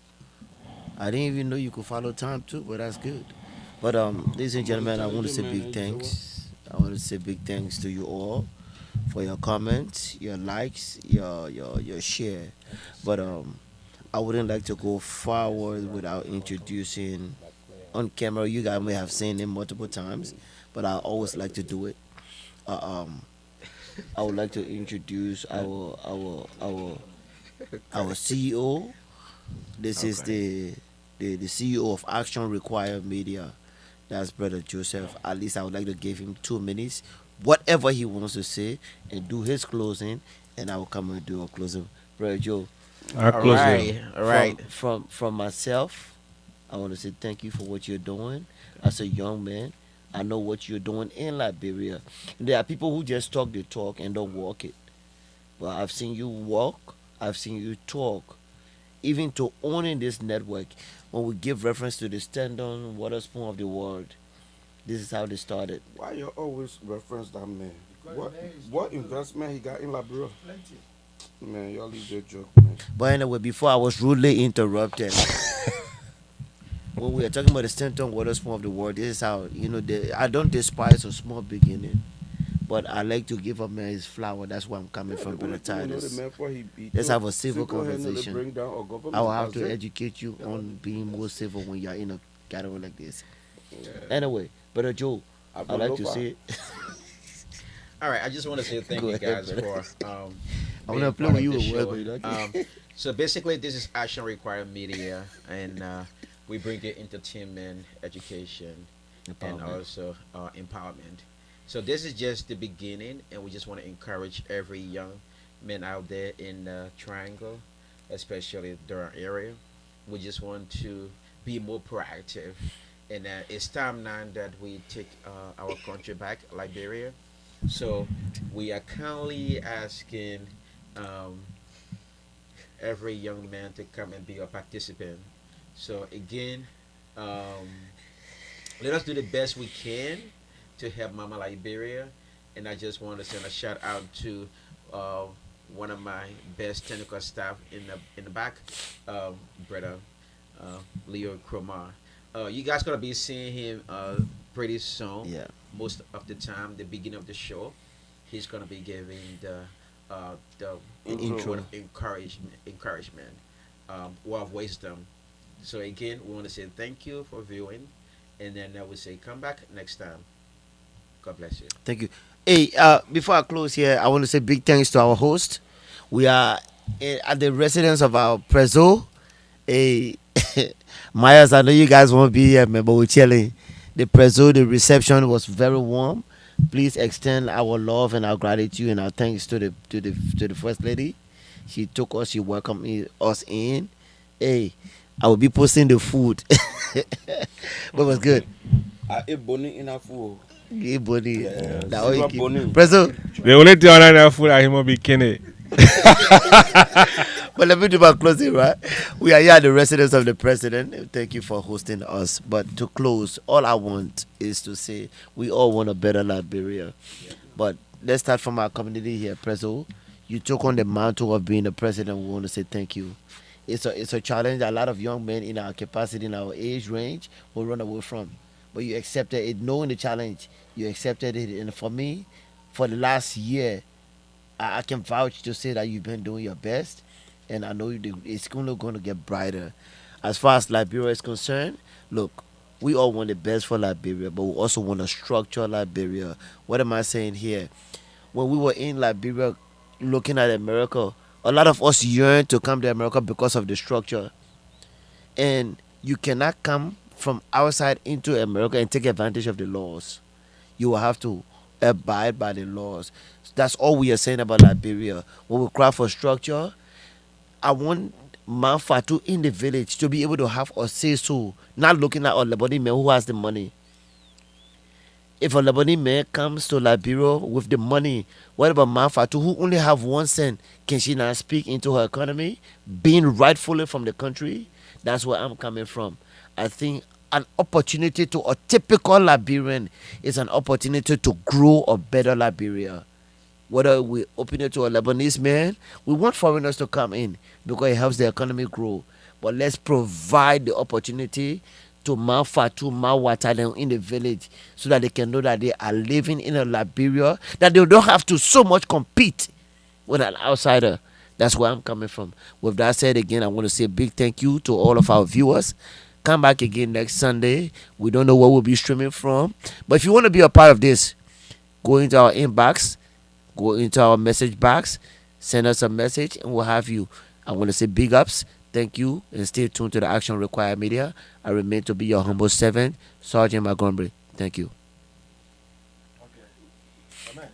I didn't even know you could follow time too, but that's good. But ladies and gentlemen, I want to say big thanks. I want to say big thanks to you all for your comments, your likes, your share. But I wouldn't like to go forward without introducing on camera. You guys may have seen him multiple times, but I always like to do it. Uh, um, I would like to introduce our CEO. This is the CEO of Action Required Media. That's Brother Joseph. At least I would like to give him 2 minutes, whatever he wants to say, and do his closing, and I will come and do a closing. Brother Joe, I'll All close it. right, all right. from myself, I want to say thank you for what you're doing as a young man. I know what you're doing in Liberia. There are people who just talk the talk and don't walk it. But I've seen you walk, I've seen you talk, even to owning this network. When we give reference to the Standon Water Spoon of the world, this is how they started. Why you always reference that man? Because What man is what too good. investment he got in Liberia? Plenty. Man, y'all leave that joke, man. But anyway, before I was rudely interrupted, when we are talking about the Stanton Water Spoon of the world, this is how, I don't despise a small beginning, but I like to give a man his flower. That's where I'm coming from, The only Brother thing we know the Titus. man for he Let's took have a civil single-handedly conversation. bring down our government. I will have That's to it. educate you on being more civil when you're in a gathering like this. Yeah. Anyway, Brother Joe, I I like to say, All right, I just want to say thank Go you ahead, guys brother. for I being want to play part with of you the at work, show. but you like So basically, this is Action Required Media, and we bring you entertainment, education, and Empowerment. also empowerment. So this is just the beginning, and we just want to encourage every young man out there in the Triangle, especially Durham area. We just want to be more proactive, and it's time now that we take our country back, Liberia. So we are currently asking um, every young man to come and be a participant. So again, um, let us do the best we can to help Mama Liberia. And I just want to send a shout out to uh, one of my best technical staff in the back, brother Leo Cromar. You guys gonna be seeing him pretty soon. Yeah. Most of the time, the beginning of the show, he's gonna be giving the Intro. word of encouragement, word of wisdom. So again, we want to say thank you for viewing, and then I will say come back next time. God bless you. Thank you. Hey, before I close here, I want to say big thanks to our host. We are at the residence of our Prezo. Hey, Myers, I know you guys won't be here, man, but we're chilling. The Prezo, the reception was very warm. Please extend our love and our gratitude and our thanks to the First Lady. She took us, she welcomed us in. Hey, I will be posting the food. But it was good. I ate boni in a fool. Yeah, buddy. Yeah, That all you silver keep. boni. Prezo, The only thing on that food I him be Kenny. but let me do my closing, right? We are here at the residence of the president. Thank you for hosting us. But to close, all I want is to say we all want a better Liberia. But let's start from our community here, Prezo. You took on the mantle of being the president. We want to say thank you. It's a challenge a lot of young men in our capacity, in our age range, will run away from. But you accepted it, knowing the challenge. You accepted it, and for me, for the last year, I can vouch to say that you've been doing your best, and I know it's only going to get brighter. As far as Liberia is concerned, look, we all want the best for Liberia, but we also want to structure Liberia. What am I saying here? When we were in Liberia looking at America, a lot of us yearn to come to America because of the structure. And you cannot come from outside into America and take advantage of the laws. You will have to abide by the laws. That's all we are saying about Liberia. When we cry for structure, I want Manfatu in the village to be able to have a say so, not looking at a Lebanese man who has the money. If a Lebanese man comes to Liberia with the money, what about Manfatu who only have 1 cent? Can she not speak into her economy, being rightfully from the country? That's where I'm coming from. I think an opportunity to a typical Liberian is an opportunity to grow a better Liberia. Whether we open it to a Lebanese man, we want foreigners to come in because it helps the economy grow. But let's provide the opportunity to Manfatu, Mawataden in the village so that they can know that they are living in a Liberia, that they don't have to so much compete with an outsider. That's where I'm coming from. With that said, again, I want to say a big thank you to all of our viewers. Come back again next Sunday. We don't know where we'll be streaming from. But if you want to be a part of this, go into our inbox, go into our message box, send us a message, and we'll have you. I want to say big ups. Thank you, and stay tuned to the Action Required Media. I remain to be your humble servant, Sergeant Montgomery. Thank you. Okay. Amen.